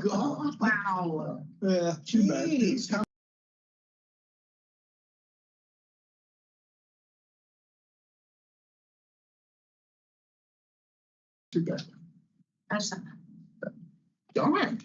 God. Wow. Yeah, too bad. Jeez. Too bad. That's darn.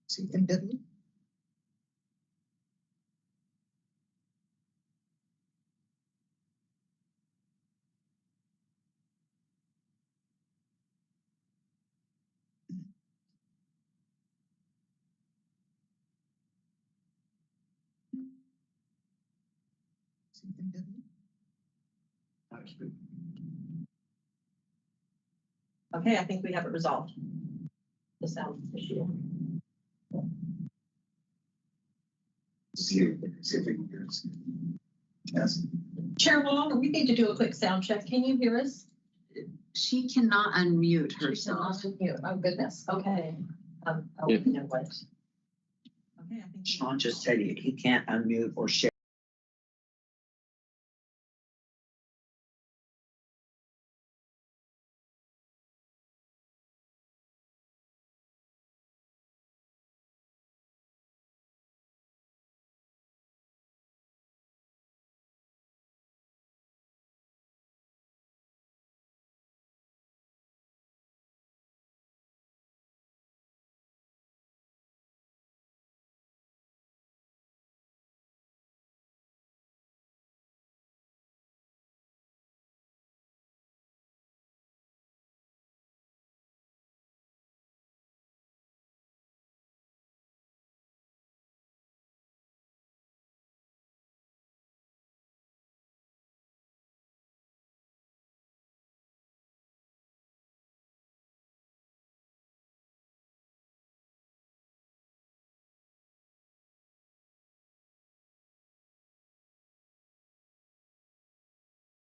CMW. CMW. Okay, I think we have it resolved. The sound issue. See if we can hear us. Yes. Chair Wall, we need to do a quick sound check. Can you hear us? She cannot unmute She's not herself. on mute. Oh, goodness. Okay. You know what? Okay, I think. Sean just said he can't unmute or share.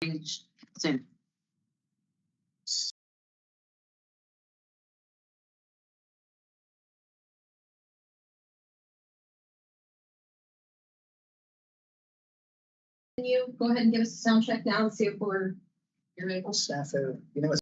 Soon. Can you go ahead and give us a sound check now and see if you're able? Staff, you know,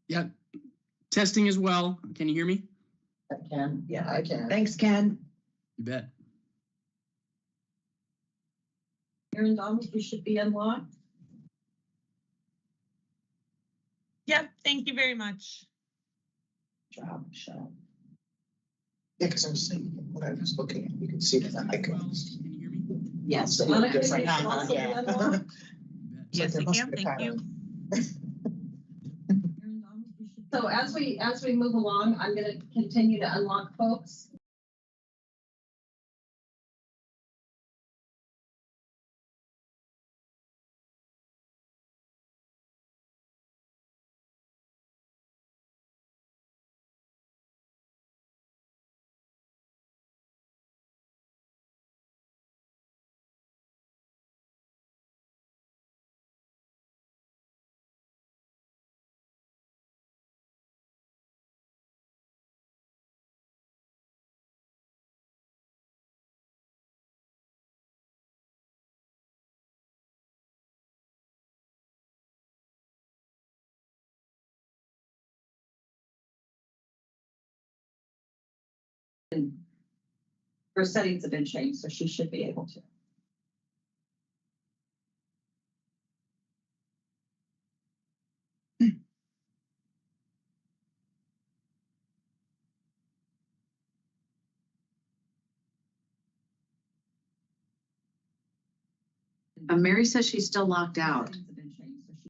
Yep. Testing as well. Can you hear me? I can. Yeah, I can. Thanks, Ken. You bet. Aaron Donald, you should be unlocked. Yep, thank you very much. Good job, Michelle. Yeah, because I'm saying, when I was looking, you can see the icons. Can you hear me? Yes. So Monica, different. you should also be Yeah. unlocked. You bet. Yes, there I must can, be a thank you. So as we move along, I'm going to continue to unlock folks. Her settings have been changed, so she should be able to. Mary says she's still locked out. Settings have been changed, so she-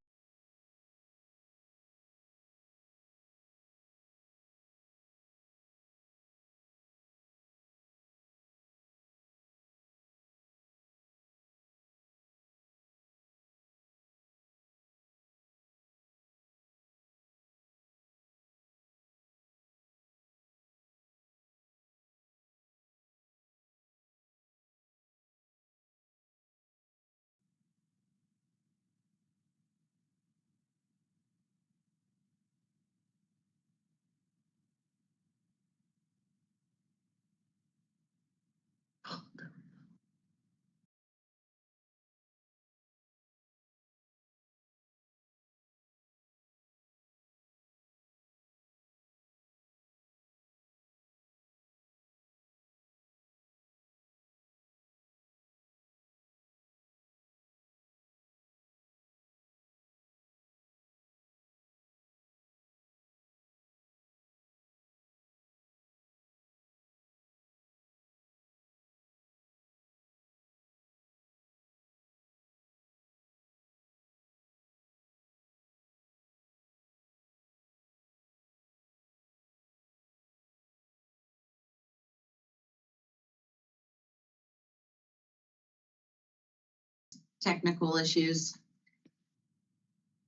Technical issues.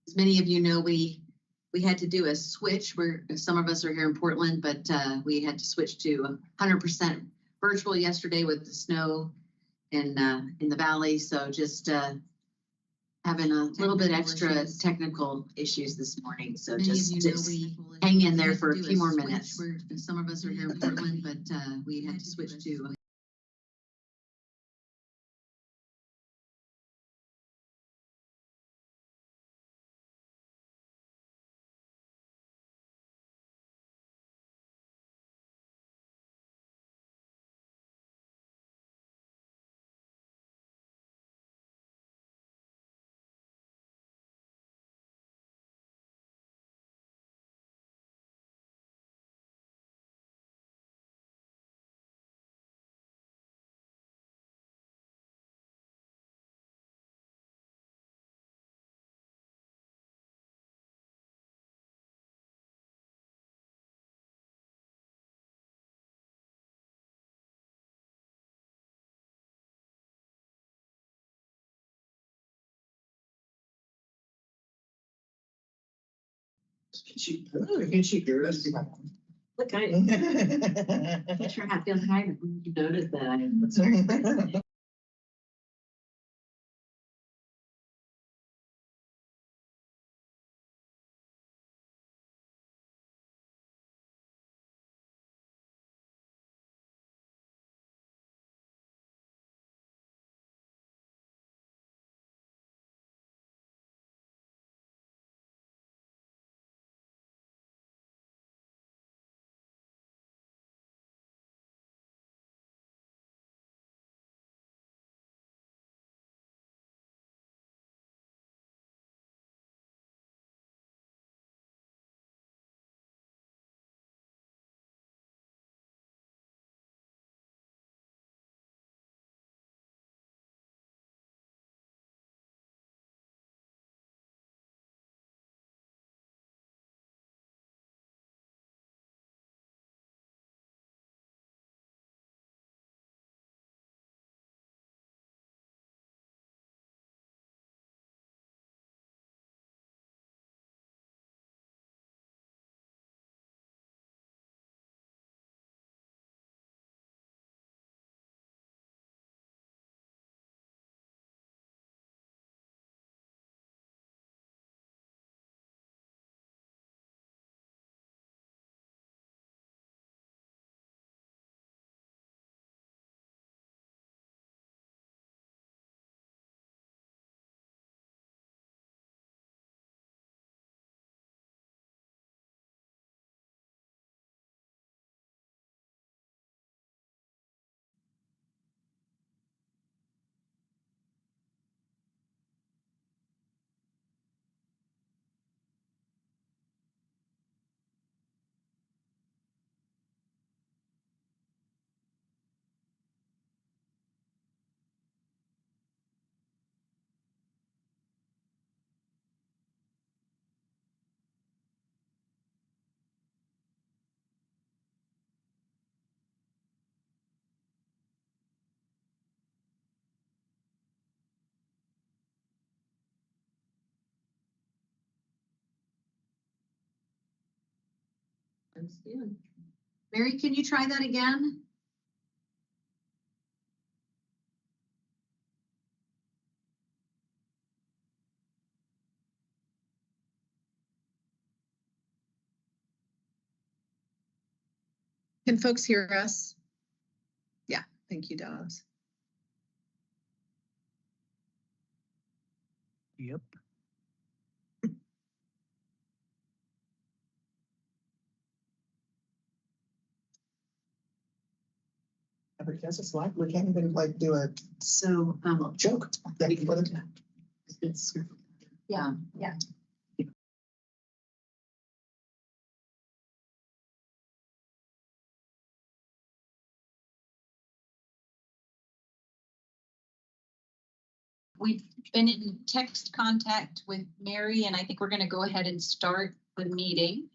As many of you know, we had to do a switch where some of us are here in Portland, but we had to switch to 100% virtual yesterday with the snow in the valley. So just having a little bit extra technical issues this morning. So just hang in there for a few more minutes. Some of us are here in Portland, but we had to switch to Can she hear us? Look, I sure how feels higher. you noticed that I am. That's very Mary, can you try that again? Can folks hear us? Yeah, thank you, Dawes. Yep. Because it's like, we can't even like do a So, joke. That you put it. it's, yeah. We've been in text contact with Mary, and I think we're going to go ahead and start the meeting.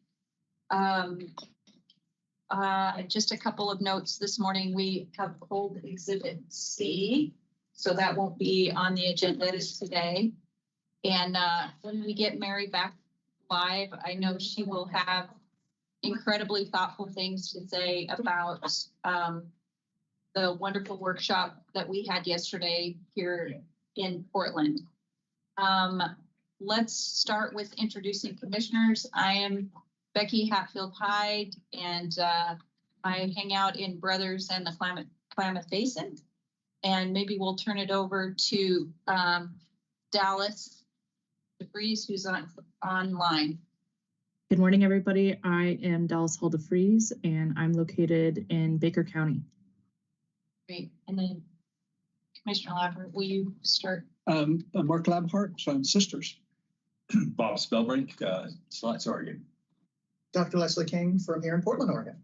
Just a couple of notes this morning. We have pulled Exhibit C, so that won't be on the agenda today. And when we get Mary back live, I know she will have incredibly thoughtful things to say about the wonderful workshop that we had yesterday here in Portland. Let's start with introducing commissioners. I am Becky Hatfield Hyde, and I hang out in Brothers and the Klamath Basin. And maybe we'll turn it over to Dallas DeFries, who's online. Good morning, everybody. I am Dallas Hall DeFries, and I'm located in Baker County. Great. And then Commissioner Lambert, will you start? Mark Labhart, so I'm sisters. Bob Spellbrink, Slides Oregon. Dr. Leslie King from here in Portland, Oregon.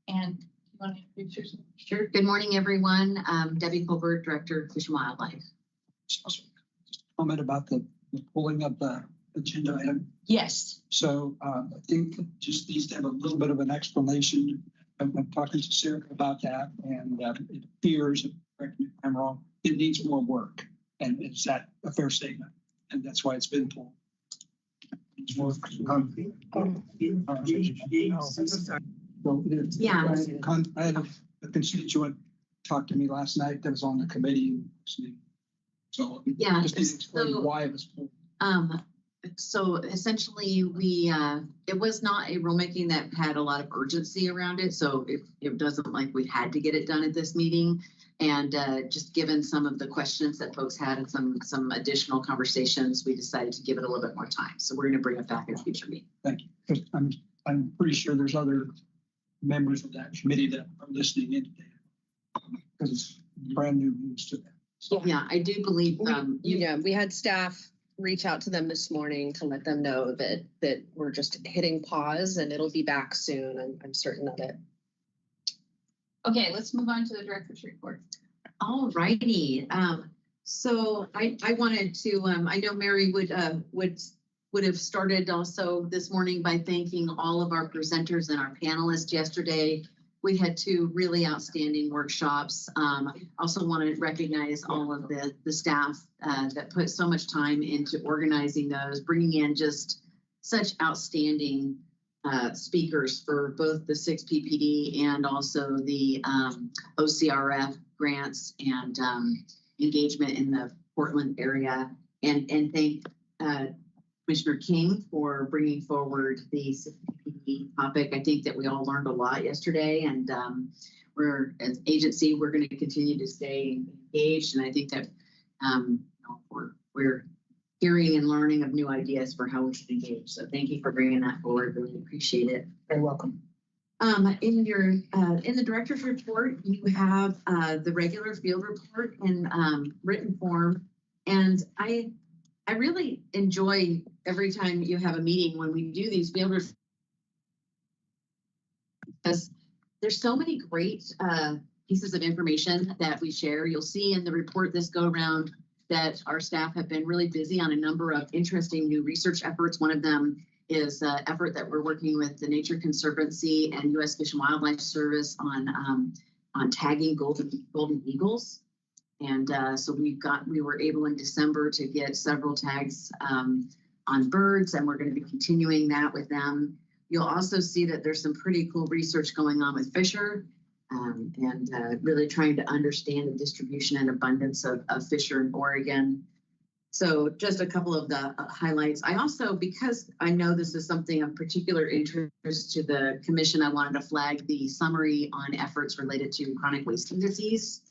And you want to introduce yourself? Sure. Good morning, everyone. Debbie Colbert, Director of Fish and Wildlife. Just comment about the pulling of the agenda item. Yes. So I think it just needs to have a little bit of an explanation. I'm talking to Sarah about that, and it appears, correct me if I'm wrong, it needs more work. And is that a fair statement? And that's why it's been pulled. It's more concrete. Yeah. I had a constituent talk to me last night that was on the committee. So Yeah, just to explain so- why it was pulled. So essentially it was not a rulemaking that had a lot of urgency around it. So it doesn't like we had to get it done at this meeting. And just given some of the questions that folks had and some additional conversations, we decided to give it a little bit more time. So we're going to bring it back in a future meeting. Thank you. Because I'm pretty sure there's other members of that committee that are listening in today. Because it's brand new news to them. So, Yeah, I do believe We had staff reach out to them this morning to let them know that we're just hitting pause and it'll be back soon. I'm certain of it. Okay, let's move on to the director's report. All righty. So I wanted to, I know Mary would have started also this morning by thanking all of our presenters and our panelists yesterday. We had two really outstanding workshops. Also want to recognize all of the staff that put so much time into organizing those, bringing in just such outstanding speakers for both the 6 PPD and also the OCRF grants and engagement in the Portland area. And thank Commissioner King for bringing forward the 6 PPD topic. I think that we all learned a lot yesterday, and we're as agency, we're going to continue to stay engaged. And I think that we're hearing and learning of new ideas for how we should engage. So thank you for bringing that forward. Really appreciate it. Very welcome. In the director's report, you have the regular field report in written form, and I really enjoy every time you have a meeting when we do these field reports, because there's so many great pieces of information that we share. You'll see in the report this go around that our staff have been really busy on a number of interesting new research efforts. One of them is an effort that we're working with the Nature Conservancy and U.S. Fish and Wildlife Service on tagging golden eagles. And so we were able in December to get several tags on birds, and we're going to be continuing that with them. You'll also see that there's some pretty cool research going on with Fisher and really trying to understand the distribution and abundance of Fisher in Oregon. So just a couple of the highlights. I also, because I know this is something of particular interest to the commission, I wanted to flag the summary on efforts related to chronic wasting disease.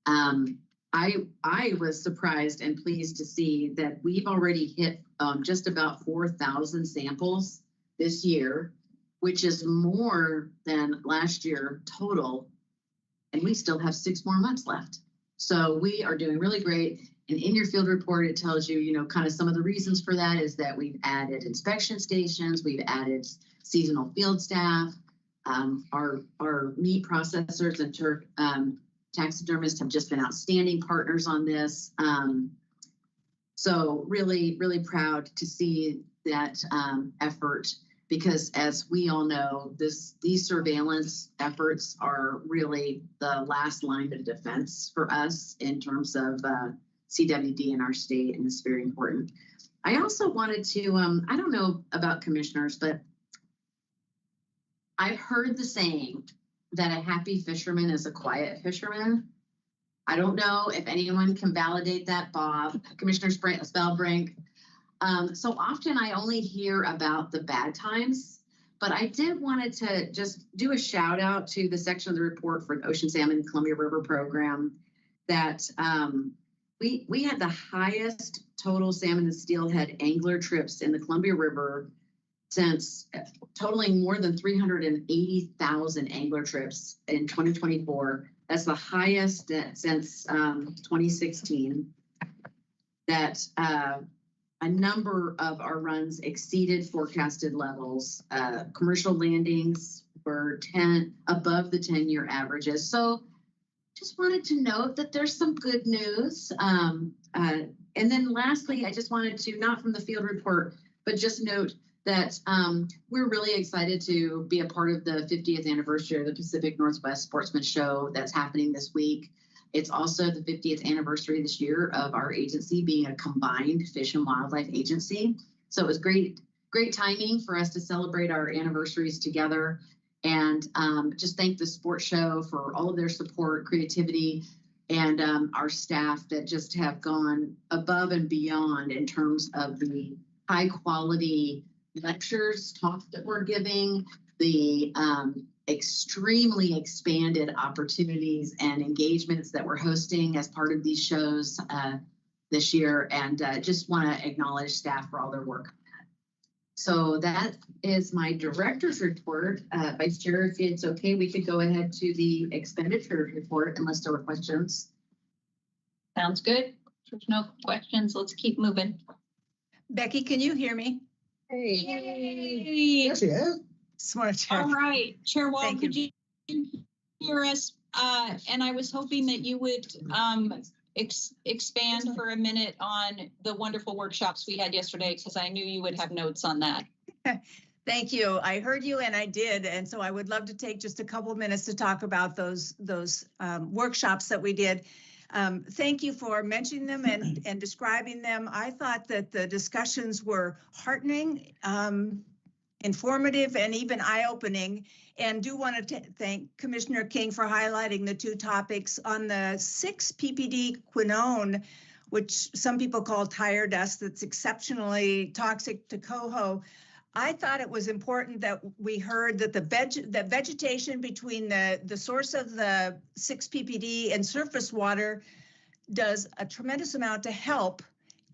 I was surprised and pleased to see that we've already hit just about 4,000 samples this year, which is more than last year total. And we still have 6 more months left. So we are doing really great. And in your field report, it tells you, you know, kind of some of the reasons for that is that we've added inspection stations, we've added seasonal field staff, our meat processors and taxidermists have just been outstanding partners on this. So really, really proud to see that effort, because as we all know, these surveillance efforts are really the last line of defense for us in terms of CWD in our state, and it's very important. I also wanted to, I don't know about commissioners, but I've heard the saying that a happy fisherman is a quiet fisherman. I don't know if anyone can validate that, Bob, Commissioner Spellbrink. So often I only hear about the bad times, but I did wanted to just do a shout out to the section of the report for the Ocean Salmon Columbia River program that we had the highest total salmon and steelhead angler trips in the Columbia River since totaling more than 380,000 angler trips in 2024. That's the highest since 2016. That a number of our runs exceeded forecasted levels. Commercial landings were above the 10-year averages. So just wanted to note that there's some good news. And then lastly, I just wanted to, not from the field report, but just note that we're really excited to be a part of the 50th anniversary of the Pacific Northwest Sportsman Show that's happening this week. It's also the 50th anniversary this year of our agency being a combined fish and wildlife agency. So it was great timing for us to celebrate our anniversaries together, and just thank the sports show for all of their support, creativity, and our staff that just have gone above and beyond in terms of the high quality lectures, talks that we're giving, the extremely expanded opportunities and engagements that we're hosting as part of these shows this year, and just want to acknowledge staff for all their work on that. So that is my director's report. Vice Chair, if it's okay, we could go ahead to the expenditure report unless there were questions. Sounds good. If there's no questions, let's keep moving. Becky, can you hear me? Hey. Yes, yeah. Just want to check. All right, Chair Wall, Thank could you hear us? And I was hoping that you would expand for a minute on the wonderful workshops we had yesterday, because I knew you would have notes on that. Thank you. I heard you and I did. And so I would love to take just a couple of minutes to talk about those workshops that we did. Thank you for mentioning them and describing them. I thought that the discussions were heartening, informative, and even eye-opening, and do want to thank Commissioner King for highlighting the 2 topics on the 6-ppd quinone, which some people call tire dust, that's exceptionally toxic to coho. I thought it was important that we heard that the vegetation between the source of the 6-ppd and surface water does a tremendous amount to help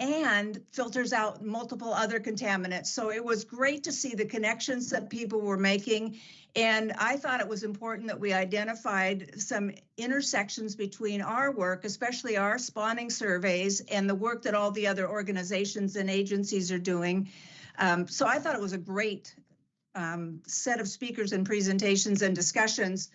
and filters out multiple other contaminants. So it was great to see the connections that people were making. And I thought it was important that we identified some intersections between our work, especially our spawning surveys, and the work that all the other organizations and agencies are doing. So I thought it was a great set of speakers and presentations and discussions.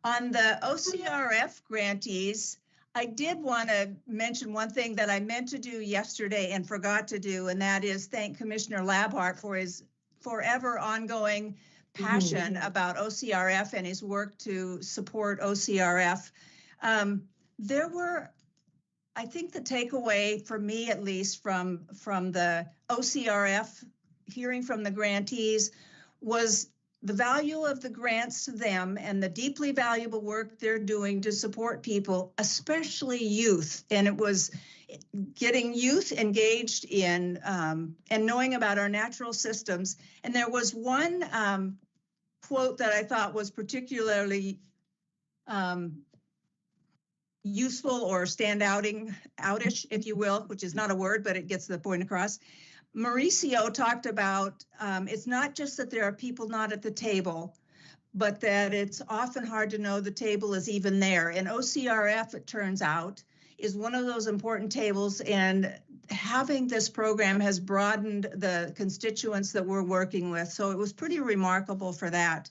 On the OCRF grantees, I did want to mention one thing that I meant to do yesterday and forgot to do, and that is thank Commissioner Labhart for his forever ongoing passion about OCRF and his work to support OCRF. There were, I think the takeaway for me, at least from the OCRF hearing from the grantees, was the value of the grants to them and the deeply valuable work they're doing to support people, especially youth. And it was getting youth engaged in and knowing about our natural systems. And there was one quote that I thought was particularly useful or outish, if you will, which is not a word, but it gets the point across. Mauricio talked about it's not just that there are people not at the table, but that it's often hard to know the table is even there. And OCRF, it turns out, is one of those important tables, and having this program has broadened the constituents that we're working with. So it was pretty remarkable for that.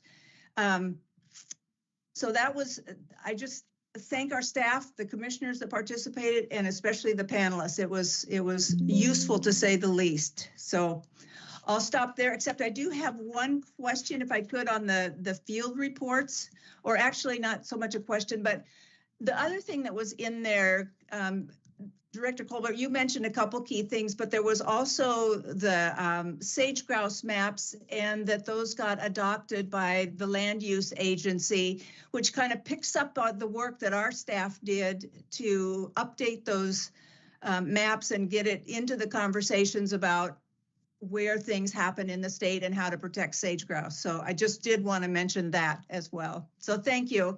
So that was, I just thank our staff, the commissioners that participated, and especially the panelists. It was useful to say the least. So I'll stop there, except I do have one question, if I could, on the field reports, or actually not so much a question, but the other thing that was in there, Director Colbert, you mentioned a couple key things, but there was also the sage grouse maps, and that those got adopted by the land use agency, which kind of picks up on the work that our staff did to update those maps and get it into the conversations about where things happen in the state and how to protect sage grouse. So I just did want to mention that as well. So thank you.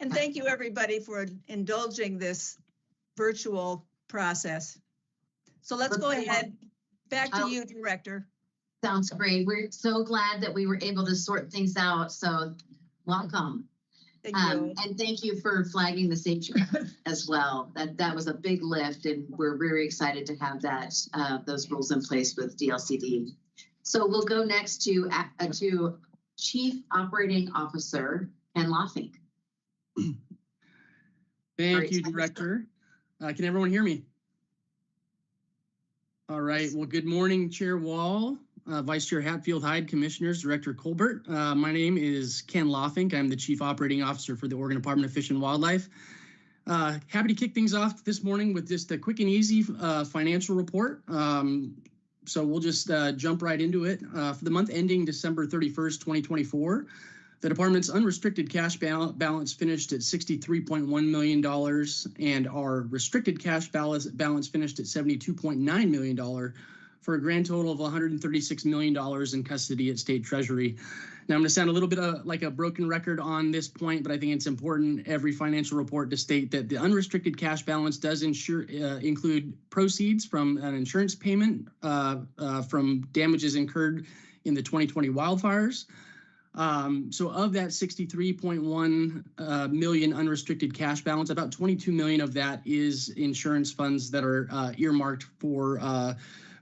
And thank you, everybody, for indulging this virtual process. So let's go ahead. Back to you, Director. Sounds great. We're so glad that we were able to sort things out. So welcome. Thank you. And thank you for flagging the sage grouse as well. That was a big lift, and we're very excited to have that those rules in place with DLCD. So we'll go next to Chief Operating Officer Ken Loffink. Thank you, Director. Can everyone hear me? All right. Well, good morning, Chair Wall, Vice Chair Hatfield Hyde, Commissioners, Director Colbert. My name is Ken Loffink. I'm the Chief Operating Officer for the Oregon Department of Fish and Wildlife. Happy to kick things off this morning with just a quick and easy financial report. So we'll just jump right into it. For the month ending December 31st, 2024, the department's unrestricted cash balance finished at $63.1 million, and our restricted cash balance finished at $72.9 million, for a grand total of $136 million in custody at State Treasury. Now, I'm going to sound a little bit like a broken record on this point, but I think it's important every financial report to state that the unrestricted cash balance does include proceeds from an insurance payment from damages incurred in the 2020 wildfires. So of that 63.1 million unrestricted cash balance, about 22 million of that is insurance funds that are earmarked for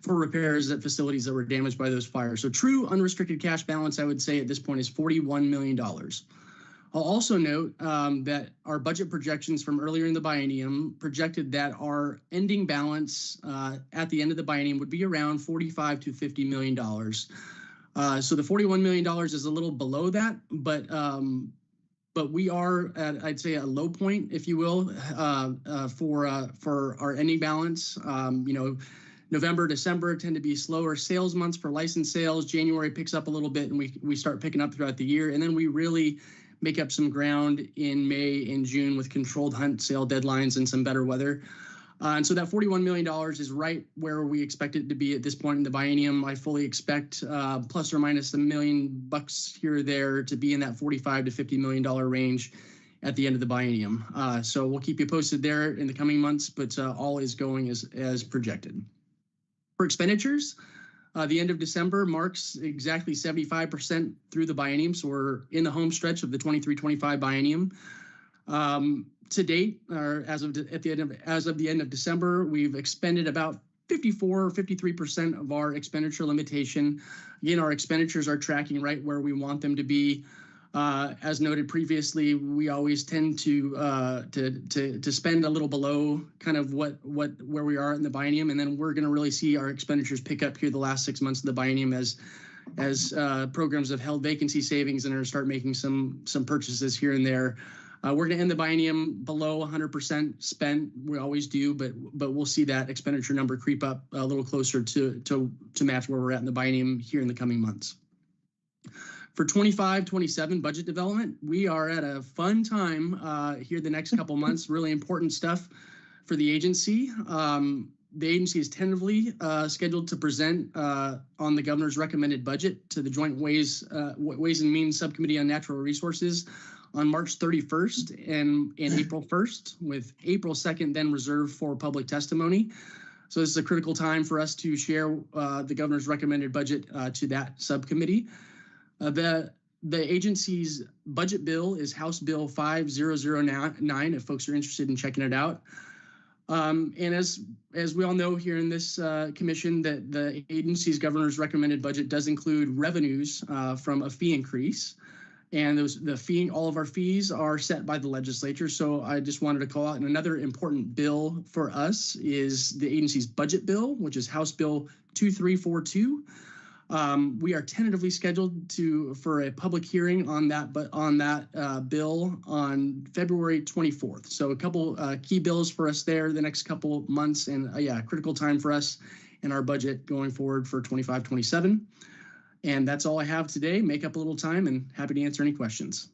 repairs at facilities that were damaged by those fires. So true unrestricted cash balance, I would say at this point, is $41 million. I'll also note that our budget projections from earlier in the biennium projected that our ending balance at the end of the biennium would be around $45 to $50 million. So the $41 million is a little below that, but we are at, I'd say, a low point, if you will, for our ending balance. November, December tend to be slower sales months for license sales. January picks up a little bit, and we start picking up throughout the year, and then we really make up some ground in May and June with controlled hunt sale deadlines and some better weather. And so that $41 million is right where we expect it to be at this point in the biennium. I fully expect plus or minus $1 million here or there to be in that $45 to $50 million range at the end of the biennium. So we'll keep you posted there in the coming months, but all is going as projected. For expenditures, the end of December marks exactly 75% through the biennium, so we're in the home stretch of the 23-25 biennium. To date, or as of the end of December, we've expended about 54 or 53% of our expenditure limitation. Again, our expenditures are tracking right where we want them to be. As noted previously, we always tend to spend a little below kind of where we are in the biennium, and then we're going to really see our expenditures pick up here the last 6 months of the biennium as programs have held vacancy savings and are start making some purchases here and there. We're going to end the biennium below 100% spent. We always do, but we'll see that expenditure number creep up a little closer to match where we're at in the biennium here in the coming months. For 25-27 budget development, we are at a fun time here the next couple months, really important stuff for the agency. The agency is tentatively scheduled to present on the governor's recommended budget to the Joint Ways and Means Subcommittee on Natural Resources on March 31st and April 1st, with April 2nd then reserved for public testimony. So this is a critical time for us to share the governor's recommended budget to that subcommittee. The agency's budget bill is House Bill 5009, if folks are interested in checking it out. And as we all know here in this commission, that the agency's governor's recommended budget does include revenues from a fee increase. And all of our fees are set by the legislature. So I just wanted to call out, and another important bill for us is the agency's budget bill, which is House Bill 2342. We are tentatively scheduled for a public hearing on that bill on February 24th. So a couple key bills for us there the next couple months, and yeah, critical time for us in our budget going forward for 25-27. And that's all I have today. Make up a little time and happy to answer any questions.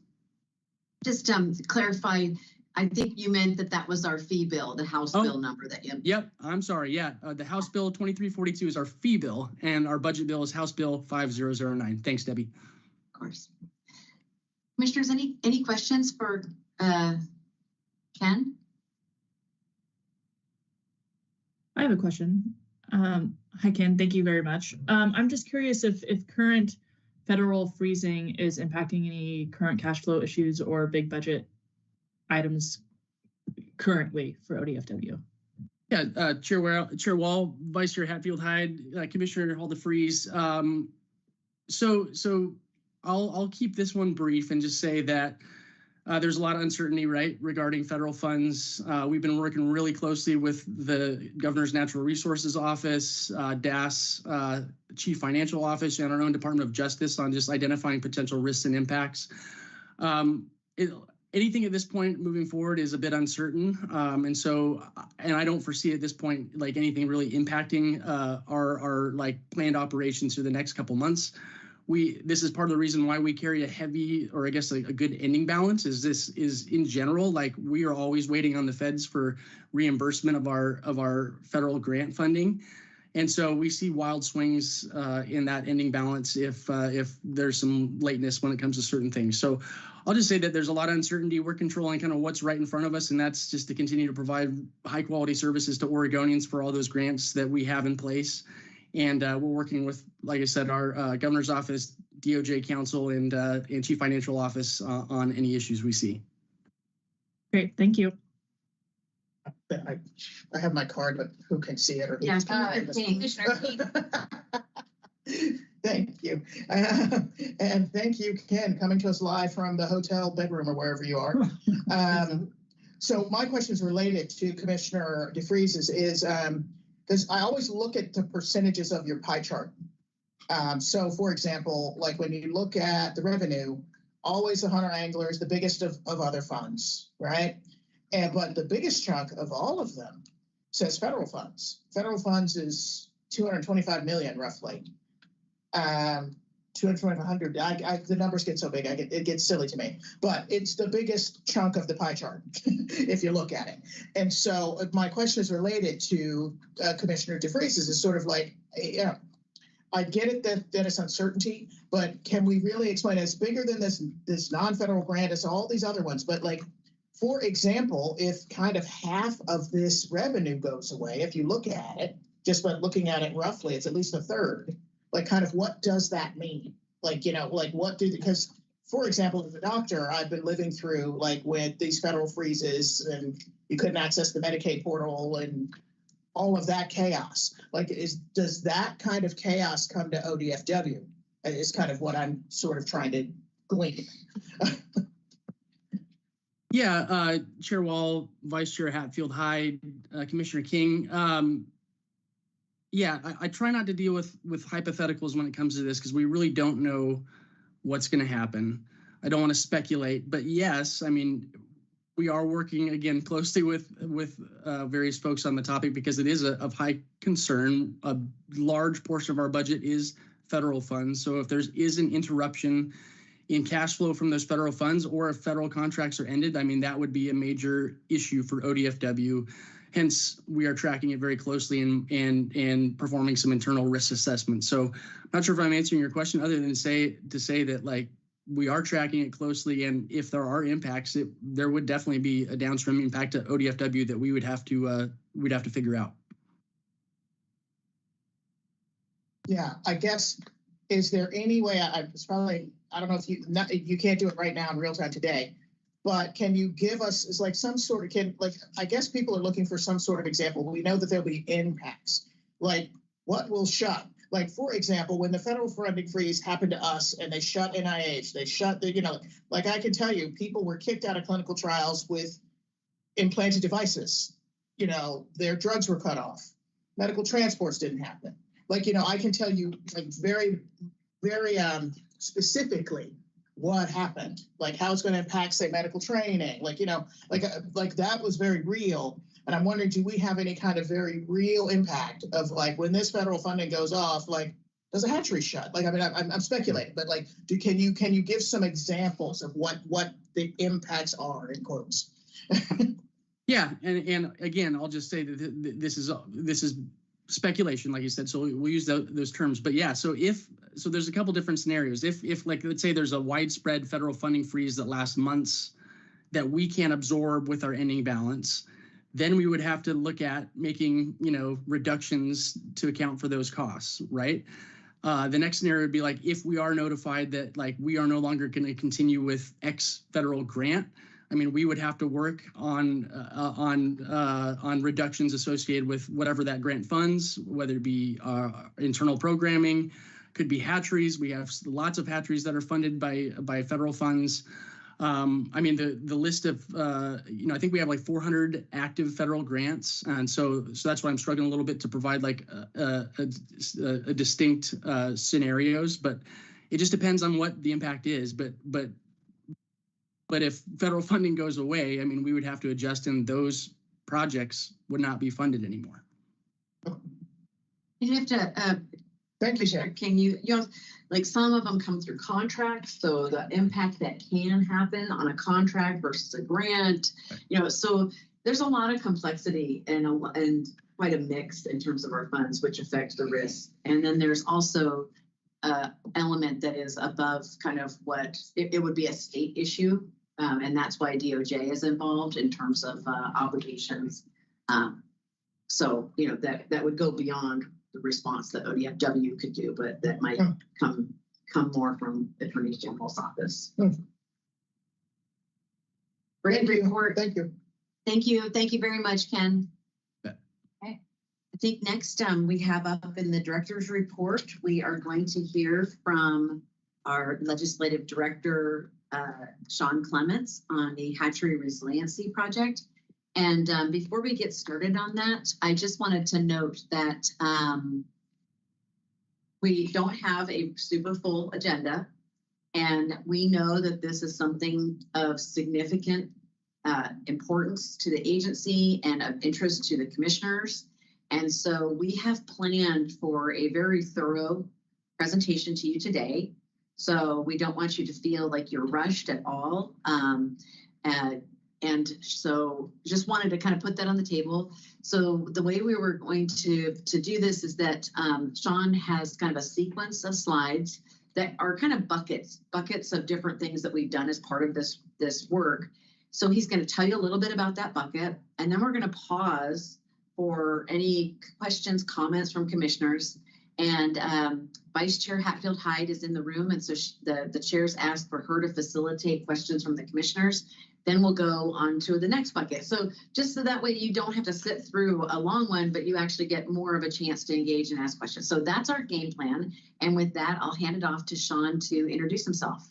Just clarify, I think you meant that was our fee bill, the House bill number that you. Yep, I'm sorry. Yeah, the House Bill 2342 is our fee bill, and our budget bill is House Bill 5009. Thanks, Debbie. Of course. Commissioners, any questions for Ken? I have a question. Hi, Ken. Thank you very much. I'm just curious if current federal freezing is impacting any current cash flow issues or big budget items currently for ODFW. Yeah, Chair Wall, Vice Chair Hatfield-Hyde, Commissioner Halder-Freeze. So I'll keep this one brief and just say that there's a lot of uncertainty, right, regarding federal funds. We've been working really closely with the Governor's Natural Resources Office, DAS, Chief Financial Office, and our own Department of Justice on just identifying potential risks and impacts. Anything at this point moving forward is a bit uncertain. And I don't foresee at this point, like anything really impacting our like planned operations for the next couple months. This is part of the reason why we carry a heavy, or I guess a good ending balance, is in general, like we are always waiting on the feds for reimbursement of our federal grant funding. And so we see wild swings in that ending balance if there's some lateness when it comes to certain things. So I'll just say that there's a lot of uncertainty. We're controlling kind of what's right in front of us, and that's just to continue to provide high quality services to Oregonians for all those grants that we have in place. And we're working with, like I said, our governor's office, DOJ counsel, and Chief Financial Office on any issues we see. Great, thank you. I have my card, but who can see it? Or Yeah, Commissioner King. Thank you. And thank you, Ken, coming to us live from the hotel bedroom or wherever you are. So my question is related to Commissioner DeFreeze's is because I always look at the percentages of your pie chart. So for example, like when you look at the revenue, always the hunter angler is the biggest of other funds, right? But the biggest chunk of all of them says federal funds. Federal funds is 225 million roughly. 200, the numbers get so big, it gets silly to me, but it's the biggest chunk of the pie chart if you look at it. And so my question is related to Commissioner DeFreeze's is sort of like, I get it that it's uncertainty, but can we really explain it's bigger than this non-federal grant as all these other ones, but like, for example, if kind of half of this revenue goes away, if you look at it, just by looking at it roughly, it's at least a third. Like, kind of what does that mean? Like, because, for example, as a doctor, I've been living through, like, with these federal freezes and you couldn't access the Medicaid portal and all of that chaos. Like, does that kind of chaos come to ODFW? Is kind of what I'm sort of trying to glean. Yeah, Chair Wall, Vice Chair Hatfield-Hyde, Commissioner King. Yeah, I try not to deal with hypotheticals when it comes to this because we really don't know what's going to happen. I don't want to speculate, but yes, I mean, we are working again closely with various folks on the topic because it is of high concern. A large portion of our budget is federal funds. So if there is an interruption in cash flow from those federal funds, or if federal contracts are ended, I mean, that would be a major issue for ODFW. Hence, we are tracking it very closely and performing some internal risk assessments. So I'm not sure if I'm answering your question, other than to say that, like, we are tracking it closely, and if there are impacts, there would definitely be a downstream impact to ODFW that we'd have to figure out. Yeah, I guess, is there any way, it's probably, I don't know if you can't do it right now in real time today, but can you give us, is like some sort of, I guess people are looking for some sort of example. We know that there'll be impacts, like what will shut? Like, for example, when the federal funding freeze happened to us and they shut NIH, they shut the, like I can tell you, people were kicked out of clinical trials with implanted devices. Their drugs were cut off. Medical transports didn't happen. Like, I can tell you, like, very, very specifically what happened, like how it's going to impact, say, medical training, like, like that was very real. And I'm wondering, do we have any kind of very real impact of, like, when this federal funding goes off, like, does a hatchery shut? Like, I mean, I'm speculating, but like, can you give some examples of what the impacts are, in quotes? Yeah, and again, I'll just say that this is speculation, like you said, so we'll use those terms. But yeah, so there's a couple different scenarios. If like, let's say there's a widespread federal funding freeze that lasts months that we can't absorb with our ending balance, then we would have to look at making, reductions to account for those costs, right? The next scenario would be like, if we are notified that, like, we are no longer going to continue with X federal grant, I mean, we would have to work on reductions associated with whatever that grant funds, whether it be internal programming, could be hatcheries. We have lots of hatcheries that are funded by federal funds. I mean, the list of, I think we have like 400 active federal grants. And so that's why I'm struggling a little bit to provide like a distinct scenarios, but it just depends on what the impact is. But if federal funding goes away, I mean, we would have to adjust, and those projects would not be funded anymore. You have to, thank you, Sharon. Can you like, some of them come through contracts, so the impact that can happen on a contract versus a grant, so there's a lot of complexity and quite a mix in terms of our funds, which affects the risk. And then there's also an element that is above kind of what it would be a state issue. And that's why DOJ is involved in terms of obligations. So, that would go beyond the response that ODFW could do, but that might come more from the Attorney General's office. Great report. Thank you. Thank you. Thank you very much, Ken. Yeah. Okay. I think next we have up in the director's report, we are going to hear from our legislative director, Sean Clements, on the Hatchery Resiliency Project. And before we get started on that, I just wanted to note that we don't have a super full agenda, and we know that this is something of significant importance to the agency and of interest to the commissioners. And so we have planned for a very thorough presentation to you today. So we don't want you to feel like you're rushed at all. And so just wanted to kind of put that on the table. So the way we were going to do this is that Sean has kind of a sequence of slides that are kind of buckets of different things that we've done as part of this work. So he's going to tell you a little bit about that bucket, and then we're going to pause for any questions, comments from commissioners. And Vice Chair Hatfield Hyde is in the room, and so the chairs asked for her to facilitate questions from the commissioners. Then we'll go on to the next bucket. So just so that way you don't have to sit through a long one, but you actually get more of a chance to engage and ask questions. So that's our game plan. And with that, I'll hand it off to Sean to introduce himself.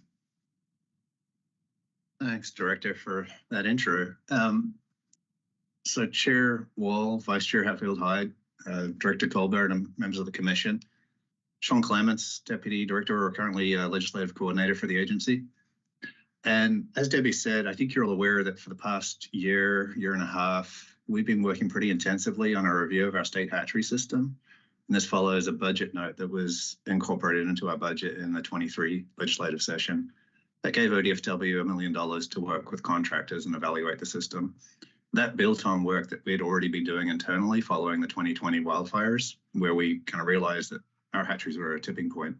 Thanks, Director, for that intro. So Chair Wall, Vice Chair Hatfield Hyde, Director Colbert, and members of the Commission. Sean Clements, Deputy Director, or currently Legislative Coordinator for the agency. And as Debbie said, I think you're all aware that for the past year and a half, we've been working pretty intensively on a review of our state hatchery system. And this follows a budget note that was incorporated into our budget in the 23 legislative session that gave ODFW $1 million to work with contractors and evaluate the system. That built on work that we had already been doing internally following the 2020 wildfires, where we kind of realized that our hatcheries were at a tipping point.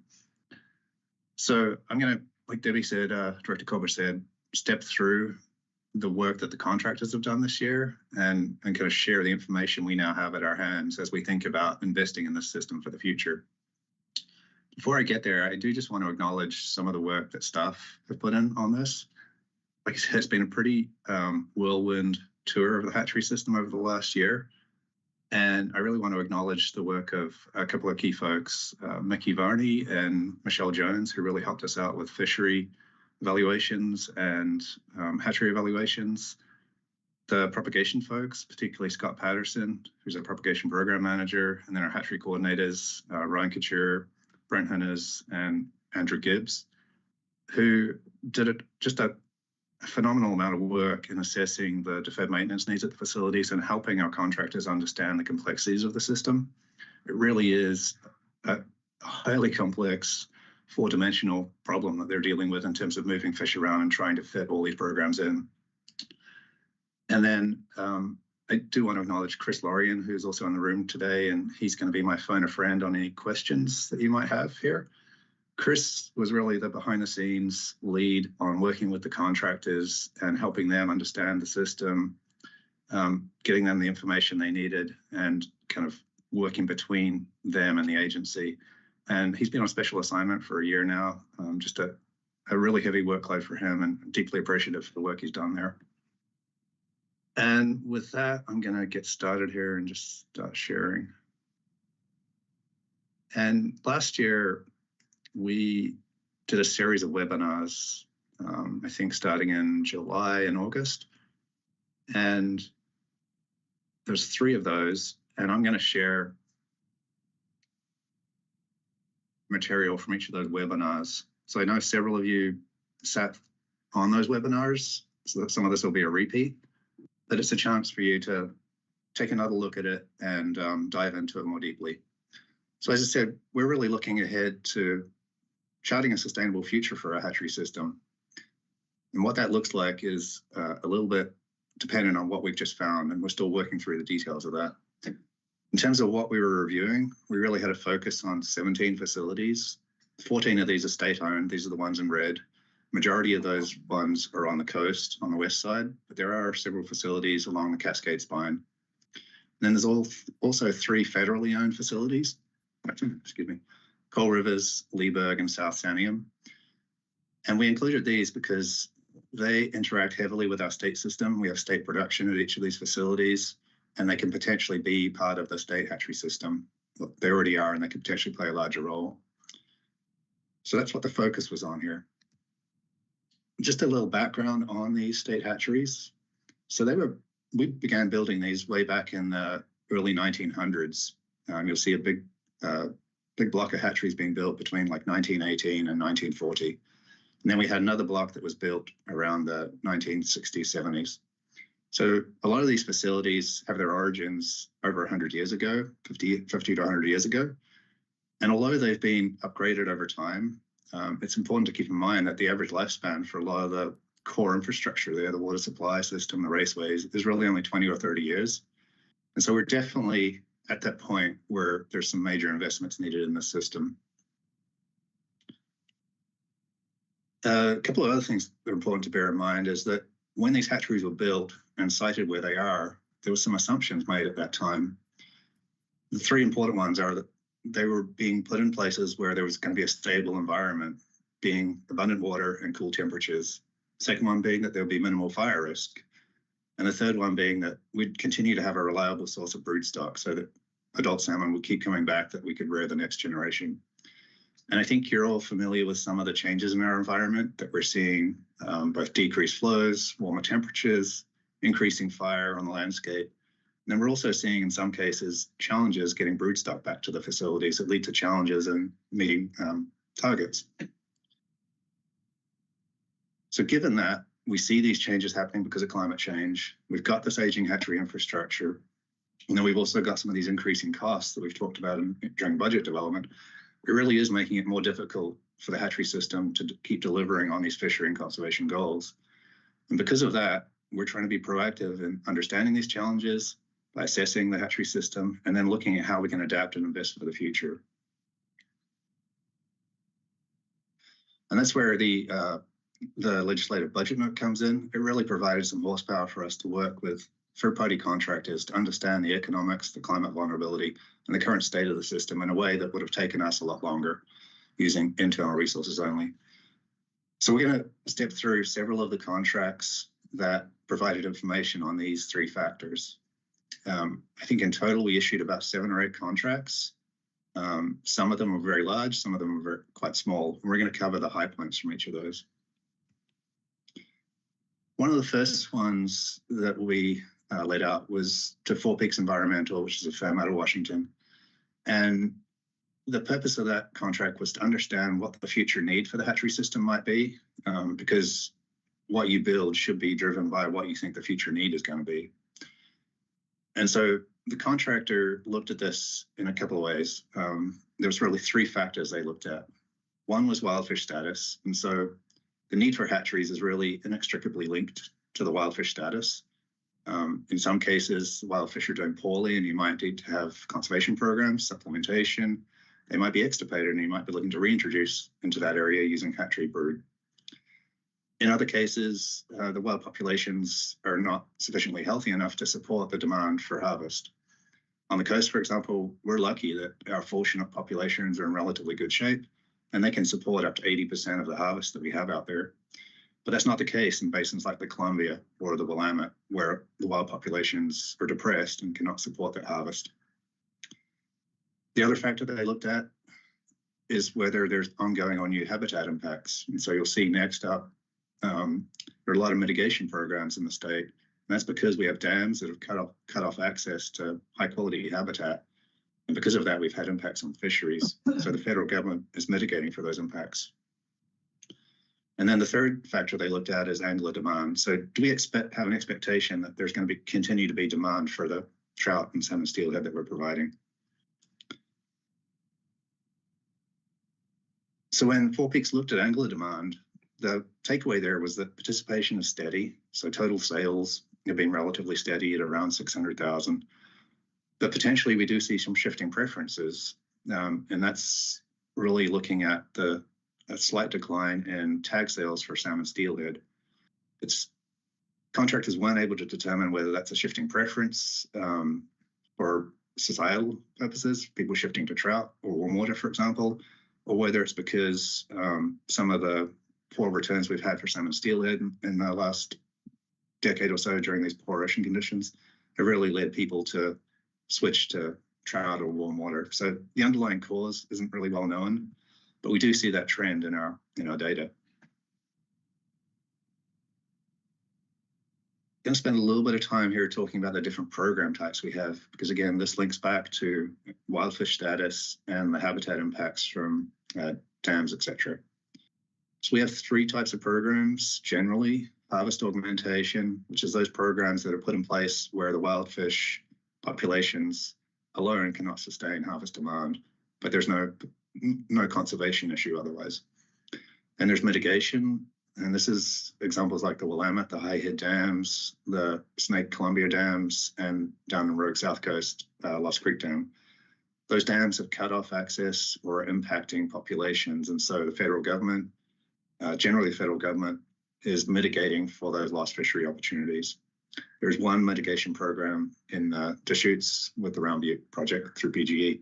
So I'm going to, like Debbie said, Director Colbert said, step through the work that the contractors have done this year and kind of share the information we now have at our hands as we think about investing in this system for the future. Before I get there, I do just want to acknowledge some of the work that staff have put in on this. Like I said, it's been a pretty whirlwind tour of the hatchery system over the last year. And I really want to acknowledge the work of a couple of key folks, Mickey Varney and Michelle Jones, who really helped us out with fishery evaluations and hatchery evaluations. The propagation folks, particularly Scott Patterson, who's our propagation program manager, and then our hatchery coordinators, Ryan Couture, Brent Hunners, and Andrew Gibbs, who did just a phenomenal amount of work in assessing the deferred maintenance needs at the facilities and helping our contractors understand the complexities of the system. It really is a highly complex, four-dimensional problem that they're dealing with in terms of moving fish around and trying to fit all these programs in. And then I do want to acknowledge Chris Lorian, who's also in the room today, and he's going to be my phone a friend on any questions that you might have here. Chris was really the behind-the-scenes lead on working with the contractors and helping them understand the system, getting them the information they needed, and kind of working between them and the agency. And he's been on special assignment for a year now, just a really heavy workload for him, and deeply appreciative for the work he's done there. And with that, I'm going to get started here and just start sharing. And last year, we did a series of webinars, I think starting in July and August. And there's 3 of those, and I'm going to share material from each of those webinars. So I know several of you sat on those webinars, so some of this will be a repeat, but it's a chance for you to take another look at it and dive into it more deeply. So as I said, we're really looking ahead to charting a sustainable future for our hatchery system. And what that looks like is a little bit dependent on what we've just found, and we're still working through the details of that. In terms of what we were reviewing, we really had a focus on 17 facilities. 14 of these are state-owned. These are the ones in red. Majority of those ones are on the coast, on the west side, but there are several facilities along the Cascade Spine. And then there's also 3 federally owned facilities, excuse me, Coal Rivers, Leeburg, and South Sanium. And we included these because they interact heavily with our state system. We have state production at each of these facilities, and they can potentially be part of the state hatchery system. They already are, and they can potentially play a larger role. So that's what the focus was on here. Just a little background on these state hatcheries. So we began building these way back in the early 1900s. You'll see a big block of hatcheries being built between like 1918 and 1940. And then we had another block that was built around the 1960s, 70s. So a lot of these facilities have their origins over 100 years ago, 50 to 100 years ago. And although they've been upgraded over time, it's important to keep in mind that the average lifespan for a lot of the core infrastructure there, the water supply system, the raceways, is really only 20 or 30 years. And so we're definitely at that point where there's some major investments needed in the system. A couple of other things that are important to bear in mind is that when these hatcheries were built and sited where they are, there were some assumptions made at that time. The 3 important ones are that they were being put in places where there was going to be a stable environment, being abundant water and cool temperatures. Second one being that there would be minimal fire risk. And the third one being that we'd continue to have a reliable source of broodstock so that adult salmon would keep coming back, that we could rear the next generation. And I think you're all familiar with some of the changes in our environment that we're seeing, both decreased flows, warmer temperatures, increasing fire on the landscape. And then we're also seeing in some cases challenges getting broodstock back to the facilities that lead to challenges in meeting targets. So given that, we see these changes happening because of climate change. We've got this aging hatchery infrastructure. And then we've also got some of these increasing costs that we've talked about during budget development. It really is making it more difficult for the hatchery system to keep delivering on these fishery and conservation goals. And because of that, we're trying to be proactive in understanding these challenges by assessing the hatchery system and then looking at how we can adapt and invest for the future. And that's where the legislative budget note comes in. It really provided some horsepower for us to work with third-party contractors to understand the economics, the climate vulnerability, and the current state of the system in a way that would have taken us a lot longer using internal resources only. So we're going to step through several of the contracts that provided information on these three factors. I think in total, we issued about 7 or 8 contracts. Some of them were very large, some of them were quite small. We're going to cover the high points from each of those. One of the first ones that we laid out was to Four Peaks Environmental, which is a firm out of Washington. And the purpose of that contract was to understand what the future need for the hatchery system might be, because what you build should be driven by what you think the future need is going to be. And so the contractor looked at this in a couple of ways. There was really 3 factors they looked at. One was wildfish status. And so the need for hatcheries is really inextricably linked to the wildfish status. In some cases, wildfish are doing poorly and you might need to have conservation programs, supplementation. They might be extirpated and you might be looking to reintroduce into that area using hatchery brood. In other cases, the wild populations are not sufficiently healthy enough to support the demand for harvest. On the coast, for example, we're lucky that our fall Chinook populations are in relatively good shape and they can support up to 80% of the harvest that we have out there. But that's not the case in basins like the Columbia or the Willamette, where the wild populations are depressed and cannot support that harvest. The other factor that they looked at is whether there's ongoing or new habitat impacts. And so you'll see next up, there are a lot of mitigation programs in the state. And that's because we have dams that have cut off access to high quality habitat. And because of that, we've had impacts on fisheries. So the federal government is mitigating for those impacts. And then the third factor they looked at is angler demand. So do we have an expectation that there's going to continue to be demand for the trout and salmon steelhead that we're providing? So when Four Peaks looked at angler demand, the takeaway there was that participation is steady. So total sales have been relatively steady at around 600,000. But potentially we do see some shifting preferences. And that's really looking at a slight decline in tag sales for salmon steelhead. Contractors weren't able to determine whether that's a shifting preference for societal purposes, people shifting to trout or warm water, for example, or whether it's because some of the poor returns we've had for salmon steelhead in the last decade or so during these poor ocean conditions have really led people to switch to trout or warm water. So the underlying cause isn't really well known, but we do see that trend in our data. I'm going to spend a little bit of time here talking about the different program types we have, because again, this links back to wildfish status and the habitat impacts from dams, etc. So we have 3 types of programs generally: harvest augmentation, which is those programs that are put in place where the wildfish populations alone cannot sustain harvest demand, but there's no conservation issue otherwise. And there's mitigation, and this is examples like the Willamette, the High Head dams, the Snake Columbia dams, and down the Rogue South Coast, Lost Creek Dam. Those dams have cut off access or are impacting populations, and so the federal government, generally the federal government, is mitigating for those lost fishery opportunities. There's one mitigation program in Deschutes with the Round Butte project through PGE.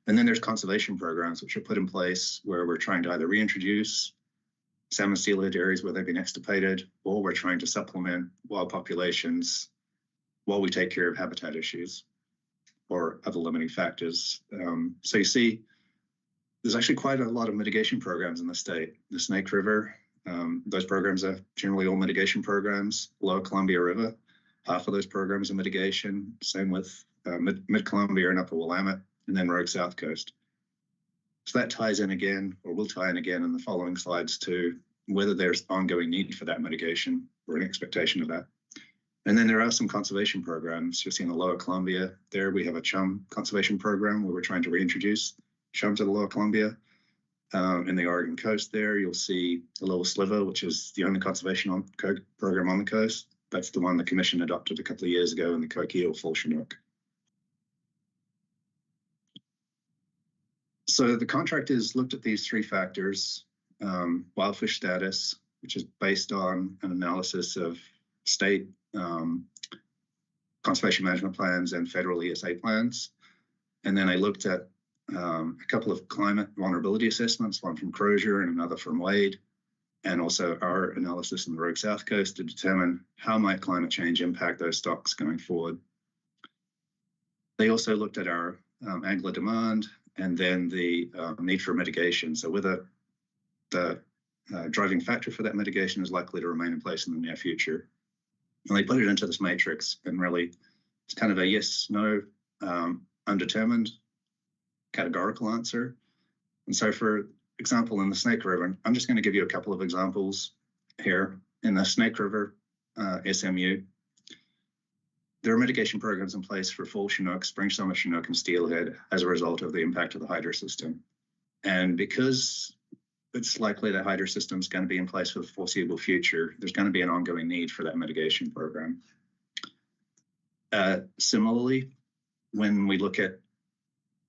And then there's conservation programs which are put in place where we're trying to either reintroduce salmon steelhead areas where they've been extirpated, or we're trying to supplement wild populations while we take care of habitat issues or other limiting factors. So you see, there's actually quite a lot of mitigation programs in the state. The Snake River, those programs are generally all mitigation programs. Lower Columbia River, half of those programs are mitigation. Same with Mid-Columbia and Upper Willamette, and then Rogue South Coast. So that ties in again, or will tie in again in the following slides to whether there's ongoing need for that mitigation or an expectation of that. And then there are some conservation programs. You'll see in the Lower Columbia there, we have a chum conservation program where we're trying to reintroduce chum to the Lower Columbia. In the Oregon coast there, you'll see a little sliver, which is the only conservation program on the coast. That's the one the commission adopted a couple of years ago in the Coquille Full Chinook. So the contractors looked at these three factors: wildfish status, which is based on an analysis of state conservation management plans and federal ESA plans. And then I looked at a couple of climate vulnerability assessments, one from Crozier and another from Wade, and also our analysis in the Rogue South Coast to determine how might climate change impact those stocks going forward. They also looked at our angler demand and then the need for mitigation. So whether the driving factor for that mitigation is likely to remain in place in the near future. And they put it into this matrix, and really it's kind of a yes, no, undetermined categorical answer. And so for example, in the Snake River, I'm just going to give you a couple of examples here. In the Snake River SMU, there are mitigation programs in place for fall Chinook, spring summer Chinook, and steelhead as a result of the impact of the hydro system. And because it's likely that hydro system is going to be in place for the foreseeable future, there's going to be an ongoing need for that mitigation program. Similarly, when we look at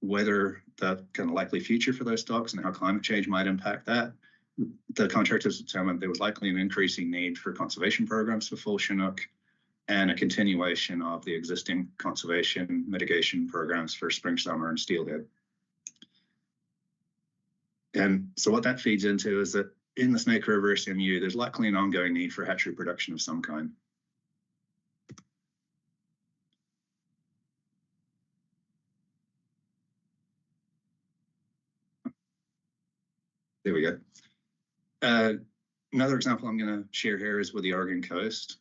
whether the kind of likely future for those stocks and how climate change might impact that, the contractors determined there was likely an increasing need for conservation programs for fall Chinook and a continuation of the existing conservation mitigation programs for spring, summer, and steelhead. And so what that feeds into is that in the Snake River SMU, there's likely an ongoing need for hatchery production of some kind. There we go. Another example I'm going to share here is with the Oregon coast.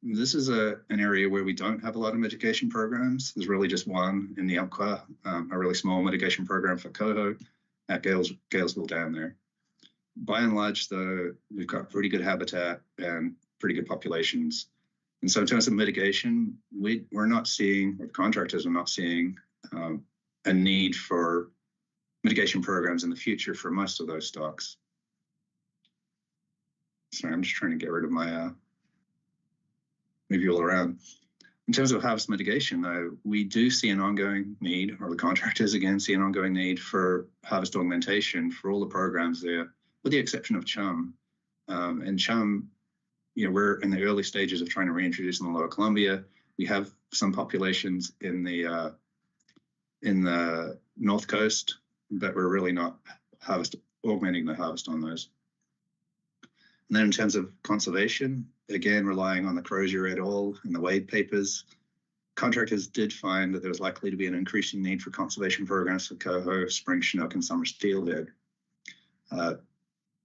This is an area where we don't have a lot of mitigation programs. There's really just one in the Umpqua, a really small mitigation program for coho at Galesville Dam there. By and large, though, we've got pretty good habitat and pretty good populations. And so in terms of mitigation, we're not seeing, or the contractors are not seeing, a need for mitigation programs in the future for most of those stocks. Sorry, I'm just trying to get rid of my move you all around. In terms of harvest mitigation, though, we do see an ongoing need, or the contractors again see an ongoing need for harvest augmentation for all the programs there, with the exception of chum. And chum, we're in the early stages of trying to reintroduce in the Lower Columbia. We have some populations in the North Coast, but we're really not augmenting the harvest on those. And then in terms of conservation, again, relying on the Crozier et al. And the Wade papers, contractors did find that there was likely to be an increasing need for conservation programs for coho, spring Chinook, and summer steelhead, and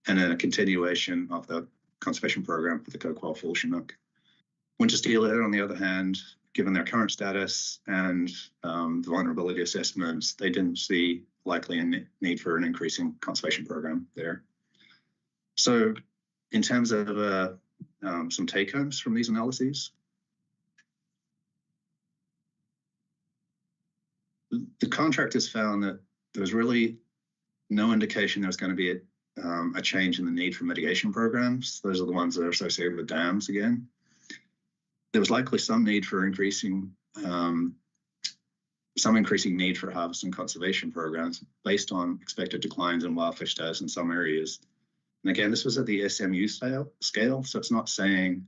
then a continuation of the conservation program for the Coquille Full Chinook. Winter steelhead, on the other hand, given their current status and the vulnerability assessments, they didn't see likely a need for an increasing conservation program there. So in terms of some take-homes from these analyses, the contractors found that there was really no indication there was going to be a change in the need for mitigation programs. Those are the ones that are associated with dams again. There was likely some need for increasing need for harvest and conservation programs based on expected declines in wildfish status in some areas. And again, this was at the SMU scale, so it's not saying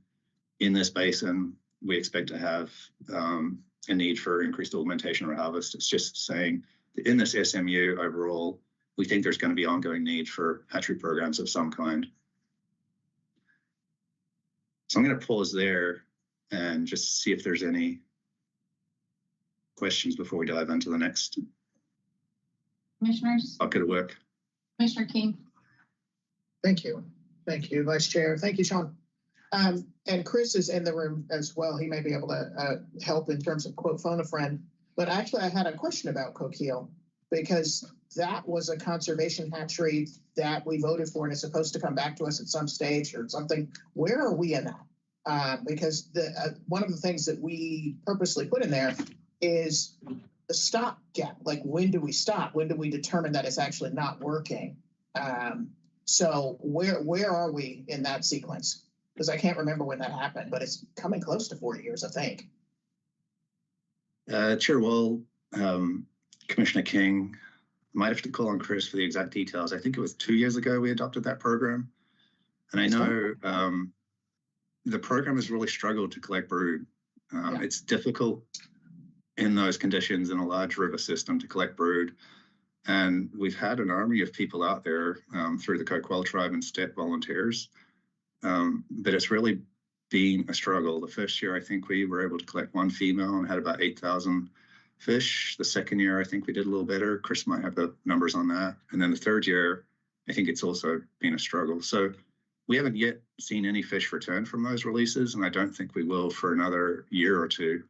in this basin we expect to have a need for increased augmentation or harvest. It's just saying that in this SMU overall, we think there's going to be ongoing need for hatchery programs of some kind. So I'm going to pause there and just see if there's any questions before we dive into the next Commissioners, bucket of work. Commissioner King. Thank you. Thank you, Vice Chair. Thank you, Sean. And Chris is in the room as well. He may be able to help in terms of quote phone a friend. But actually, I had a question about Coquille because that was a conservation hatchery that we voted for and is supposed to come back to us at some stage or something. Where are we in that? Because one of the things that we purposely put in there is the stop gap. Like, when do we stop? When do we determine that it's actually not working? So where are we in that sequence? Because I can't remember when that happened, but it's coming close to 4 years, I think. Chair Wall, Commissioner King, might have to call on Chris for the exact details. I think it was 2 years ago we adopted that program. And I know the program has really struggled to collect brood. It's difficult in those conditions in a large river system to collect brood. And we've had an army of people out there through the Coquel tribe and STEP volunteers. But it's really been a struggle. The first year, I think we were able to collect one female and had about 8,000 fish. The second year, I think we did a little better. Chris might have the numbers on that. And then the third year, I think it's also been a struggle. So we haven't yet seen any fish return from those releases, and I don't think we will for another year or two.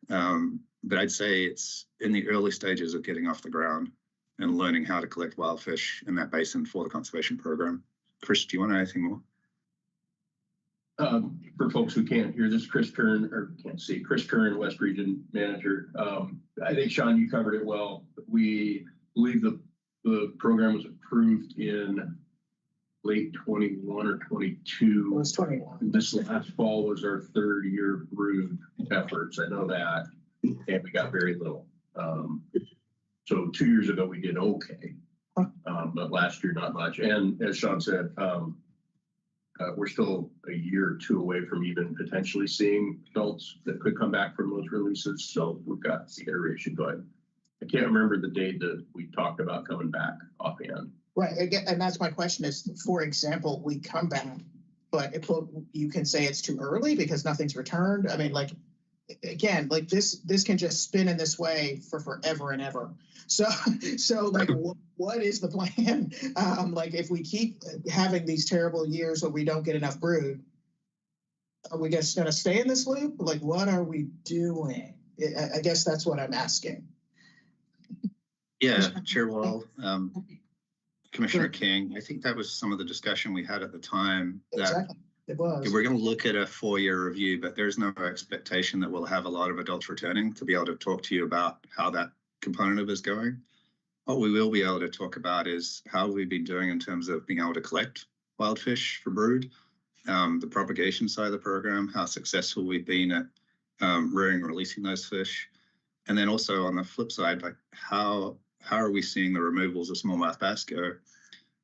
But I'd say it's in the early stages of getting off the ground and learning how to collect wild fish in that basin for the conservation program. Chris, do you want to add anything more? For folks who can't hear this, Chris Kern, West Region Manager. I think, Sean, you covered it well. We believe the program was approved in late 21 or 22. It was 21. This last fall was our third year brood efforts. I know that, and we got very little. So 2 years ago we did okay, but last year not much. And as Sean said, we're still a year or two away from even potentially seeing adults that could come back from those releases. So we've got the iteration going. I can't remember the date that we talked about coming back offhand. Right, again, and that's my question is, for example, we come back, but you can say it's too early because nothing's returned. I mean, like, again, like this can just spin in this way for forever and ever. So like, what is the plan? Like, if we keep having these terrible years where we don't get enough brood, are we just going to stay in this loop? Like, what are we doing? I guess that's what I'm asking. Yeah, Chair Wall, Commissioner King, I think that was some of the discussion we had at the time. That exactly. It was. We're going to look at a 4-year review, but there's no expectation that we'll have a lot of adults returning to be able to talk to you about how that component of it is going. What we will be able to talk about is how we've been doing in terms of being able to collect wild fish for brood, the propagation side of the program, how successful we've been at rearing and releasing those fish. And then also on the flip side, like how are we seeing the removals of smallmouth bass go?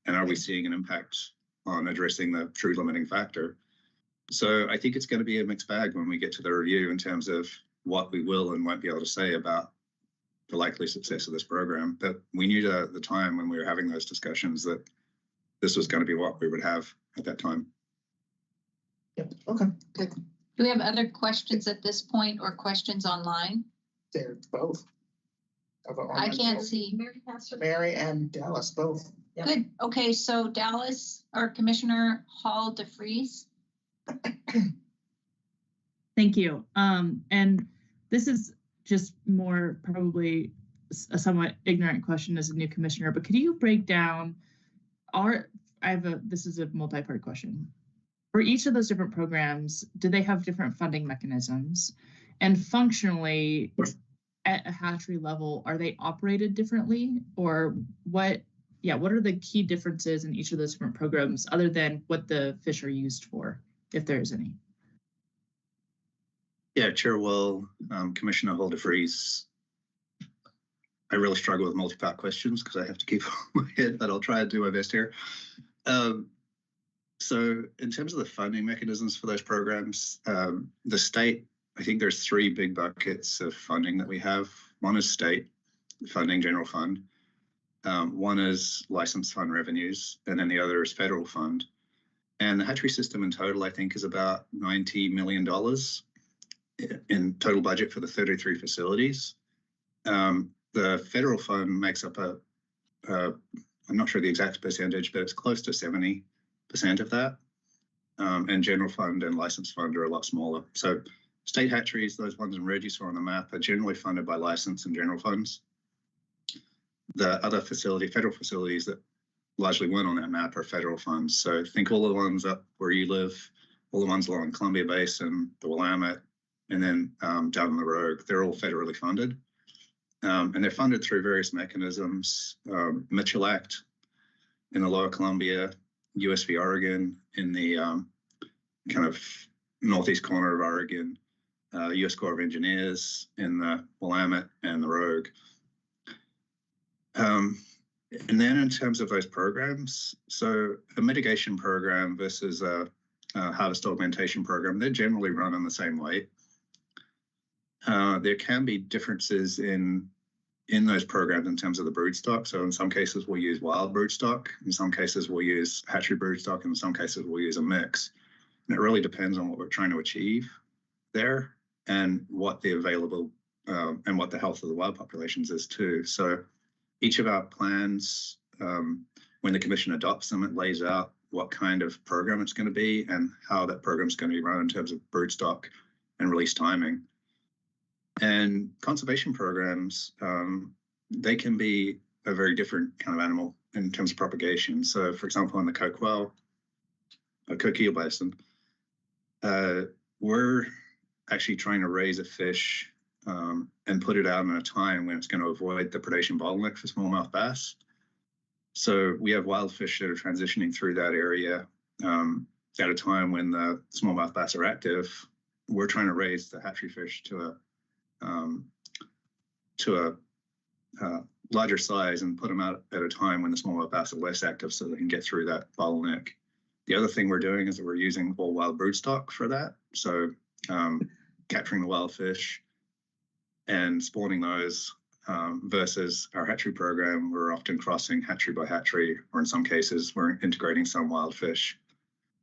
And are we seeing an impact on addressing the true limiting factor? So I think it's going to be a mixed bag when we get to the review in terms of what we will and won't be able to say about the likely success of this program. But we knew at the time when we were having those discussions that this was going to be what we would have at that time. Yep. Okay. Good. Do we have other questions at this point or questions online? They're both. I can't see. Mary and Dallas both. Yep. Good. Okay, so Dallas or Commissioner Hall DeFries. Thank you. And this is just more probably a somewhat ignorant question as a new commissioner, but could you break down this is a multi-part question. For each of those different programs, do they have different funding mechanisms? And functionally, at a hatchery level, are they operated differently? Or what are the key differences in each of those different programs other than what the fish are used for, if there is any? Yeah, Chair Will, Commissioner Hall DeFries. I really struggle with multi-part questions because I have to keep on my head, but I'll try to do my best here. So in terms of the funding mechanisms for those programs, the state, I think there's 3 big buckets of funding that we have. One is state funding, general fund. One is license fund revenues, and then the other is federal fund. And the hatchery system in total, I think, is about $90 million in total budget for the 33 facilities. The federal fund makes up I'm not sure the exact percentage, but it's close to 70% of that. And general fund and license fund are a lot smaller. So state hatcheries, those ones in red you saw on the map, are generally funded by license and general funds. The other federal facilities that largely weren't on that map are federal funds. So think all the ones up where you live, all the ones along Columbia Basin, the Willamette, and then down in the Rogue, they're all federally funded. And they're funded through various mechanisms, Mitchell Act in the Lower Columbia, USV Oregon in the kind of northeast corner of Oregon, US Corps of Engineers in the Willamette and the Rogue. And then in terms of those programs, so a mitigation program versus a harvest augmentation program, they're generally run in the same way. There can be differences in those programs in terms of the broodstock. So in some cases we'll use wild broodstock, in some cases we'll use hatchery broodstock, and in some cases we'll use a mix. And it really depends on what we're trying to achieve there and what the available and what the health of the wild populations is too. So each of our plans, when the commission adopts them, it lays out what kind of program it's going to be and how that program is going to be run in terms of broodstock and release timing. And conservation programs, they can be a very different kind of animal in terms of propagation. So for example, in the Coquille Basin, we're actually trying to raise a fish and put it out in a time when it's going to avoid the predation bottleneck for smallmouth bass. So we have wild fish that are transitioning through that area at a time when the smallmouth bass are active. We're trying to raise the hatchery fish to a larger size and put them out at a time when the smallmouth bass are less active so they can get through that bottleneck. The other thing we're doing is that we're using all wild broodstock for that. So capturing the wild fish and spawning those versus our hatchery program, we're often crossing hatchery by hatchery, or in some cases, we're integrating some wild fish.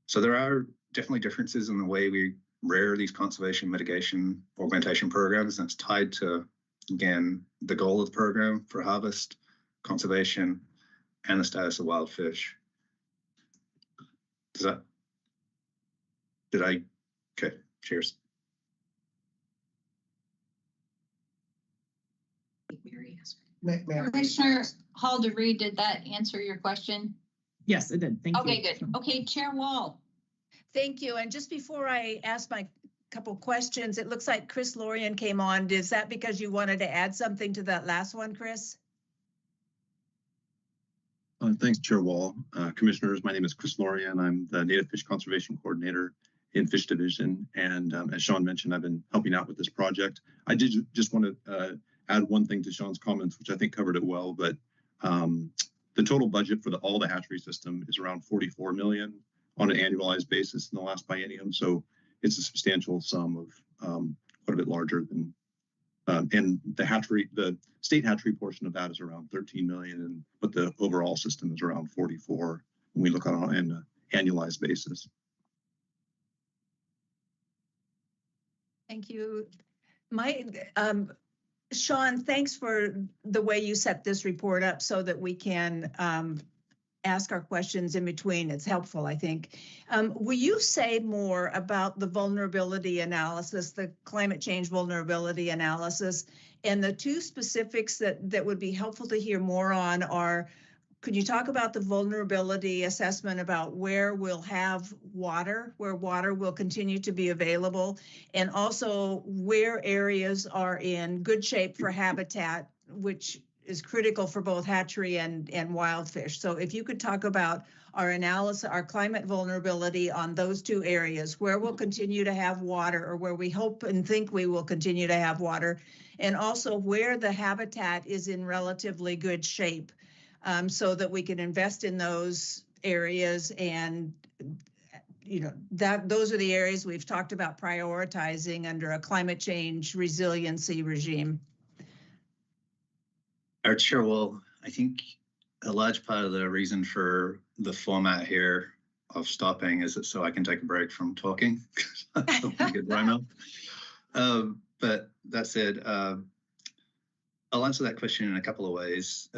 So there are definitely differences in the way we rear these conservation, mitigation, augmentation programs, and it's tied to, again, the goal of the program for harvest, conservation, and the status of wild fish. Okay, cheers. Commissioner Hall-DeRee, did that answer your question? Yes, it did. Thank you. Okay, good. Okay, Chair Wall. Thank you. And just before I ask my couple questions, it looks like Chris Lorian came on. Is that because you wanted to add something to that last one, Chris? Thanks, Chair Wall. Commissioners, my name is Chris Lorian. I'm the Native Fish Conservation Coordinator in Fish Division. And as Sean mentioned, I've been helping out with this project. I did just want to add one thing to Sean's comments, which I think covered it well, but the total budget for all the hatchery system is around $44 million on an annualized basis in the last biennium. So it's a substantial sum of quite a bit larger than, and the state hatchery portion of that is around 13 million, but the overall system is around 44 when we look on an annualized basis. Thank you. Sean, thanks for the way you set this report up so that we can ask our questions in between. It's helpful, I think. Will you say more about the vulnerability analysis, the climate change vulnerability analysis, and the two specifics that would be helpful to hear more on are, could you talk about the vulnerability assessment about where we'll have water, where water will continue to be available, and also where areas are in good shape for habitat, which is critical for both hatchery and wild fish. So if you could talk about our analysis, our climate vulnerability on those two areas, where we'll continue to have water or where we hope and think we will continue to have water, and also where the habitat is in relatively good shape. So that we can invest in those areas, and those are the areas we've talked about prioritizing under a climate change resiliency regime. Our Chair, well, I think a large part of the reason for the format here of stopping is that so I can take a break from talking. Good right now. But that said, I'll answer that question in a couple of ways.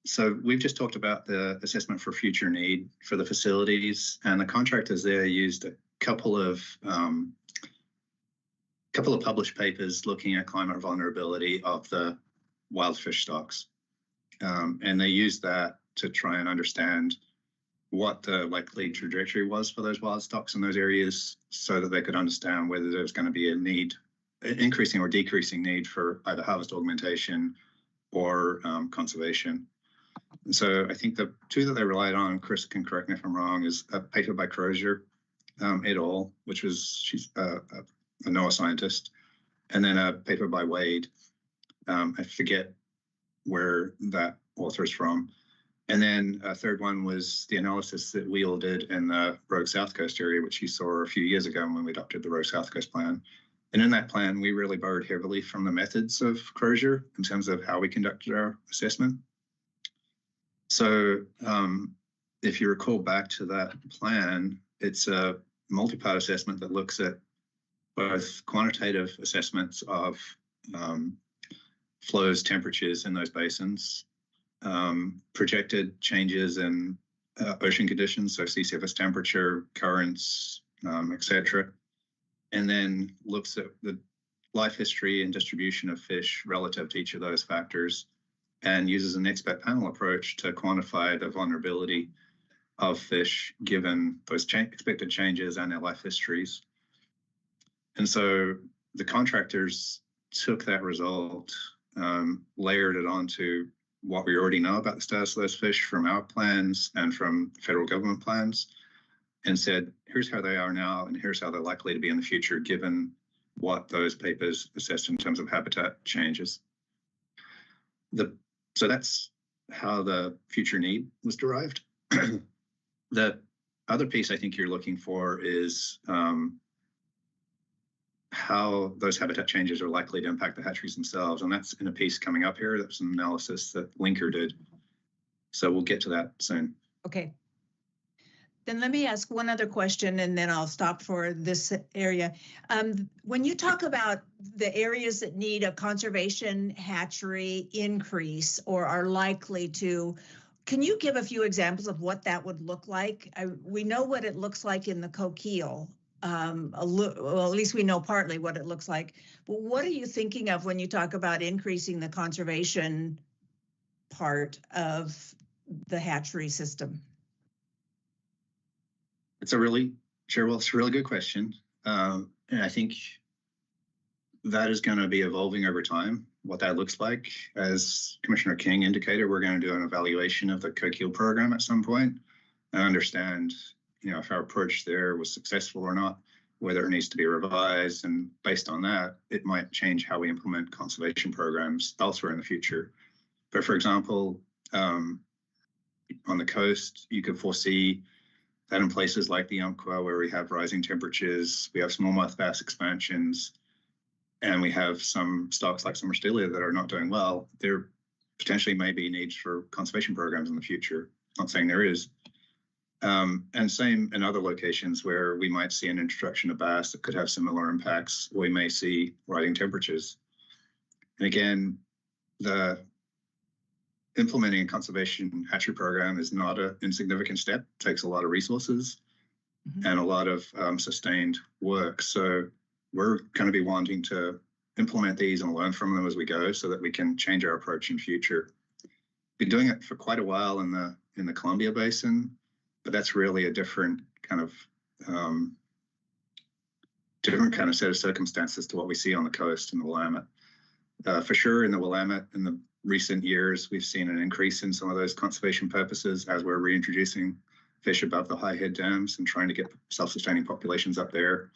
So we've just talked about the assessment for future need for the facilities, and the contractors there used a couple of published papers looking at climate vulnerability of the wild fish stocks. And they used that to try and understand what the likely trajectory was for those wild stocks in those areas so that they could understand whether there was going to be a need, increasing or decreasing need for either harvest augmentation or conservation. And so I think the two that they relied on, Chris can correct me if I'm wrong, is a paper by Crozier et al., which was, she's a NOAA scientist, and then a paper by Wade. I forget where that author is from. And then a third one was the analysis that we all did in the Rogue South Coast area, which you saw a few years ago when we adopted the Rogue South Coast plan. And in that plan, we really borrowed heavily from the methods of Crozier in terms of how we conducted our assessment. So if you recall back to that plan, it's a multi-part assessment that looks at both quantitative assessments of flows, temperatures in those basins, projected changes in ocean conditions, so sea surface temperature, currents, etc., and then looks at the life history and distribution of fish relative to each of those factors, and uses an expert panel approach to quantify the vulnerability of fish given those expected changes and their life histories. And so the contractors took that result, layered it onto what we already know about the status of those fish from our plans and from federal government plans, and said, here's how they are now, and here's how they're likely to be in the future, given what those papers assessed in terms of habitat changes. So that's how the future need was derived. The other piece I think you're looking for is how those habitat changes are likely to impact the hatcheries themselves. And that's in a piece coming up here. That's an analysis that Linker did. So we'll get to that soon. Okay. Then let me ask one other question and then I'll stop for this area. When you talk about the areas that need a conservation hatchery increase or are likely to, can you give a few examples of what that would look like? We know what it looks like in the Coquille. Well, at least we know partly what it looks like. But what are you thinking of when you talk about increasing the conservation part of the hatchery system? It's a really good question. And I think that is going to be evolving over time, what that looks like. As Commissioner King indicated, we're going to do an evaluation of the Coquille program at some point and understand, if our approach there was successful or not, whether it needs to be revised. And based on that, it might change how we implement conservation programs elsewhere in the future. But for example, on the coast, you could foresee that in places like the Umpqua, where we have rising temperatures, we have smallmouth bass expansions, and we have some stocks like Summerstelia that are not doing well, there potentially may be needs for conservation programs in the future. Not saying there is. And same in other locations where we might see an introduction of bass that could have similar impacts. We may see rising temperatures. And again, the implementing a conservation hatchery program is not an insignificant step. It takes a lot of resources and a lot of sustained work. So we're going to be wanting to implement these and learn from them as we go so that we can change our approach in future. Been doing it for quite a while in the Columbia Basin, but that's really a different kind of set of circumstances to what we see on the coast in the Willamette. For sure, in the Willamette, in the recent years, we've seen an increase in some of those conservation purposes as we're reintroducing fish above the high head dams and trying to get self-sustaining populations up there.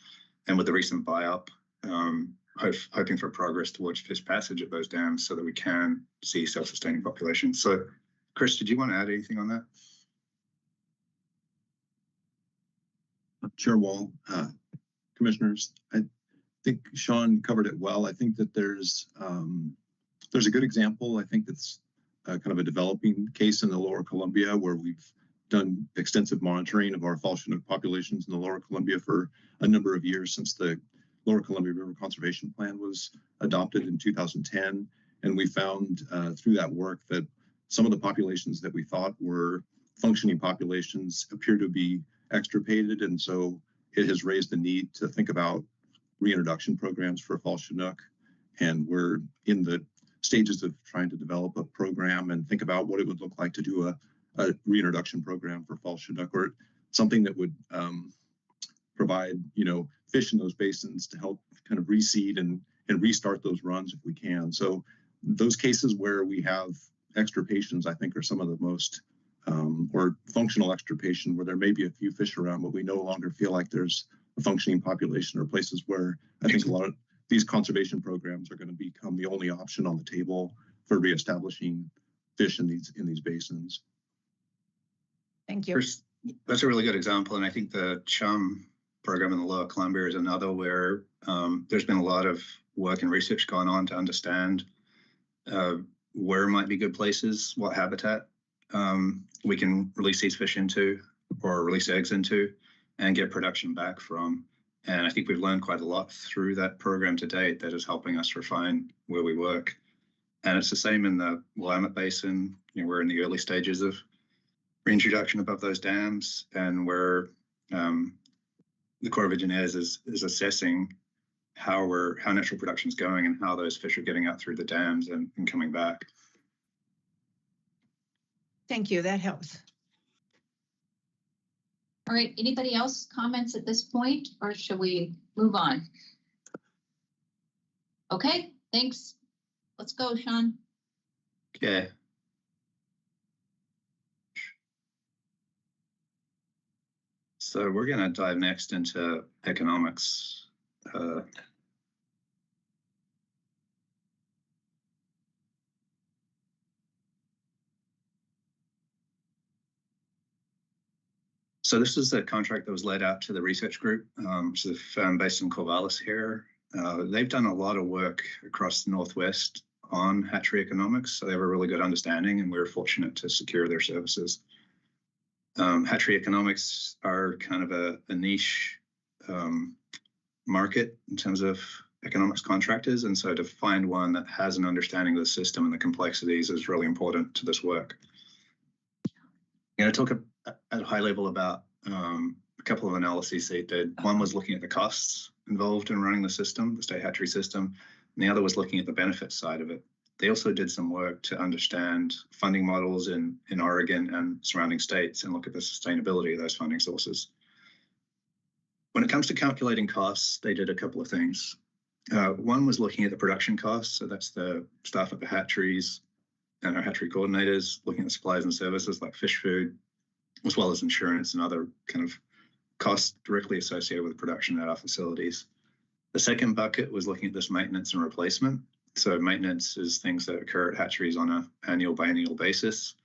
And with the recent buy-up, hoping for progress towards fish passage at those dams so that we can see self-sustaining populations. So, Chris, did you want to add anything on that? Chair Wall, commissioners, I think Sean covered it well. I think that there's a good example. I think that's kind of a developing case in the Lower Columbia where we've done extensive monitoring of our fall Chinook populations in the Lower Columbia for a number of years since the Lower Columbia River Conservation Plan was adopted in 2010. And we found through that work that some of the populations that we thought were functioning populations appear to be extirpated. And so it has raised the need to think about reintroduction programs for fall Chinook. And we're in the stages of trying to develop a program and think about what it would look like to do a reintroduction program for fall Chinook, or something that would provide, fish in those basins to help kind of reseed and restart those runs if we can. So those cases where we have extirpations, I think, are some of the most, or functional extirpation, where there may be a few fish around, but we no longer feel like there's a functioning population, or places where I think a lot of these conservation programs are going to become the only option on the table for reestablishing fish in these basins. Thank you. That's a really good example, and I think the CHUM program in the Lower Columbia is another where there's been a lot of work and research going on to understand where might be good places, what habitat we can release these fish into or release eggs into and get production back from. And I think we've learned quite a lot through that program to date that is helping us refine where we work. And it's the same in the Willamette Basin. We're in the early stages of reintroduction above those dams, and where the Corps of Engineers is assessing how natural production is going and how those fish are getting out through the dams and coming back. Thank you. That helps. All right. Anybody else comments at this point, or should we move on? Okay. Thanks. Let's go, Sean. Okay. So we're going to dive next into economics. So this is a contract that was laid out to the research group, which is a firm based in Corvallis here. They've done a lot of work across the Northwest on hatchery economics, so they have a really good understanding, and we were fortunate to secure their services. Hatchery economics are kind of a niche market in terms of economics contractors, and so to find one that has an understanding of the system and the complexities is really important to this work. I'm going to talk at a high level about a couple of analyses they did. One was looking at the costs involved in running the system, the state hatchery system, and the other was looking at the benefits side of it. They also did some work to understand funding models in Oregon and surrounding states and look at the sustainability of those funding sources. When it comes to calculating costs, they did a couple of things. One was looking at the production costs, so that's the staff at the hatcheries and our hatchery coordinators, looking at supplies and services like fish food, as well as insurance and other kind of costs directly associated with production at our facilities. The second bucket was looking at this maintenance and replacement. So maintenance is things that occur at hatcheries on an annual, biannual basis.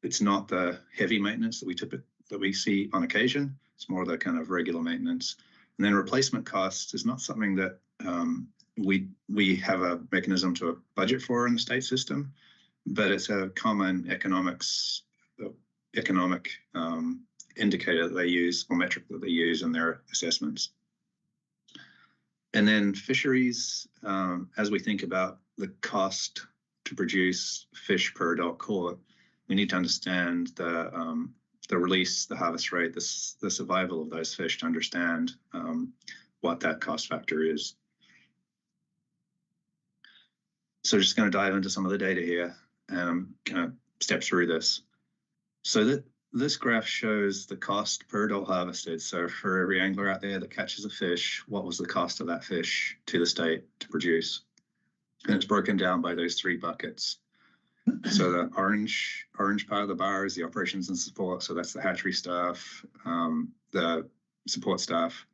It's not the heavy maintenance that we see on occasion. It's more the kind of regular maintenance. And then replacement costs is not something that we have a mechanism to budget for in the state system, but it's a common economic indicator that they use, or metric that they use in their assessments. And then fisheries, as we think about the cost to produce fish per adult caught, we need to understand the release, the harvest rate, the survival of those fish to understand what that cost factor is. So just going to dive into some of the data here and kind of step through this. So this graph shows the cost per adult harvested. So for every angler out there that catches a fish, what was the cost of that fish to the state to produce? And it's broken down by those three buckets. So the orange part of the bar is the operations and support. So that's the hatchery staff, the support staff,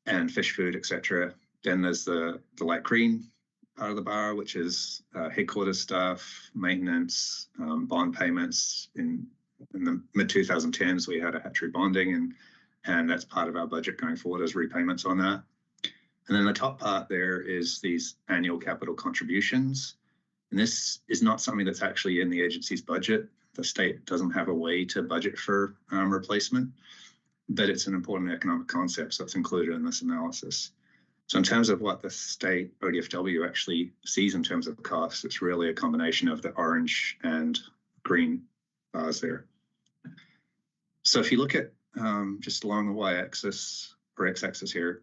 and fish food, etc. Then there's the light green part of the bar, which is headquarters staff, maintenance, bond payments. In the mid-2010s, we had a hatchery bonding, and that's part of our budget going forward as repayments on that. And then the top part there is these annual capital contributions. And this is not something that's actually in the agency's budget. The state doesn't have a way to budget for replacement, but it's an important economic concept, so it's included in this analysis. So in terms of what the state ODFW actually sees in terms of costs, it's really a combination of the orange and green bars there. So if you look at just along the y-axis or x-axis here,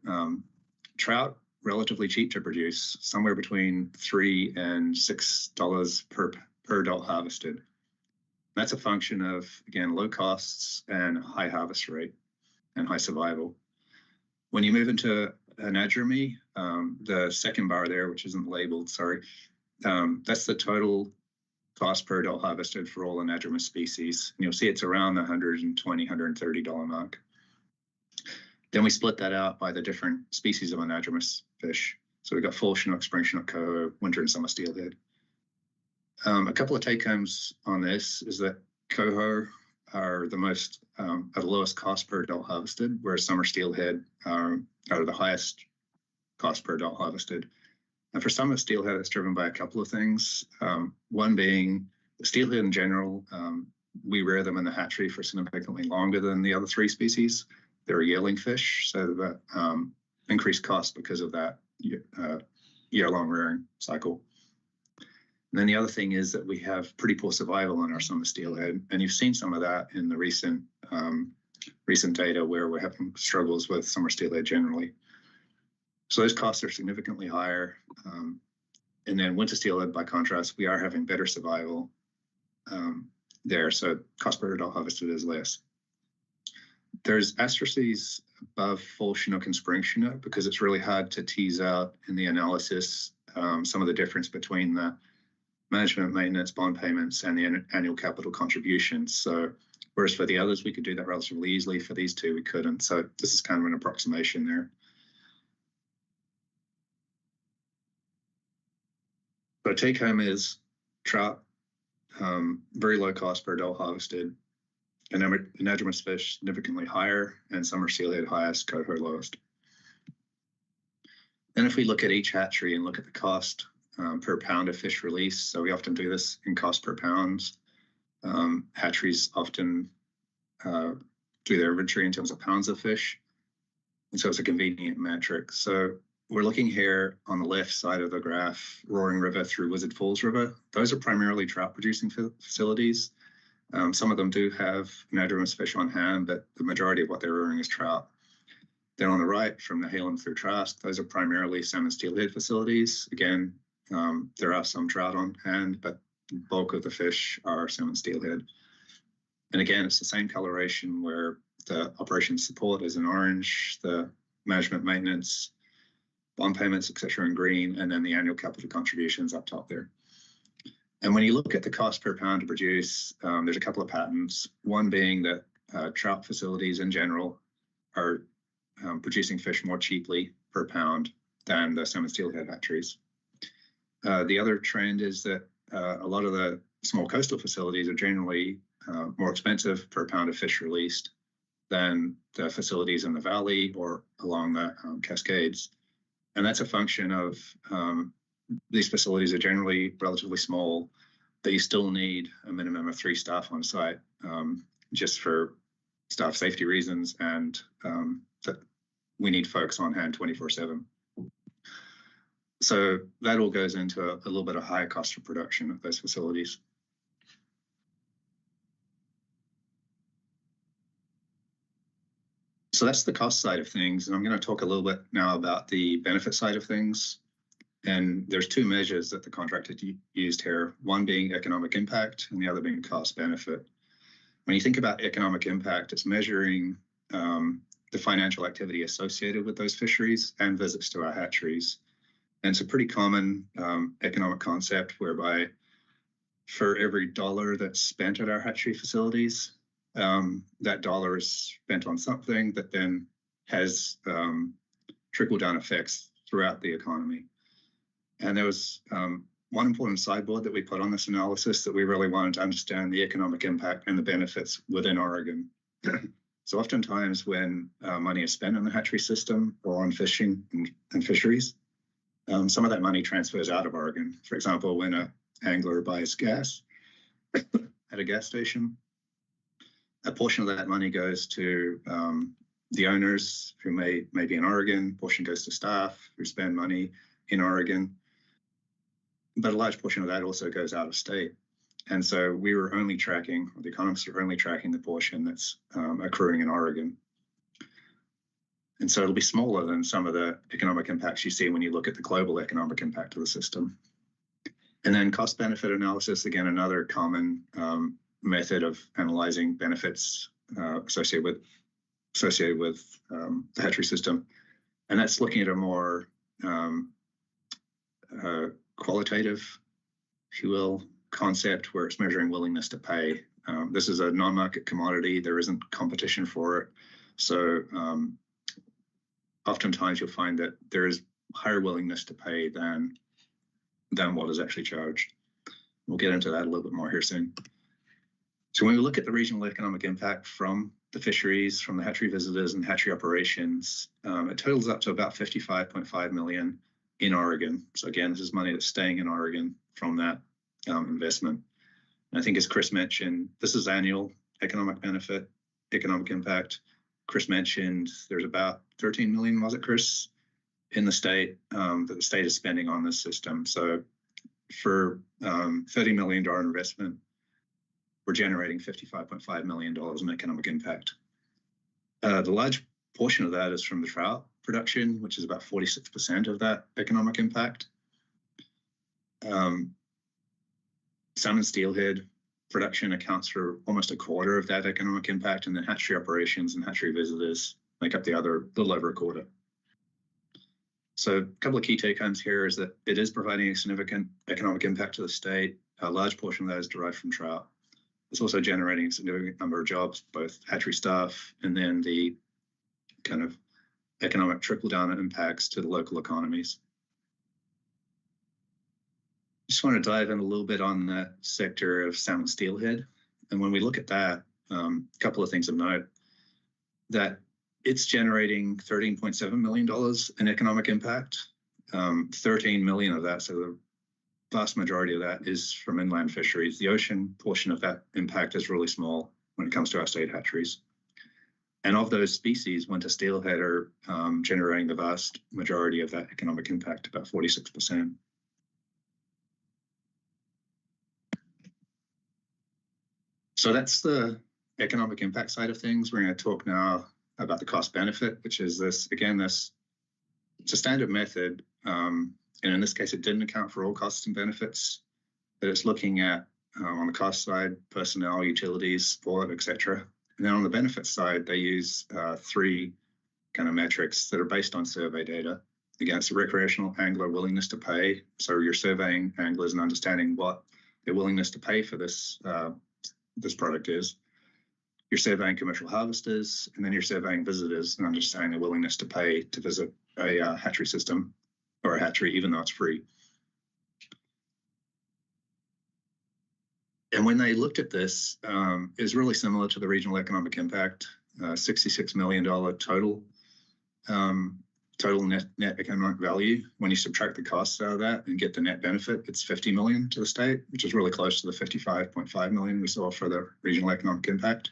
trout, relatively cheap to produce, somewhere between $3 and $6 per adult harvested. That's a function of, again, low costs and high harvest rate and high survival. When you move into anadromy, the second bar there, which isn't labeled, sorry, that's the total cost per adult harvested for all anadromous species. And you'll see it's around the $120, $130 mark. Then we split that out by the different species of anadromous fish. So we've got fall Chinook, spring Chinook, coho, winter and summer steelhead. A couple of take-homes on this is that coho are the most, are the lowest cost per adult harvested, whereas summer steelhead are the highest cost per adult harvested. And for summer steelhead, it's driven by a couple of things. One being the steelhead in general, we rear them in the hatchery for significantly longer than the other three species. They're a yearling fish, so that increased cost because of that year-long rearing cycle. And then the other thing is that we have pretty poor survival on our summer steelhead, and you've seen some of that in the recent data where we're having struggles with summer steelhead generally. So those costs are significantly higher. And then winter steelhead, by contrast, we are having better survival there. So cost per adult harvested is less. There's asterisks above fall Chinook and spring Chinook because it's really hard to tease out in the analysis some of the difference between the management, maintenance, bond payments, and the annual capital contributions. So whereas for the others, we could do that relatively easily, for these two, we couldn't. So this is kind of an approximation there. So take home is trout, very low cost per adult harvested, anadromous fish significantly higher, and summer steelhead highest, coho lowest. Then if we look at each hatchery and look at the cost per pound of fish released, so we often do this in cost per pounds. Hatcheries often do their inventory in terms of pounds of fish, and so it's a convenient metric. So we're looking here on the left side of the graph, Roaring River through Wizard Falls River. Those are primarily trout producing facilities. Some of them do have anadromous fish on hand, but the majority of what they're rearing is trout. Then on the right, from the Halem through Trask, those are primarily salmon steelhead facilities. Again, there are some trout on hand, but the bulk of the fish are salmon steelhead. And again, it's the same coloration where the operations support is in orange, the management maintenance, bond payments, et cetera, in green, and then the annual capital contributions up top there. And when you look at the cost per pound to produce, there's a couple of patterns. One being that trout facilities in general are producing fish more cheaply per pound than the salmon steelhead hatcheries. The other trend is that a lot of the small coastal facilities are generally more expensive per pound of fish released than the facilities in the valley or along the Cascades. And that's a function of these facilities are generally relatively small, but you still need a minimum of 3 staff on site just for staff safety reasons, and that we need folks on hand 24/7. So that all goes into a little bit of higher cost of production of those facilities. So that's the cost side of things. And I'm going to talk a little bit now about the benefit side of things. And there's 2 measures that the contractor used here, one being economic impact and the other being cost benefit. When you think about economic impact, it's measuring the financial activity associated with those fisheries and visits to our hatcheries. And it's a pretty common economic concept whereby for every dollar that's spent at our hatchery facilities, that dollar is spent on something that then has trickle-down effects throughout the economy. And there was one important sideboard that we put on this analysis that we really wanted to understand the economic impact and the benefits within Oregon. So oftentimes when money is spent on the hatchery system or on fishing and fisheries, some of that money transfers out of Oregon. For example, when an angler buys gas at a gas station, a portion of that money goes to the owners who may be in Oregon, a portion goes to staff who spend money in Oregon, but a large portion of that also goes out of state. And so we were only tracking, or the economists are only tracking the portion that's accruing in Oregon. And so it'll be smaller than some of the economic impacts you see when you look at the global economic impact of the system. And then cost benefit analysis, again, another common method of analyzing benefits associated with the hatchery system. And that's looking at a more qualitative, if you will, concept where it's measuring willingness to pay. This is a non-market commodity. There isn't competition for it. So oftentimes you'll find that there is higher willingness to pay than what is actually charged. We'll get into that a little bit more here soon. So when we look at the regional economic impact from the fisheries, from the hatchery visitors and hatchery operations, it totals up to about 55.5 million in Oregon. So again, this is money that's staying in Oregon from that investment. And I think as Chris mentioned, this is annual economic benefit, economic impact. Chris mentioned there's about 13 million, was it, Chris, in the state that the state is spending on this system. So for $30 million investment, we're generating $55.5 million in economic impact. The large portion of that is from the trout production, which is about 46% of that economic impact. Salmon steelhead production accounts for almost a quarter of that economic impact, and then hatchery operations and hatchery visitors make up the other little over a quarter. So a couple of key take-homes here is that it is providing a significant economic impact to the state. A large portion of that is derived from trout. It's also generating a significant number of jobs, both hatchery staff and then the kind of economic trickle-down impacts to the local economies. Just want to dive in a little bit on that sector of salmon steelhead. And when we look at that, a couple of things of note, that it's generating $13.7 million in economic impact. 13 million of that, so the vast majority of that is from inland fisheries. The ocean portion of that impact is really small when it comes to our state hatcheries. And of those species, winter steelhead are generating the vast majority of that economic impact, about 46%. So that's the economic impact side of things. We're going to talk now about the cost benefit, which is this, again, it's a standard method. And in this case, it didn't account for all costs and benefits, but it's looking at, on the cost side, personnel, utilities, support, etc. And then on the benefits side, they use three kind of metrics that are based on survey data. Again, it's a recreational angler willingness to pay. So you're surveying anglers and understanding what their willingness to pay for this product is. You're surveying commercial harvesters, and then you're surveying visitors and understanding their willingness to pay to visit a hatchery system or a hatchery, even though it's free. And when they looked at this, it was really similar to the regional economic impact, $66 million total net economic value. When you subtract the costs out of that and get the net benefit, it's 50 million to the state, which is really close to the 55.5 million we saw for the regional economic impact.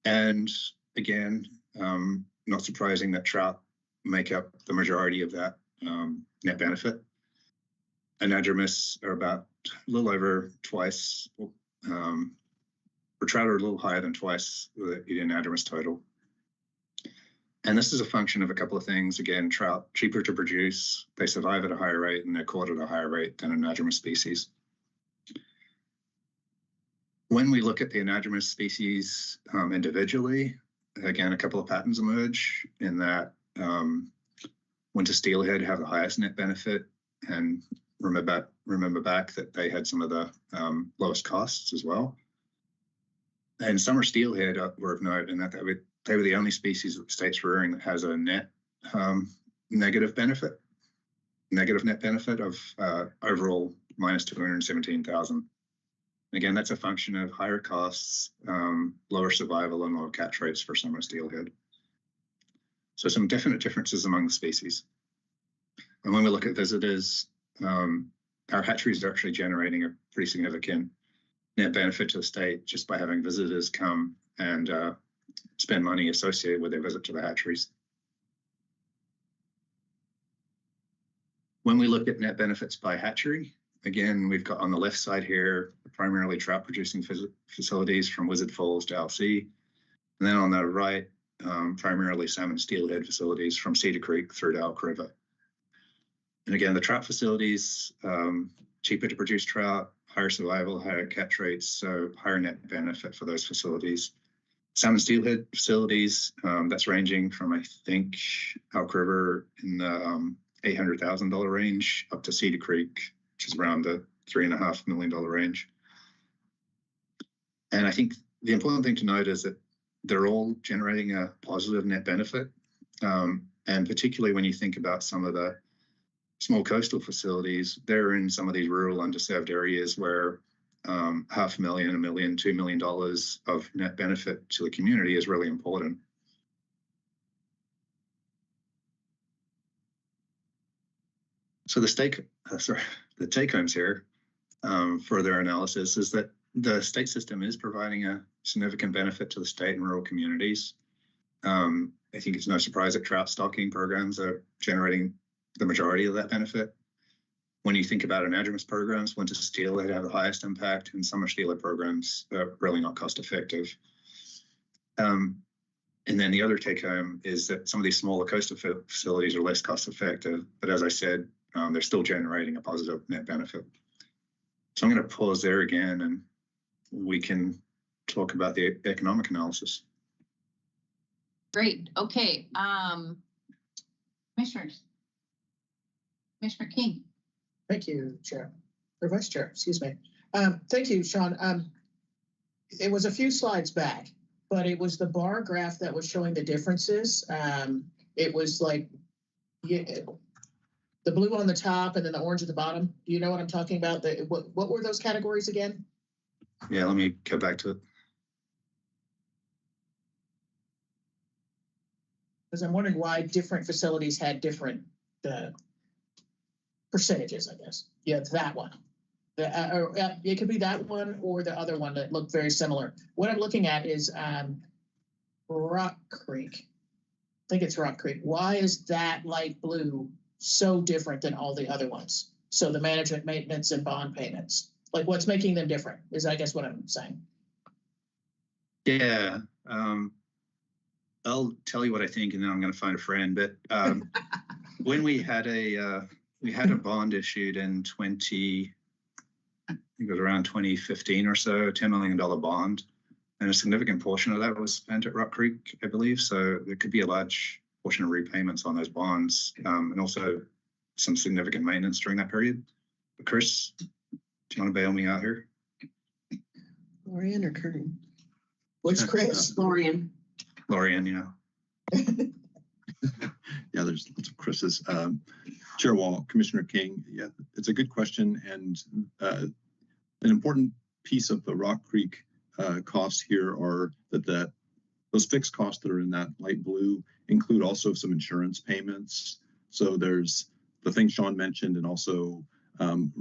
And again, not surprising that trout make up the majority of that net benefit. Anadromous are about a little over twice, for trout are a little higher than twice the anadromous total. And this is a function of a couple of things. Again, trout, cheaper to produce, they survive at a higher rate, and they're caught at a higher rate than anadromous species. When we look at the anadromous species individually, again, a couple of patterns emerge in that winter steelhead have the highest net benefit, and remember back that they had some of the lowest costs as well. And summer steelhead were of note in that they were the only species that the state's rearing that has a net negative net benefit of overall minus 217,000. Again, that's a function of higher costs, lower survival, and lower catch rates for summer steelhead. So some definite differences among the species. And when we look at visitors, our hatcheries are actually generating a pretty significant net benefit to the state just by having visitors come and spend money associated with their visit to the hatcheries. When we look at net benefits by hatchery, again, we've got on the left side here, primarily trout producing facilities from Wizard Falls to LC. And then on the right, primarily salmon steelhead facilities from Cedar Creek through to Elk River. And again, the trout facilities cheaper to produce trout, higher survival, higher catch rates, so higher net benefit for those facilities. Salmon steelhead facilities, that's ranging from, I think, Elk River in the $800,000 range up to Cedar Creek, which is around the $3.5 million range. And I think the important thing to note is that they're all generating a positive net benefit. And particularly when you think about some of the small coastal facilities, they're in some of these rural underserved areas where $500,000, $1 million, $2 million of net benefit to the community is really important. So the take homes here for their analysis is that the state system is providing a significant benefit to the state and rural communities. I think it's no surprise that trout stocking programs are generating the majority of that benefit. When you think about anadromous programs, winter steelhead have the highest impact, and summer steelhead programs are really not cost effective. And then the other take home is that some of these smaller coastal facilities are less cost effective, but as I said, they're still generating a positive net benefit. So I'm going to pause there again, and we can talk about the economic analysis. Great. Okay. Commissioners. Commissioner King. Thank you, Chair, or Vice Chair, excuse me. Thank you, Sean. It was a few slides back, but it was the bar graph that was showing the differences. It was like the blue on the top and then the orange at the bottom. Do you know what I'm talking about? What were those categories again? Yeah, let me go back to it. Because I'm wondering why different facilities had different percentages, I guess. Yeah, it's that one. It could be that one or the other one that looked very similar. What I'm looking at is Rock Creek. I think it's Rock Creek. Why is that light blue so different than all the other ones? So the management, maintenance, and bond payments. Like, what's making them different is, I guess, what I'm saying. Yeah. I'll tell you what I think, and then I'm going to find a friend. But when we had a bond issued in I think it was around 2015 or so, $10 million bond, and a significant portion of that was spent at Rock Creek, I believe. So there could be a large portion of repayments on those bonds, and also some significant maintenance during that period. But Chris, do you want to bail me out here? Lorian or Kern? Which Chris? Lorian. Lorian, yeah. Yeah, there's lots of Chris's. Chair Wall, Commissioner King, yeah, it's a good question, and an important piece of the Rock Creek costs here are that those fixed costs that are in that light blue include also some insurance payments. So there's the thing Sean mentioned, and also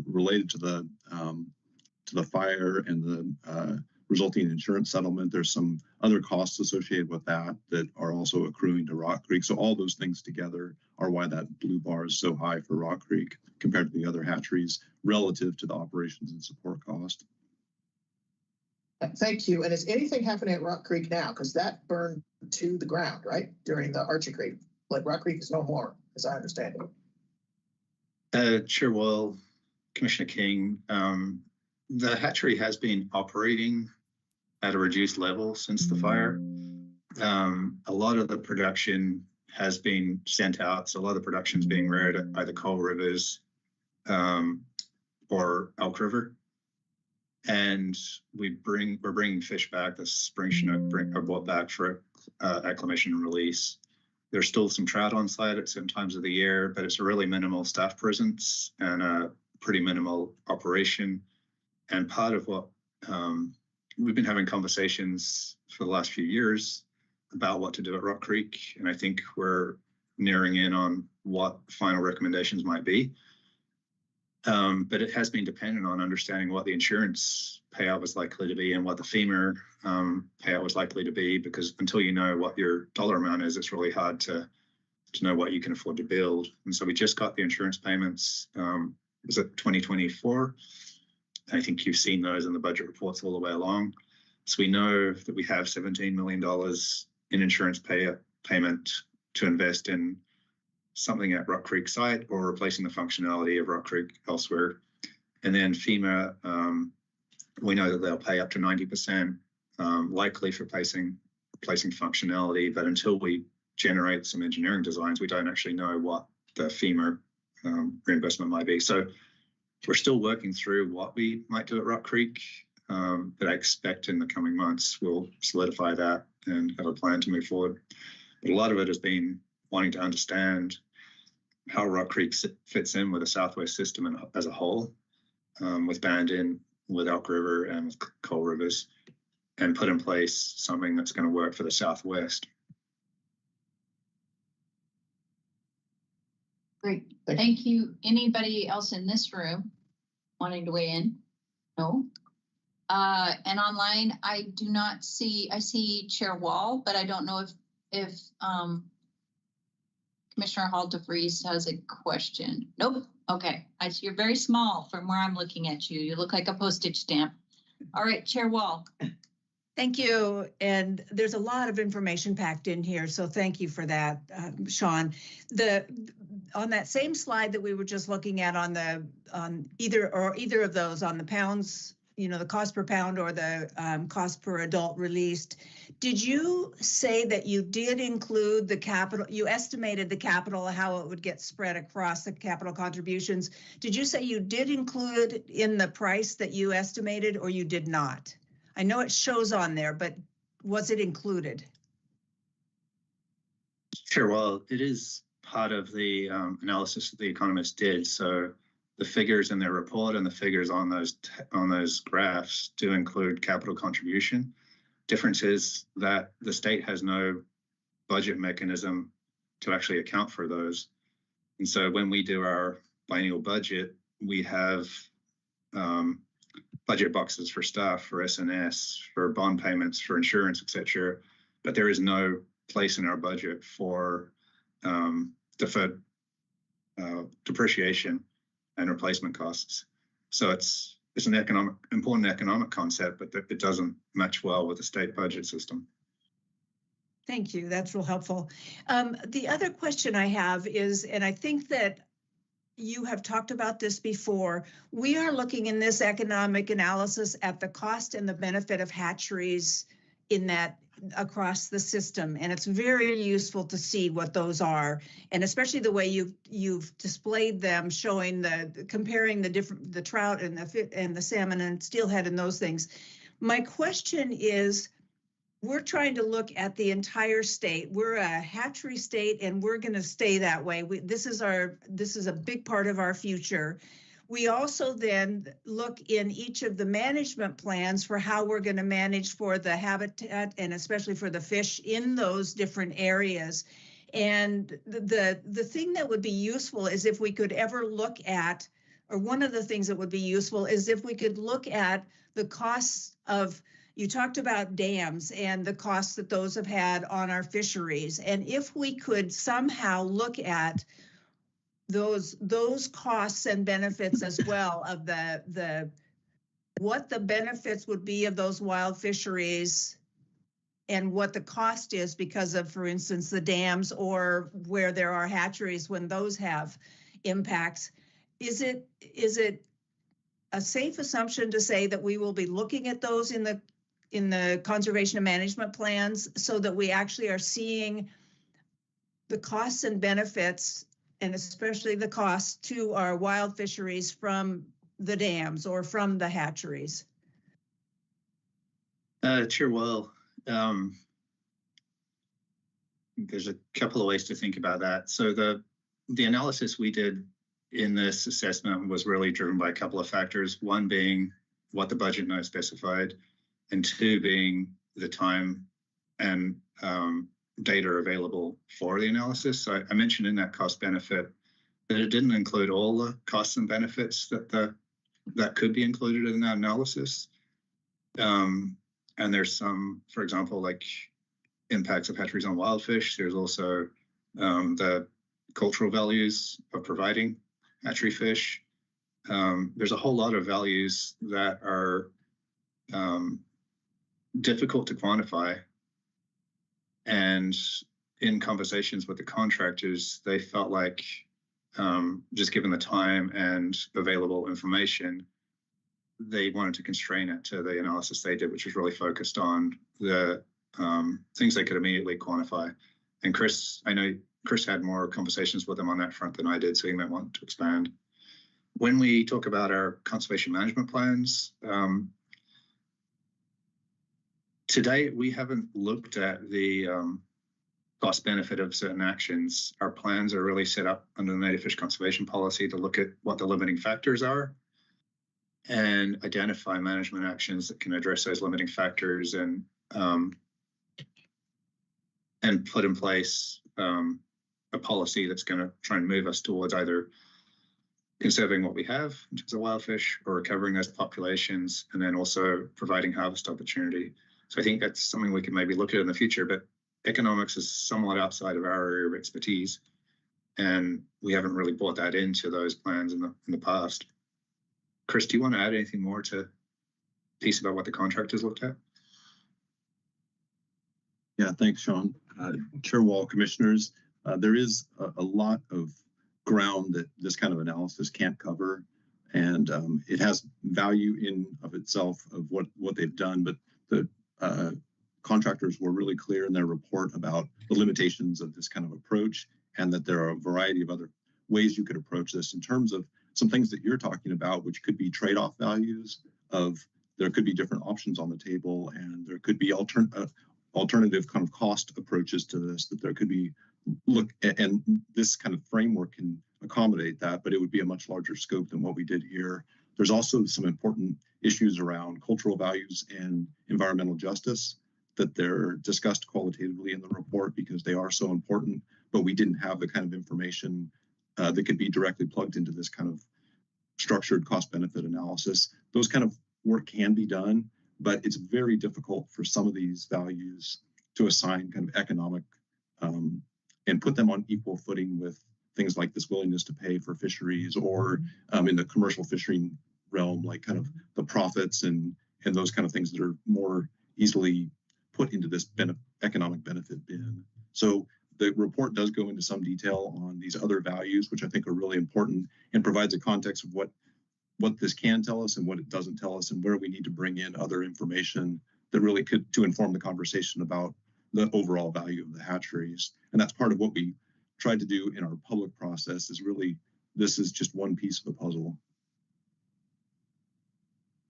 related to the fire and the resulting insurance settlement. There's some other costs associated with that are also accruing to Rock Creek. So all those things together are why that blue bar is so high for Rock Creek compared to the other hatcheries relative to the operations and support cost. Thank you. And is anything happening at Rock Creek now? Because that burned to the ground, right? During the Archer Creek. Like, Rock Creek is no more, as I understand it. Chair Wall, Commissioner King, the hatchery has been operating at a reduced level since the fire. A lot of the production has been sent out, so a lot of the production is being reared at either Coal Rivers or Elk River. And we're bringing fish back. The spring Chinook are brought back for acclimation and release. There's still some trout on site at certain times of the year, but it's a really minimal staff presence and a pretty minimal operation. And part of what we've been having conversations for the last few years about what to do at Rock Creek, and I think we're nearing in on what final recommendations might be. But it has been dependent on understanding what the insurance payout was likely to be and what the FEMA payout was likely to be, because until you know what your dollar amount is, it's really hard to know what you can afford to build. And so we just got the insurance payments. Was it 2024? I think you've seen those in the budget reports all the way along. So we know that we have $17 million in insurance payment to invest in something at Rock Creek site or replacing the functionality of Rock Creek elsewhere. And then FEMA, we know that they'll pay up to 90%, likely for placing functionality, but until we generate some engineering designs, we don't actually know what the FEMA reimbursement might be. So we're still working through what we might do at Rock Creek, but I expect in the coming months we'll solidify that and have a plan to move forward. But a lot of it has been wanting to understand how Rock Creek fits in with the Southwest system as a whole, with Bandon, with Elk River, and with Coal Rivers, and put in place something that's going to work for the Southwest. Great, thank you. Anybody else in this room wanting to weigh in? No. And online, I do not see, I see Chair Wall, but I don't know if Commissioner Hall DeVries has a question. Nope. Okay, I see you're very small from where I'm looking at you. You look like a postage stamp. All right, Chair Wall. Thank you. And there's a lot of information packed in here, so thank you for that, Sean. On that same slide that we were just looking at on either of those, on the pounds, you know, the cost per pound or the cost per adult released, did you say that you did include the capital, you estimated the capital, how it would get spread across the capital contributions? Did you say you did include it in the price that you estimated, or you did not? I know it shows on there, but was it included? Sure, well, it is part of the analysis that the economists did. So the figures in their report and the figures on those graphs do include capital contribution. Difference is that the state has no budget mechanism to actually account for those. And so when we do our biennial budget, we have budget boxes for staff, for SNS, for bond payments, for insurance, etc. But there is no place in our budget for deferred depreciation and replacement costs. So it's an important economic concept, but it doesn't match well with the state budget system. Thank you. That's real helpful. The other question I have is, and I think that you have talked about this before, we are looking in this economic analysis at the cost and the benefit of hatcheries in that across the system. And it's very useful to see what those are. And especially the way you've displayed them, showing comparing the trout and the salmon and steelhead and those things. My question is, we're trying to look at the entire state. We're a hatchery state, and we're going to stay that way. This is a big part of our future. We also then look in each of the management plans for how we're going to manage for the habitat and especially for the fish in those different areas. And the thing that would be useful is if we could ever look at, or one of the things that would be useful is if we could look at the costs of, you talked about dams and the costs that those have had on our fisheries. And if we could somehow look at those costs and benefits as well of what the benefits would be of those wild fisheries and what the cost is because of, for instance, the dams or where there are hatcheries when those have impacts. Is it a safe assumption to say that we will be looking at those in the conservation and management plans so that we actually are seeing the costs and benefits, and especially the cost to our wild fisheries from the dams or from the hatcheries? Sure, well, there's a couple of ways to think about that. So the analysis we did in this assessment was really driven by a couple of factors, one being what the budget note specified, and two being the time and data available for the analysis. So I mentioned in that cost benefit that it didn't include all the costs and benefits that could be included in that analysis. And there's some, for example, like impacts of hatcheries on wild fish. There's also the cultural values of providing hatchery fish. There's a whole lot of values that are difficult to quantify. And in conversations with the contractors, they felt like just given the time and available information, they wanted to constrain it to the analysis they did, which was really focused on the things they could immediately quantify. And Chris, I know Chris had more conversations with them on that front than I did, so he might want to expand. When we talk about our conservation management plans, today we haven't looked at the cost benefit of certain actions. Our plans are really set up under the Native Fish Conservation Policy to look at what the limiting factors are and identify management actions that can address those limiting factors and put in place a policy that's going to try and move us towards either conserving what we have in terms of wild fish or recovering those populations, and then also providing harvest opportunity. So I think that's something we can maybe look at in the future, but economics is somewhat outside of our area of expertise, and we haven't really brought that into those plans in the past. Chris, do you want to add anything more to the piece about what the contractors looked at? Yeah, thanks, Sean. Chair Wall, commissioners, there is a lot of ground that this kind of analysis can't cover, and it has value in of itself of what they've done, but the contractors were really clear in their report about the limitations of this kind of approach, and that there are a variety of other ways you could approach this in terms of some things that you're talking about, which could be trade-off values of there could be different options on the table, and there could be alternative kind of cost approaches to this, that there could be and this kind of framework can accommodate that, but it would be a much larger scope than what we did here. There's also some important issues around cultural values and environmental justice that they're discussed qualitatively in the report because they are so important, but we didn't have the kind of information that could be directly plugged into this kind of structured cost-benefit analysis. Those kind of work can be done, but it's very difficult for some of these values to assign kind of economic and put them on equal footing with things like this willingness to pay for fisheries, or in the commercial fishing realm, like kind of the profits and those kind of things that are more easily put into this economic benefit bin. So the report does go into some detail on these other values, which I think are really important, and provides a context of what this can tell us and what it doesn't tell us, and where we need to bring in other information that really could to inform the conversation about the overall value of the hatcheries. And that's part of what we tried to do in our public process, is really, this is just one piece of the puzzle.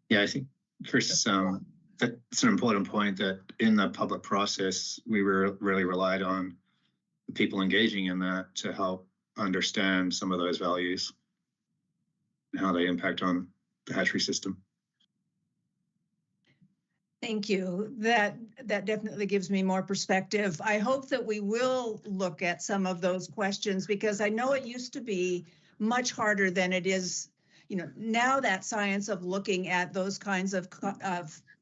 Yeah, I think, Chris, that's an important point, that in the public process, we really relied on the people engaging in that to help understand some of those values and how they impact on the hatchery system. Thank you. That definitely gives me more perspective. I hope that we will look at some of those questions, because I know it used to be much harder than it is, now. That science of looking at those kinds of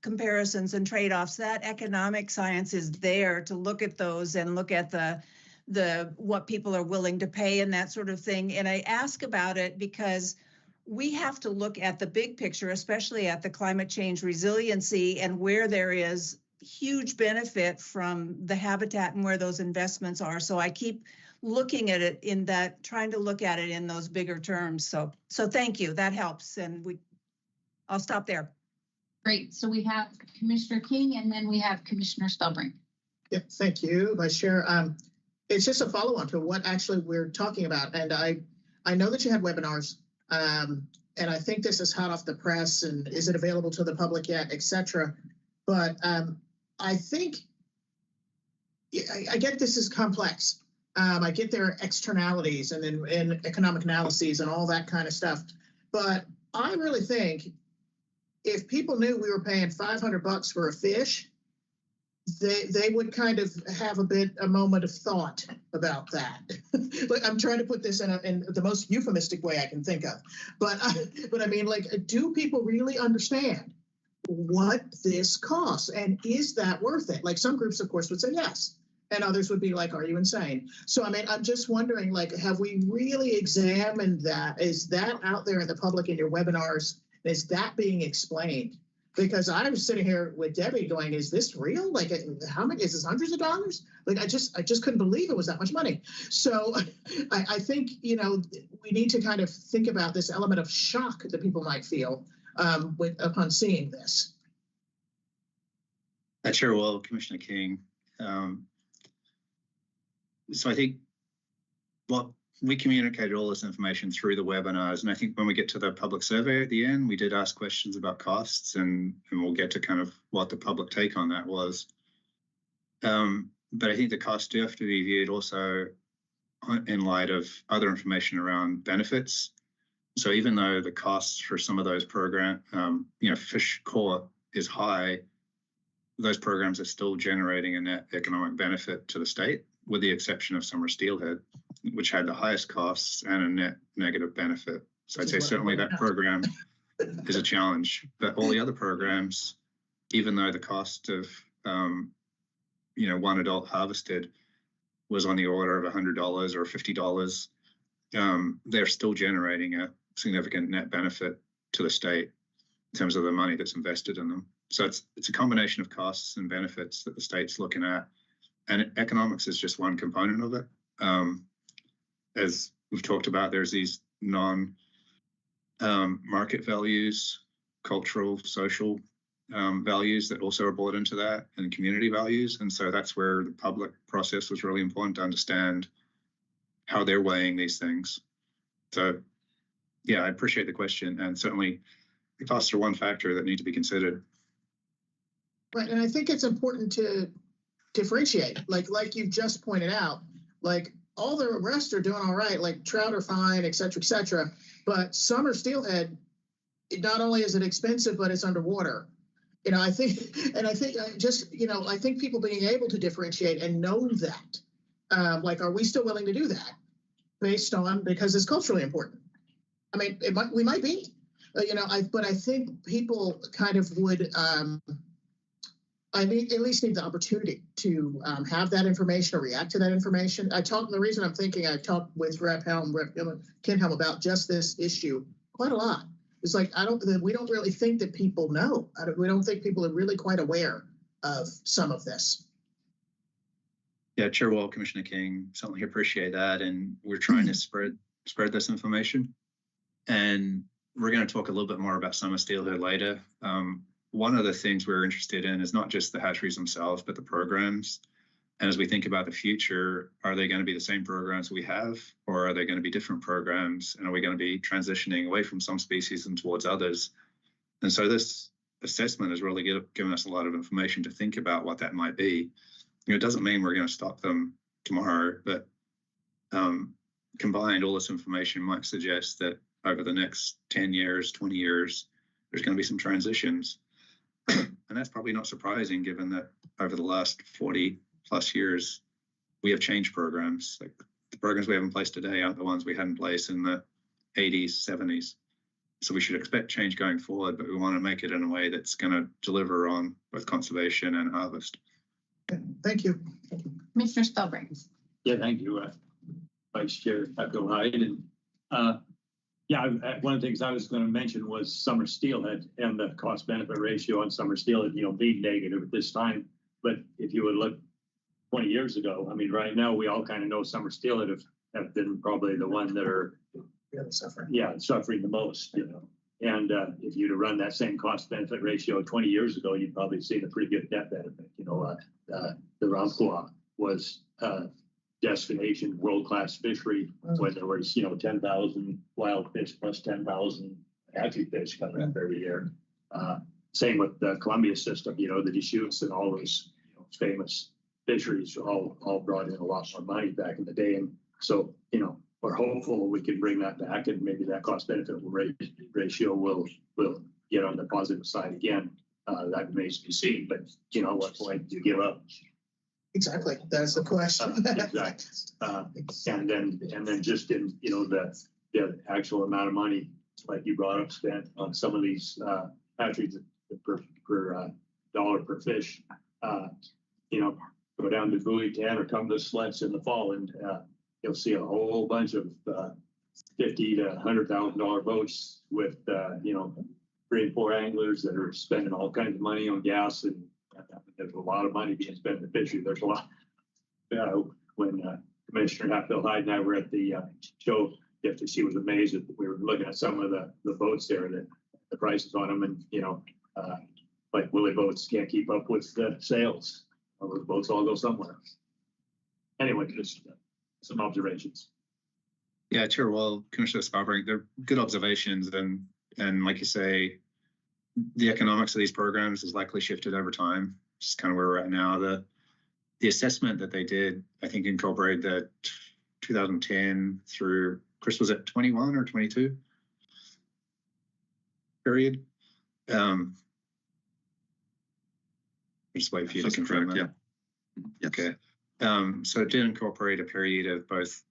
comparisons and trade-offs, that economic science is there to look at those and look at the what people are willing to pay and that sort of thing. And I ask about it because we have to look at the big picture, especially at the climate change resiliency, and where there is huge benefit from the habitat and where those investments are. So I keep looking at it in that, trying to look at it in those bigger terms. So thank you. That helps. And I'll stop there. Great. So we have Commissioner King, and then we have Commissioner Spellbrink. Yep, thank you, Vice Chair. It's just a follow-on to what actually we're talking about. And I know that you had webinars, and I think this is hot off the press, and is it available to the public yet, et cetera. But I think, I get this is complex. I get their externalities and economic analyses and all that kind of stuff. But I really think if people knew we were paying $500 for a fish, they would kind of have a moment of thought about that. But I'm trying to put this in the most euphemistic way I can think of. But I mean, like, do people really understand what this costs, and is that worth it? Like, some groups, of course, would say yes, and others would be like, "Are you insane?" So I mean, I'm just wondering, like, have we really examined that? Is that out there in the public in your webinars? Is that being explained? Because I was sitting here with Debbie going, is this real? Like, how many, is this hundreds of dollars? Like, I just couldn't believe it was that much money. So I think, we need to kind of think about this element of shock that people might feel upon seeing this? Chair Wall, Commissioner King. So I think we communicated all this information through the webinars, and I think when we get to the public survey at the end, we did ask questions about costs, and we'll get to kind of what the public take on that was. But I think the costs do have to be viewed also in light of other information around benefits. So even though the costs for some of those programs, Fish Corps is high, those programs are still generating a net economic benefit to the state, with the exception of Summer Steelhead, which had the highest costs and a net negative benefit. So I'd say certainly that program is a challenge, but all the other programs, even though the cost of, one adult harvested was on the order of $100 or $50, they're still generating a significant net benefit to the state in terms of the money that's invested in them. So it's a combination of costs and benefits that the state's looking at. And economics is just one component of it. As we've talked about, there's these non-market values, cultural, social values that also are brought into that, and community values. And so that's where the public process was really important to understand how they're weighing these things. So, yeah, I appreciate the question. And certainly the costs are one factor that need to be considered. Right, and I think it's important to differentiate, like you've just pointed out, like all the rest are doing all right, like trout are fine, et cetera, but summer steelhead, not only is it expensive, but it's underwater. I think people being able to differentiate and know that, are we still willing to do that because it's culturally important? I mean, we might be, but I think people kind of would, at least need the opportunity to have that information or react to that information. The reason I'm thinking, I talked with Rep. Ken Helm about just this issue quite a lot. It's like, we don't really think that people know. We don't think people are really quite aware of some of this. Yeah, Chair Wall, Commissioner King, certainly appreciate that. And we're trying to spread this information. And we're going to talk a little bit more about summer steelhead later. One of the things we're interested in is not just the hatcheries themselves, but the programs. And as we think about the future, are they going to be the same programs we have, or are they going to be different programs? And are we going to be transitioning away from some species and towards others? And so this assessment has really given us a lot of information to think about what that might be. It doesn't mean we're going to stop them tomorrow, but combined, all this information might suggest that over the next 10 years, 20 years, there's going to be some transitions. And that's probably not surprising, given that over the last 40 plus years, we have changed programs. Like the programs we have in place today aren't the ones we had in place in the 80s, 70s. So we should expect change going forward, but we want to make it in a way that's going to deliver on both conservation and harvest. Thank you. Commissioner Spellbrink. Yeah, thank you, Vice Chair Hatfield-Hyde. And one of the things I was going to mention was summer steelhead and the cost benefit ratio on summer steelhead, being negative at this time. But if you would look 20 years ago, I mean, right now we all kind of know summer steelhead have been probably the one that are really suffering. Yeah, suffering the most, And if you'd have run that same cost benefit ratio 20 years ago, you'd probably seen a pretty good net benefit. The Rampua was destination world-class fishery when there was 10,000 wild fish plus 10,000 hatchery fish coming up every year. Same with the Columbia system, the Deschutes and all those famous fisheries all brought in a lot more money back in the day. And so, we're hopeful we can bring that back, and maybe that cost benefit ratio will get on the positive side again. That remains to be seen, but at what point do you give up? Exactly, that's the question. Exactly. And then just in the actual amount of money, like you brought up, spent on some of these hatcheries per dollar per fish. Go down to Buoy 10 or come to Sleds in the fall, and you'll see a whole bunch of $50,000 to $100,000 boats with 3 and 4 anglers that are spending all kinds of money on gas, and there's a lot of money being spent in the fishery. There's a lot. When Commissioner Hatfield-Hyde and I were at the show, she was amazed that we were looking at some of the boats there that the prices on them, and like Willie boats can't keep up with the sales. Well, those boats all go somewhere. Anyway, just some observations. Yeah, Chair Wall, Commissioner Spalberg, they're good observations, and like you say, the economics of these programs has likely shifted over time. Just kind of where we're at now. The assessment that they did, I think, incorporated the 2010 through, Chris, was it 21 or 22 period? Just wait for you to confirm that. Yeah. Okay. So it did incorporate a period of both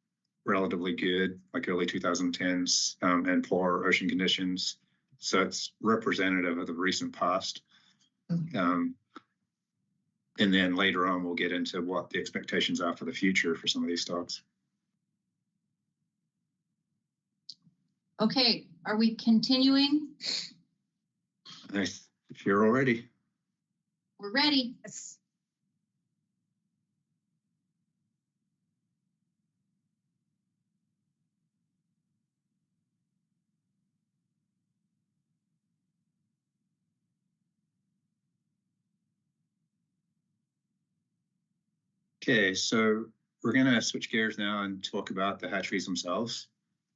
relatively good, like early 2010s, and poor ocean conditions. So it's representative of the recent past. And then later on, we'll get into what the expectations are for the future for some of these stocks. Okay, are we continuing? Nice. If you're all ready. We're ready. Yes. Okay, so we're going to switch gears now and talk about the hatcheries themselves.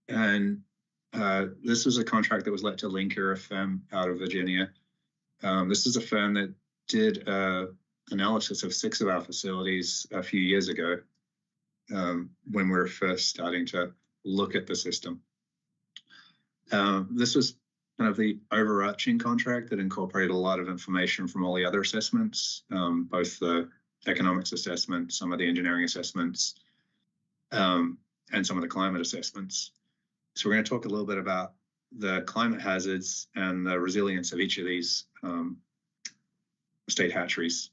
And this was a contract that was let to Linker, a firm out of Virginia. This is a firm that did analysis of 6 of our facilities a few years ago when we were first starting to look at the system. This was kind of the overarching contract that incorporated a lot of information from all the other assessments, both the economics assessment, some of the engineering assessments, and some of the climate assessments. So we're going to talk a little bit about the climate hazards and the resilience of each of these state hatcheries.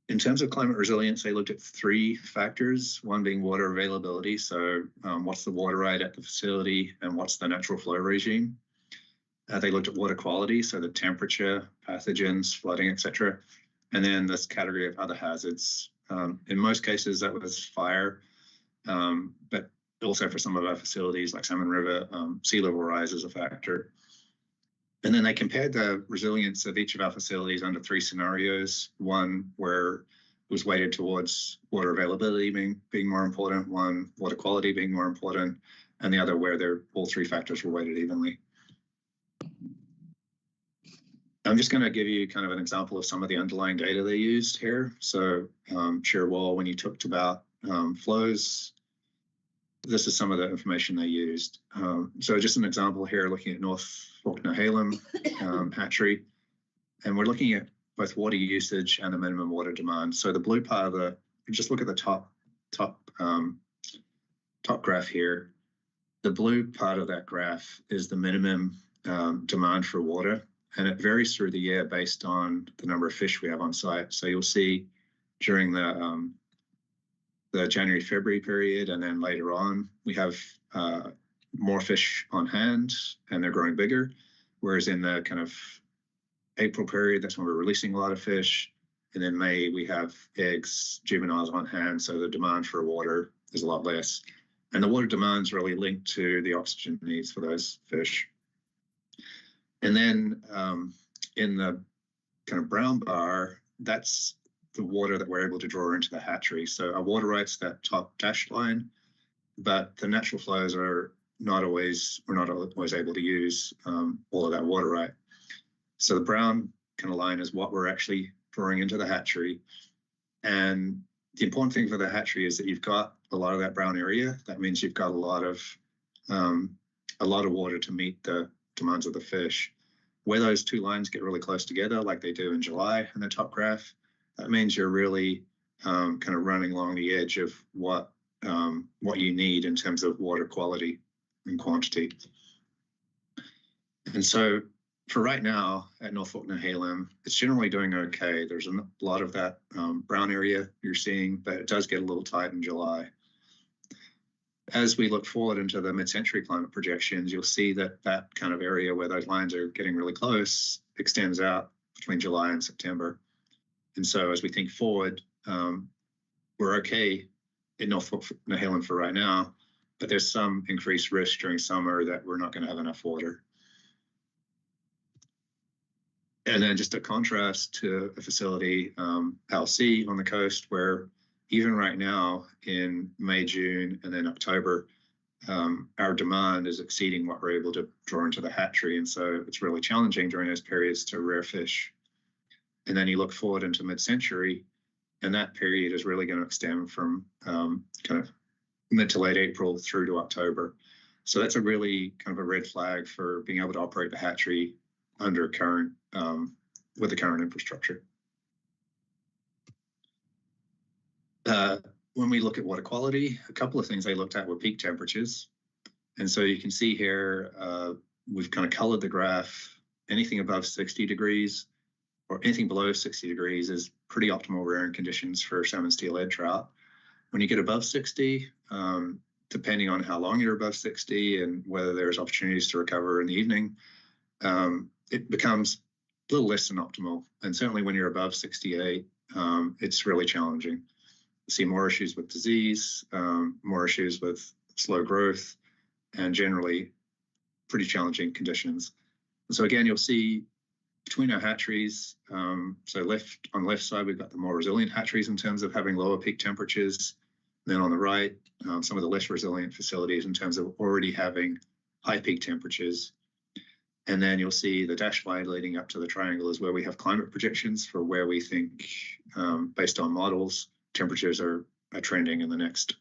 In terms of climate resilience, they looked at 3 factors, one being water availability. So what's the water right at the facility and what's the natural flow regime? They looked at water quality, so the temperature, pathogens, flooding, etc. And then this category of other hazards. In most cases, that was fire, but also for some of our facilities like Salmon River, sea level rise is a factor. And then they compared the resilience of each of our facilities under 3 scenarios. One where it was weighted towards water availability being more important, one water quality being more important, and the other where all 3 factors were weighted evenly. I'm just going to give you kind of an example of some of the underlying data they used here. So Chair Wall, when you talked about flows, this is some of the information they used. So just an example here, looking at North Fork-Nehalem hatchery, and we're looking at both water usage and the minimum water demand. So the blue part of just look at the top graph here. The blue part of that graph is the minimum demand for water, and it varies through the year based on the number of fish we have on site. So you'll see during the January-February period, and then later on, we have more fish on hand and they're growing bigger. Whereas in the kind of April period, that's when we're releasing a lot of fish. And then May, we have eggs, juveniles on hand. So the demand for water is a lot less. And the water demand is really linked to the oxygen needs for those fish. And then in the kind of brown bar, that's the water that we're able to draw into the hatchery. So our water right's that top dashed line, but the natural flows we're not always able to use all of that water right. So the brown kind of line is what we're actually drawing into the hatchery. And the important thing for the hatchery is that you've got a lot of that brown area. That means you've got a lot of water to meet the demands of the fish. Where those 2 lines get really close together, like they do in July in the top graph, that means you're really kind of running along the edge of what you need in terms of water quality and quantity. And so for right now at North Fork-Nehalem, it's generally doing okay. There's a lot of that brown area you're seeing, but it does get a little tight in July. As we look forward into the mid-century climate projections, you'll see that that kind of area where those lines are getting really close extends out between July and September. And so as we think forward, we're okay in North Fork-Nehalem for right now, but there's some increased risk during summer that we're not going to have enough water. And then just a contrast to a facility, LC on the coast, where even right now in May, June, and then October, our demand is exceeding what we're able to draw into the hatchery. And so it's really challenging during those periods to rear fish. And then you look forward into mid-century, and that period is really going to extend from kind of mid to late April through to October. So that's a really kind of a red flag for being able to operate the hatchery under current, with the current infrastructure. When we look at water quality, a couple of things they looked at were peak temperatures. And so you can see here, we've kind of colored the graph. Anything above 60 degrees or anything below 60 degrees is pretty optimal rearing conditions for salmon, steelhead, trout. When you get above 60, depending on how long you're above 60 and whether there's opportunities to recover in the evening, it becomes a little less than optimal. And certainly when you're above 68, it's really challenging. You see more issues with disease, more issues with slow growth, and generally pretty challenging conditions. And so again, you'll see between our hatcheries, so on the left side, we've got the more resilient hatcheries in terms of having lower peak temperatures. Then on the right, some of the less resilient facilities in terms of already having high peak temperatures. And then you'll see the dashed line leading up to the triangle is where we have climate projections for where we think, based on models, temperatures are trending in the next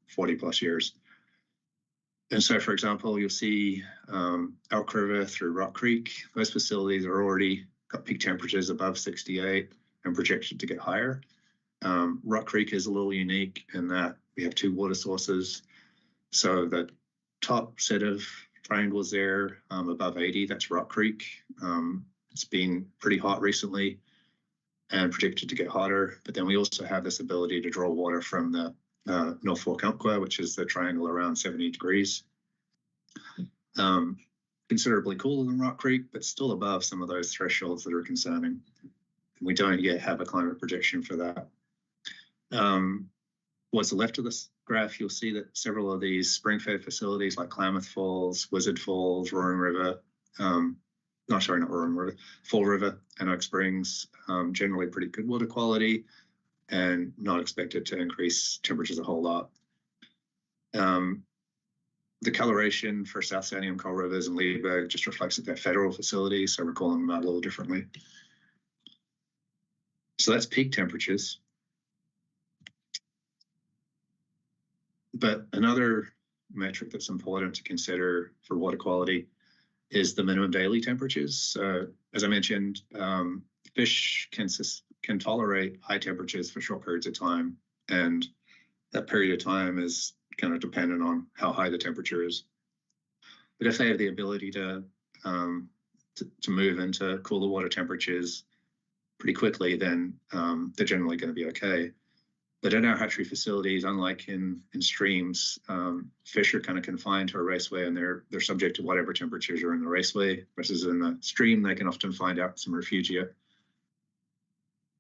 40 plus years. And so, for example, you'll see Elk River through Rock Creek. Those facilities are already got peak temperatures above 68 and projected to get higher. Rock Creek is a little unique in that we have two water sources. So the top set of triangles there above 80, that's Rock Creek. It's been pretty hot recently and predicted to get hotter. But then we also have this ability to draw water from the North Fork Umpqua, which is the triangle around 70 degrees. Considerably cooler than Rock Creek, but still above some of those thresholds that are concerning. And we don't yet have a climate projection for that. What's the left of this graph, you'll see that several of these spring-fed facilities like Klamath Falls, Wizard Falls, Roaring River, not Roaring River, Fall River and Oak Springs, generally pretty good water quality and not expected to increase temperatures a whole lot. The coloration for South Sandium, Coal Rivers, and Leesburg just reflects that they're federal facilities, so we're calling them out a little differently. So that's peak temperatures. But another metric that's important to consider for water quality is the minimum daily temperatures. So as I mentioned, fish can tolerate high temperatures for short periods of time, and that period of time is kind of dependent on how high the temperature is. But if they have the ability to move into cooler water temperatures pretty quickly, then they're generally going to be okay. But in our hatchery facilities, unlike in streams, fish are kind of confined to a raceway, and they're subject to whatever temperatures are in the raceway, versus in the stream, they can often find out some refugia.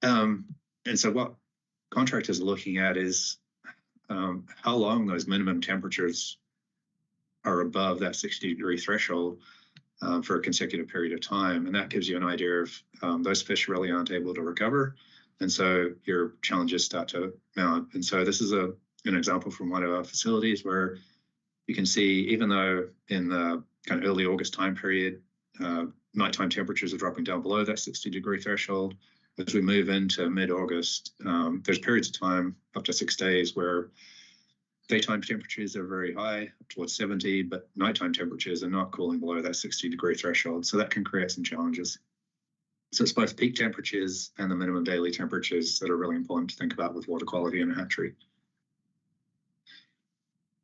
And so what contractors are looking at is how long those minimum temperatures are above that 60-degree threshold for a consecutive period of time. And that gives you an idea of those fish really aren't able to recover. And so your challenges start to mount. And so this is an example from one of our facilities where you can see, even though in the kind of early August time period, nighttime temperatures are dropping down below that 60-degree threshold, as we move into mid-August, there's periods of time up to 6 days where daytime temperatures are very high, up towards 70, but nighttime temperatures are not cooling below that 60-degree threshold. So that can create some challenges. So it's both peak temperatures and the minimum daily temperatures that are really important to think about with water quality in a hatchery.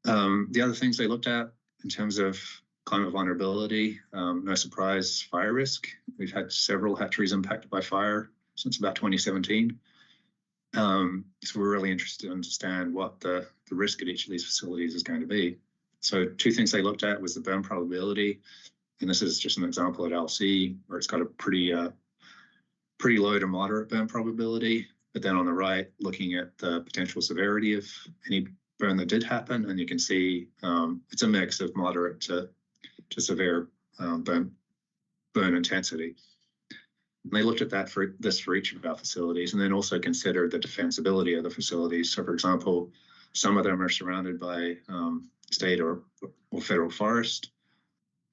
The other things they looked at in terms of climate vulnerability, no surprise, fire risk. We've had several hatcheries impacted by fire since about 2017. So we're really interested to understand what the risk at each of these facilities is going to be. So two things they looked at was the burn probability. And this is just an example at LC where it's got a pretty low to moderate burn probability. But then on the right, looking at the potential severity of any burn that did happen, and you can see it's a mix of moderate to severe burn intensity. And they looked at that for each of our facilities, and then also considered the defensibility of the facilities. So, for example, some of them are surrounded by state or federal forest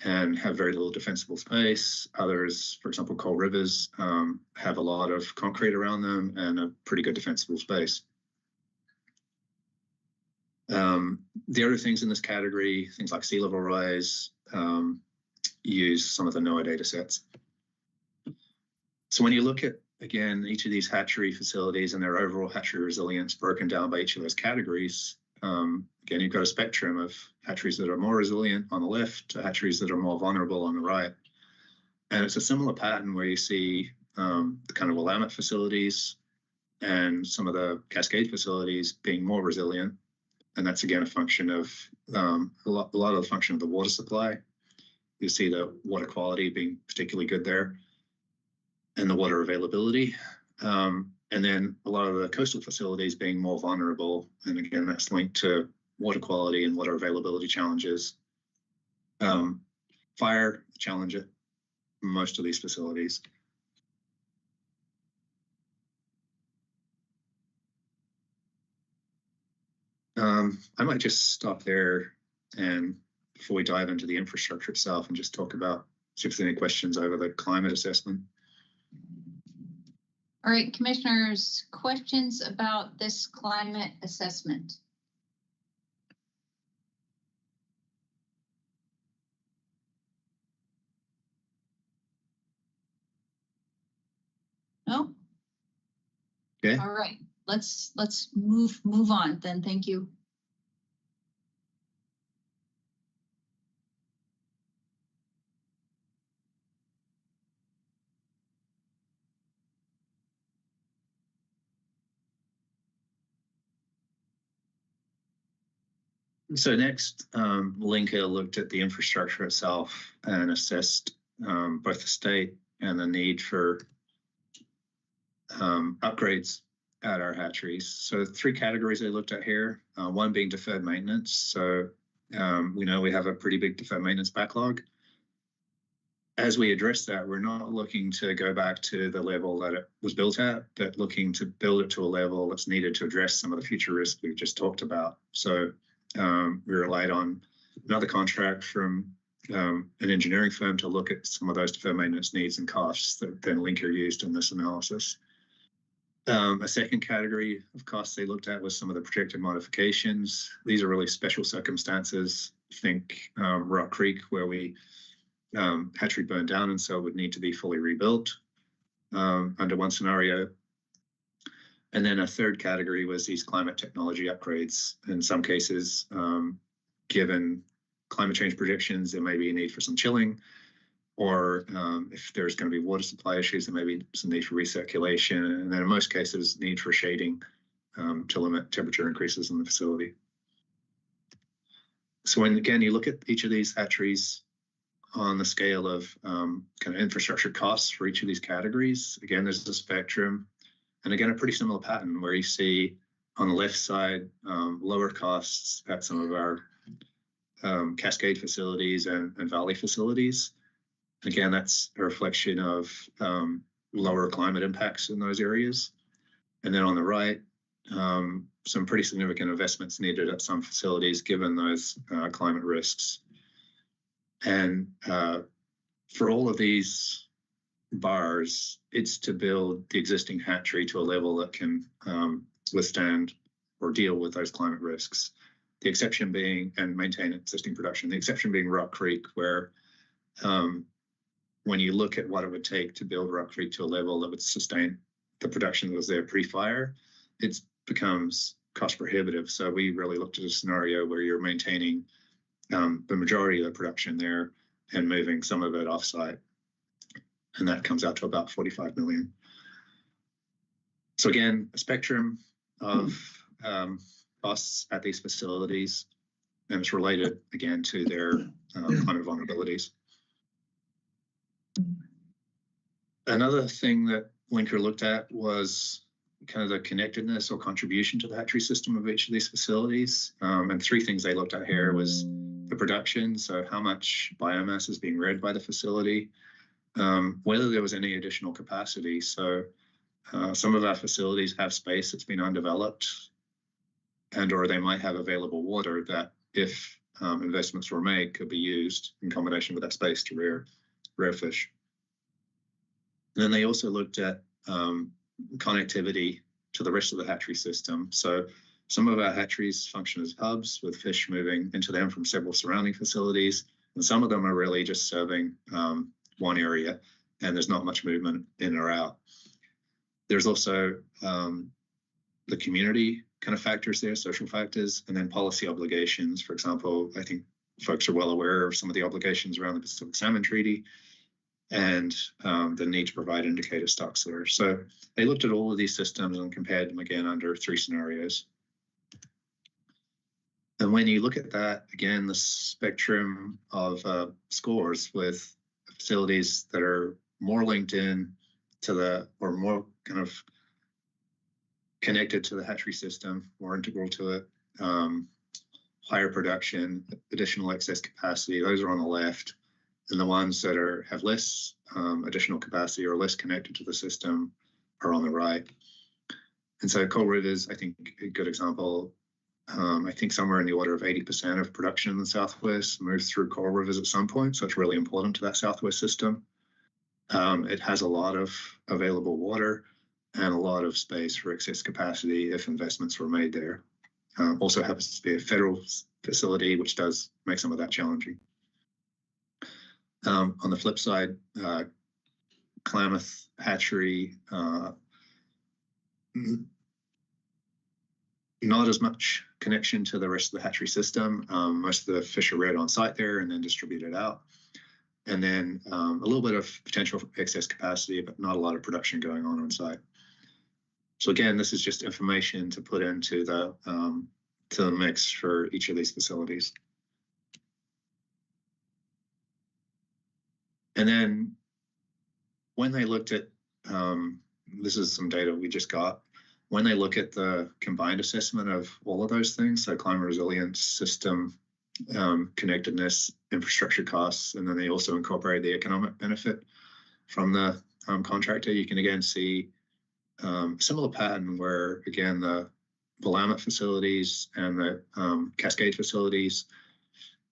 and have very little defensible space. Others, for example, coal rivers, have a lot of concrete around them and a pretty good defensible space. The other things in this category, things like sea level rise, use some of the NOAA data sets. So when you look at, again, each of these hatchery facilities and their overall hatchery resilience broken down by each of those categories, again, you've got a spectrum of hatcheries that are more resilient on the left to hatcheries that are more vulnerable on the right. And it's a similar pattern where you see the kind of Willamette facilities and some of the Cascade facilities being more resilient. And that's, again, a function of a lot of the function of the water supply. You see the water quality being particularly good there and the water availability. And then a lot of the coastal facilities being more vulnerable. And again, that's linked to water quality and water availability challenges. Fire challenge at most of these facilities. I might just stop there and before we dive into the infrastructure itself and just talk about, see if there's any questions over the climate assessment. All right, commissioners, questions about this climate assessment? No? Okay. All right, let's move on then. Thank you. So next, Linka looked at the infrastructure itself and assessed both the state and the need for upgrades at our hatcheries. So 3 categories they looked at here, one being deferred maintenance. So we know we have a pretty big deferred maintenance backlog. As we address that, we're not looking to go back to the level that it was built at, but looking to build it to a level that's needed to address some of the future risks we've just talked about. So we relied on another contract from an engineering firm to look at some of those deferred maintenance needs and costs that then Linker used in this analysis. A second category of costs they looked at was some of the projected modifications. These are really special circumstances. Think Rock Creek, where we hatchery burned down and so it would need to be fully rebuilt under one scenario. And then a third category was these climate technology upgrades. In some cases, given climate change predictions, there may be a need for some chilling, or if there's going to be water supply issues, there may be some need for recirculation, and then in most cases, need for shading to limit temperature increases in the facility. So when, again, you look at each of these hatcheries on the scale of kind of infrastructure costs for each of these categories, again, there's a spectrum. And again, a pretty similar pattern where you see on the left side, lower costs at some of our Cascade facilities and Valley facilities. Again, that's a reflection of lower climate impacts in those areas. And then on the right, some pretty significant investments needed at some facilities given those climate risks. And for all of these bars, it's to build the existing hatchery to a level that can withstand or deal with those climate risks. The exception being, and maintain existing production, the exception being Rock Creek, where when you look at what it would take to build Rock Creek to a level that would sustain the production that was there pre-fire, it becomes cost prohibitive. So we really looked at a scenario where you're maintaining the majority of the production there and moving some of it offsite. And that comes out to about 45 million. So again, a spectrum of costs at these facilities, and it's related again to their climate vulnerabilities. Another thing that Linker looked at was kind of the connectedness or contribution to the hatchery system of each of these facilities. And three things they looked at here was the production, so how much biomass is being reared by the facility, whether there was any additional capacity. So some of our facilities have space that's been undeveloped, and or they might have available water that, if investments were made, could be used in combination with that space to rear fish. And then they also looked at connectivity to the rest of the hatchery system. So some of our hatcheries function as hubs with fish moving into them from several surrounding facilities, and some of them are really just serving one area, and there's not much movement in or out. There's also the community kind of factors there, social factors, and then policy obligations. For example, I think folks are well aware of some of the obligations around the Pacific Salmon Treaty and the need to provide indicator stocks there. So they looked at all of these systems and compared them again under three scenarios. And when you look at that, again, the spectrum of scores with facilities that are more linked in to the, or more kind of connected to the hatchery system, more integral to it, higher production, additional excess capacity, those are on the left. And the ones that have less additional capacity or less connected to the system are on the right. And so Coal River's, I think, a good example. I think somewhere in the order of 80% of production in the Southwest moves through Coal Rivers at some point. So it's really important to that Southwest system. It has a lot of available water and a lot of space for excess capacity if investments were made there. Also happens to be a federal facility, which does make some of that challenging. On the flip side, Klamath Hatchery, not as much connection to the rest of the hatchery system. Most of the fish are reared on site there and then distributed out. And then a little bit of potential for excess capacity, but not a lot of production going on site. So again, this is just information to put into the mix for each of these facilities. And then when they looked at, this is some data we just got, when they look at the combined assessment of all of those things, so climate resilience, system connectedness, infrastructure costs, and then they also incorporate the economic benefit from the contractor, you can again see similar pattern where, again, the Willamette facilities and the Cascade facilities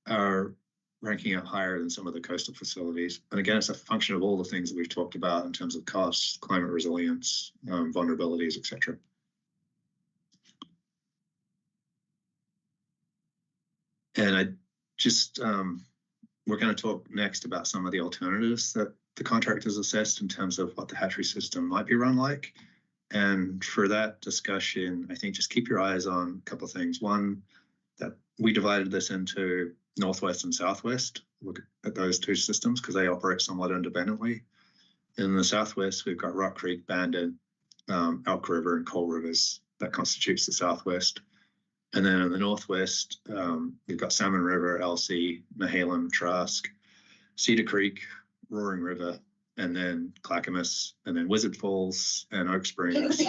are ranking out higher than some of the coastal facilities. And again, it's a function of all the things that we've talked about in terms of costs, climate resilience, vulnerabilities, et cetera. And I just, we're going to talk next about some of the alternatives that the contractors assessed in terms of what the hatchery system might be run like. And for that discussion, I think just keep your eyes on a couple of things. One, that we divided this into Northwest and Southwest. Look at those two systems because they operate somewhat independently. In the Southwest, we've got Rock Creek, Bandon, Elk River, and Coal Rivers. That constitutes the Southwest. And then in the Northwest, we've got Salmon River, Elsey, Nehalem, Trask, Cedar Creek, Roaring River, and then Clackamas, and then Wizard Falls and Oak Springs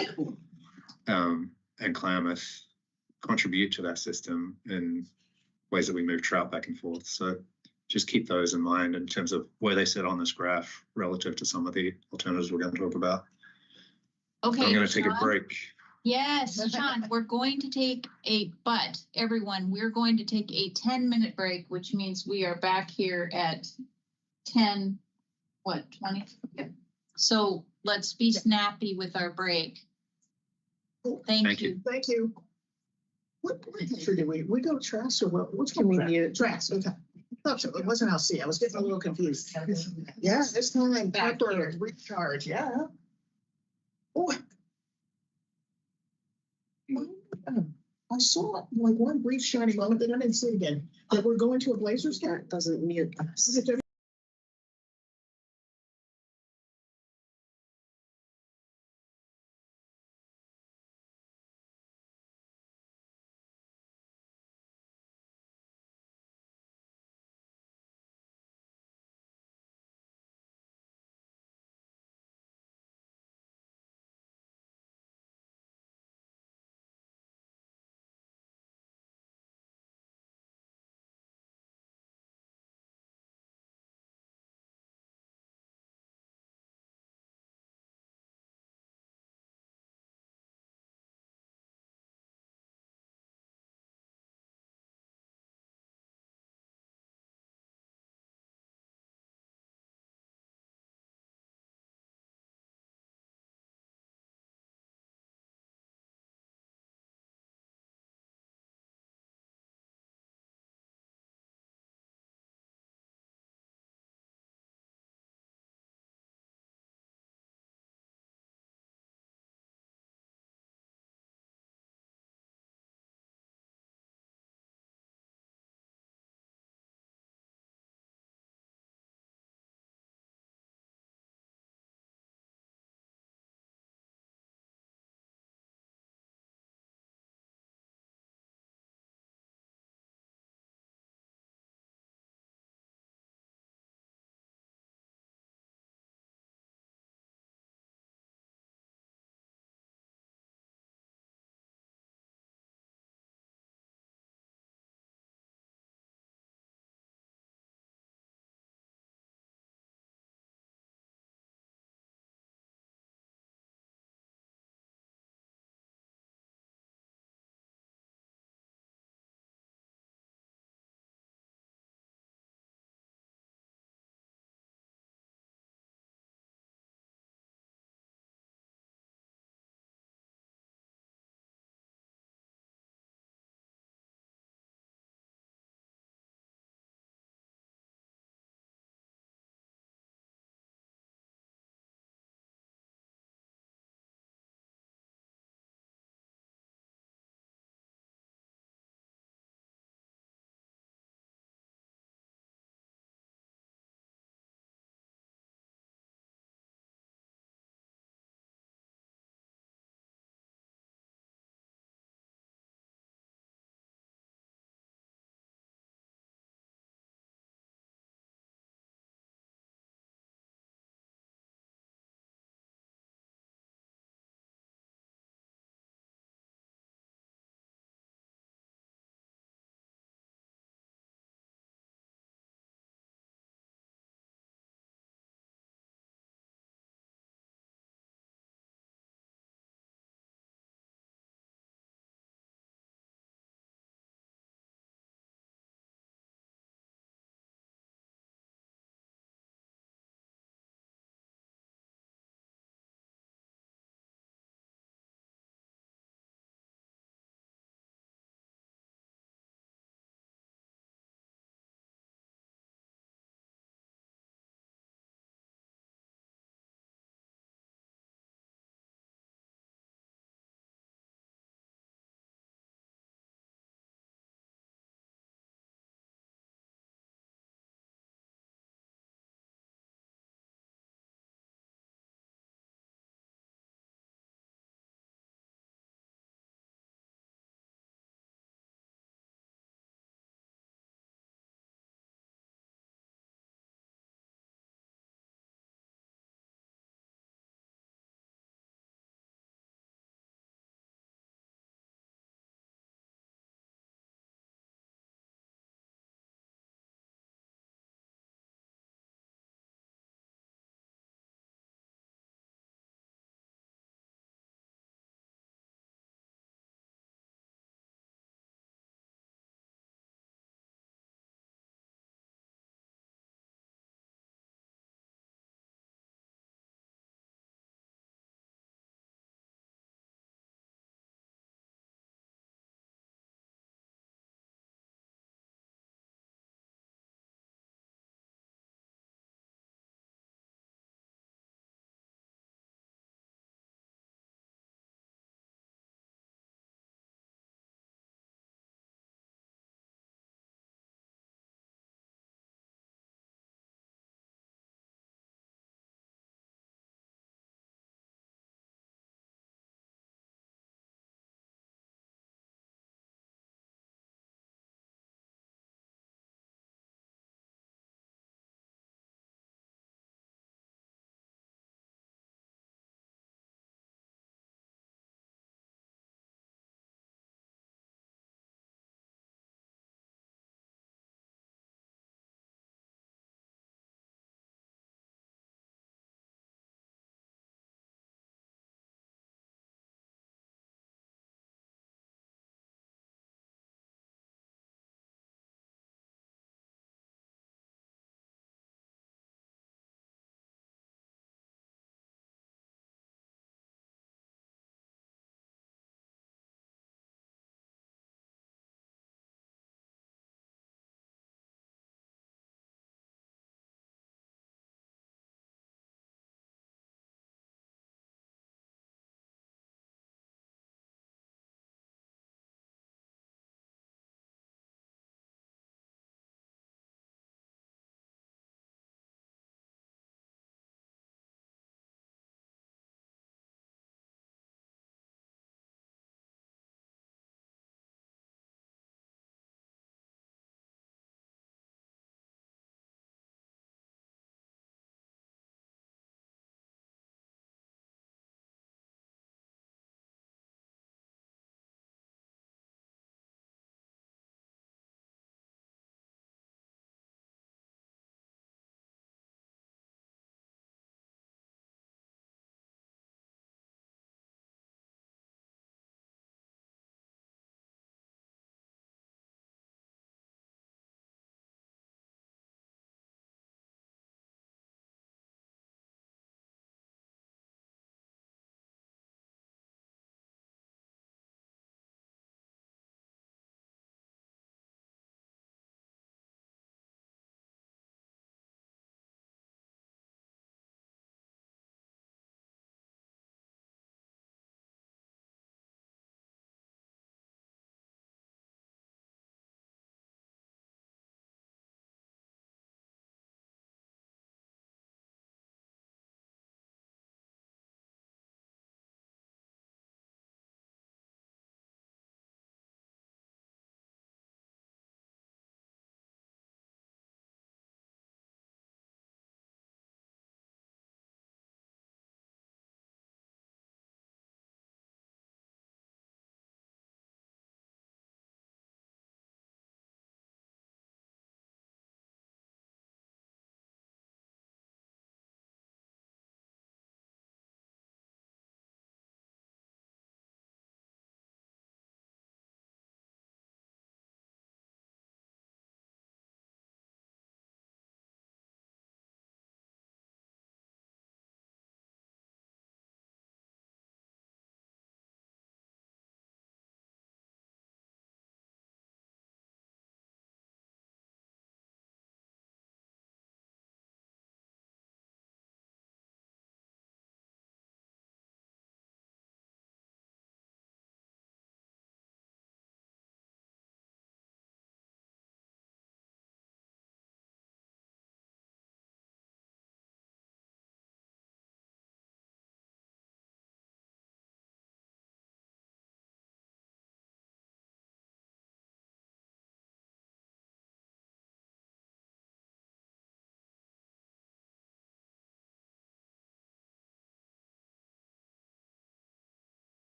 and Klamath contribute to that system in ways that we move trout back and forth. So just keep those in mind in terms of where they sit on this graph relative to some of the alternatives we're going to talk about. Okay, I'm going to take Sean? a break. Yes, Sean, we're going to take everyone, we're going to take a 10-minute break, which means we are back here at 10, 20? Okay. So let's be snappy with our break. Thank you. Thank you. What country did we go to Trask or what? What's going on? Trask, okay. Thought so. It wasn't LC. I was getting a little confused. Yeah, this time Pepper recharge. Yeah. Oh. I saw like one brief shiny moment that I didn't see again. That we're going to a Blazers game. Doesn't mute us.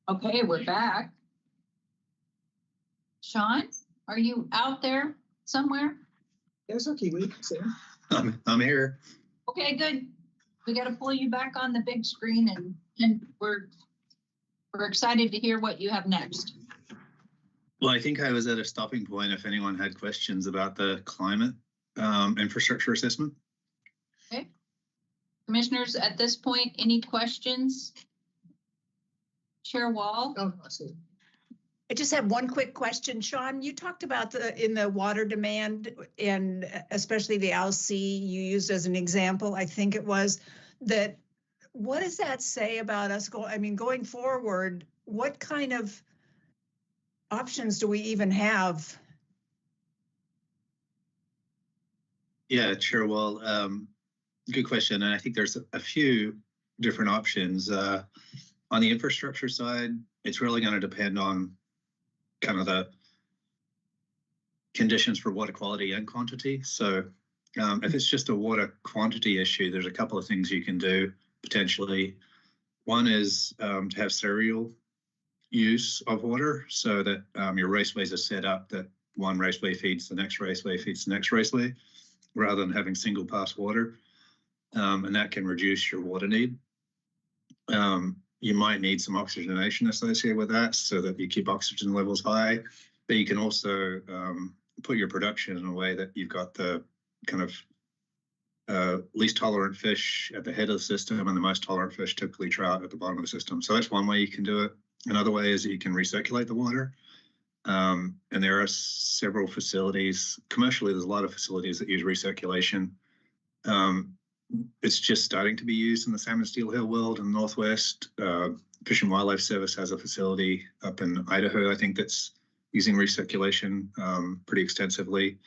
Okay, we're back. Sean, are you out there somewhere? There's our Kiwi. See? I'm here. Okay, good. We got to pull you back on the big screen, and we're excited to hear what you have next. Well, I think I was at a stopping point if anyone had questions about the climate infrastructure assessment. Okay. Commissioners, at this point, any questions? Chair Wall? Oh, I see. I just have one quick question. Sean, you talked about in the water demand and especially the LC you used as an example, I think it was, that what does that say about us going forward? What kind of options do we even have? Yeah, sure. Well, good question. And I think there's a few different options. On the infrastructure side, it's really going to depend on kind of the conditions for water quality and quantity. So if it's just a water quantity issue, there's a couple of things you can do potentially. One is to have serial use of water so that your raceways are set up that one raceway feeds the next raceway feeds the next raceway rather than having single pass water. And that can reduce your water need. You might need some oxygenation associated with that so that you keep oxygen levels high, but you can also put your production in a way that you've got the kind of least tolerant fish at the head of the system and the most tolerant fish, typically trout, at the bottom of the system. So that's one way you can do it. Another way is that you can recirculate the water. And there are several facilities, commercially, there's a lot of facilities that use recirculation. It's just starting to be used in the salmon steelhead world in the Northwest. Fish and Wildlife Service has a facility up in Idaho, I think, that's using recirculation pretty extensively.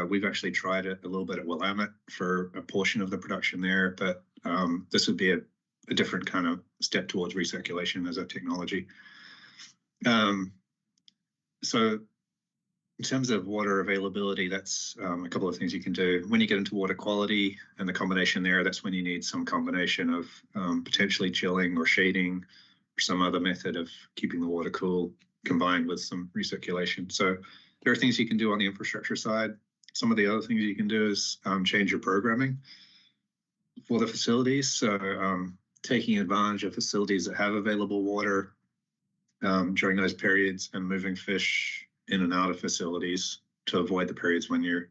We've actually tried it a little bit at Willamette for a portion of the production there, but this would be a different kind of step towards recirculation as a technology. So in terms of water availability, that's a couple of things you can do. When you get into water quality and the combination there, that's when you need some combination of potentially chilling or shading or some other method of keeping the water cool combined with some recirculation. So there are things you can do on the infrastructure side. Some of the other things you can do is change your programming for the facilities. So taking advantage of facilities that have available water during those periods and moving fish in and out of facilities to avoid the periods when you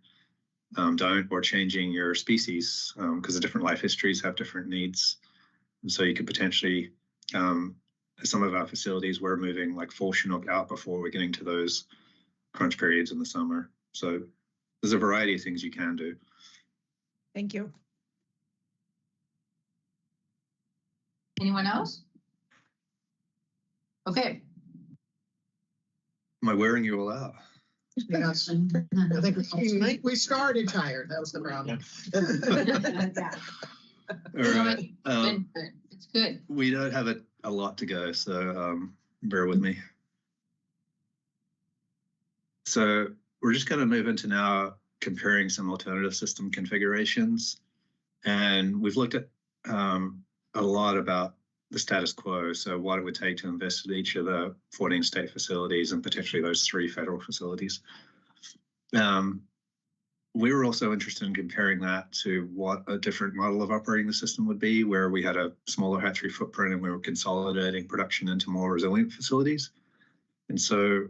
don't, or changing your species because the different life histories have different needs. And so you could potentially, some of our facilities, we're moving like full Chinook out before we're getting to those crunch periods in the summer. So there's a variety of things you can do. Thank you. Anyone else? Okay. Am I wearing you all out? Yes. I think we started tired. That was the problem. All right. It's good. We don't have a lot to go, so bear with me. So we're just going to move into now comparing some alternative system configurations. And we've looked at a lot about the status quo, so what it would take to invest in each of the 14 state facilities and potentially those 3 federal facilities. We were also interested in comparing that to what a different model of operating the system would be, where we had a smaller hatchery footprint and we were consolidating production into more resilient facilities. And so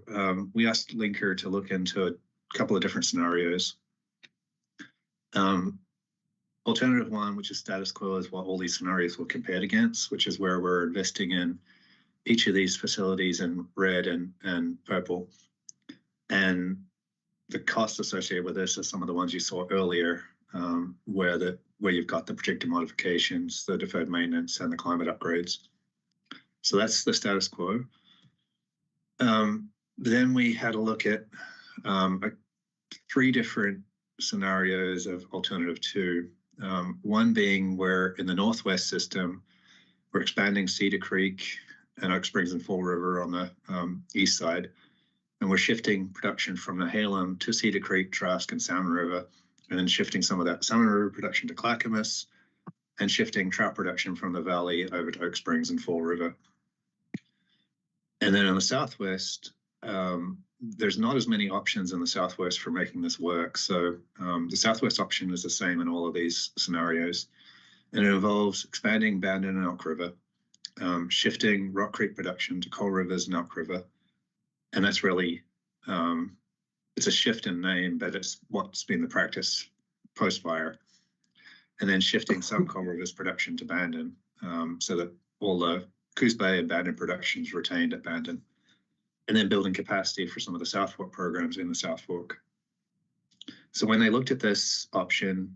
we asked Linker to look into a couple of different scenarios. Alternative one, which is status quo, is what all these scenarios were compared against, which is where we're investing in each of these facilities in red and purple. And the costs associated with this are some of the ones you saw earlier, where you've got the predicted modifications, the deferred maintenance, and the climate upgrades. So that's the status quo. Then we had a look at 3 different scenarios of alternative 2. One being where in the Northwest system, we're expanding Cedar Creek and Oak Springs and Fall River on the east side. And we're shifting production from Nehalem to Cedar Creek, Trask, and Salmon River, and then shifting some of that Salmon River production to Clackamas and shifting trout production from the valley over to Oak Springs and Fall River. And then in the Southwest, there's not as many options in the Southwest for making this work. So the Southwest option is the same in all of these scenarios. And it involves expanding Bandon and Elk River, shifting Rock Creek production to Coal Rivers and Elk River. And that's really, it's a shift in name, but it's what's been the practice post-fire. And then shifting some Coal Rivers production to Bandon, so that all the Coos Bay and Bandon production is retained at Bandon. And then building capacity for some of the South Fork programs in the South Fork. So when they looked at this option,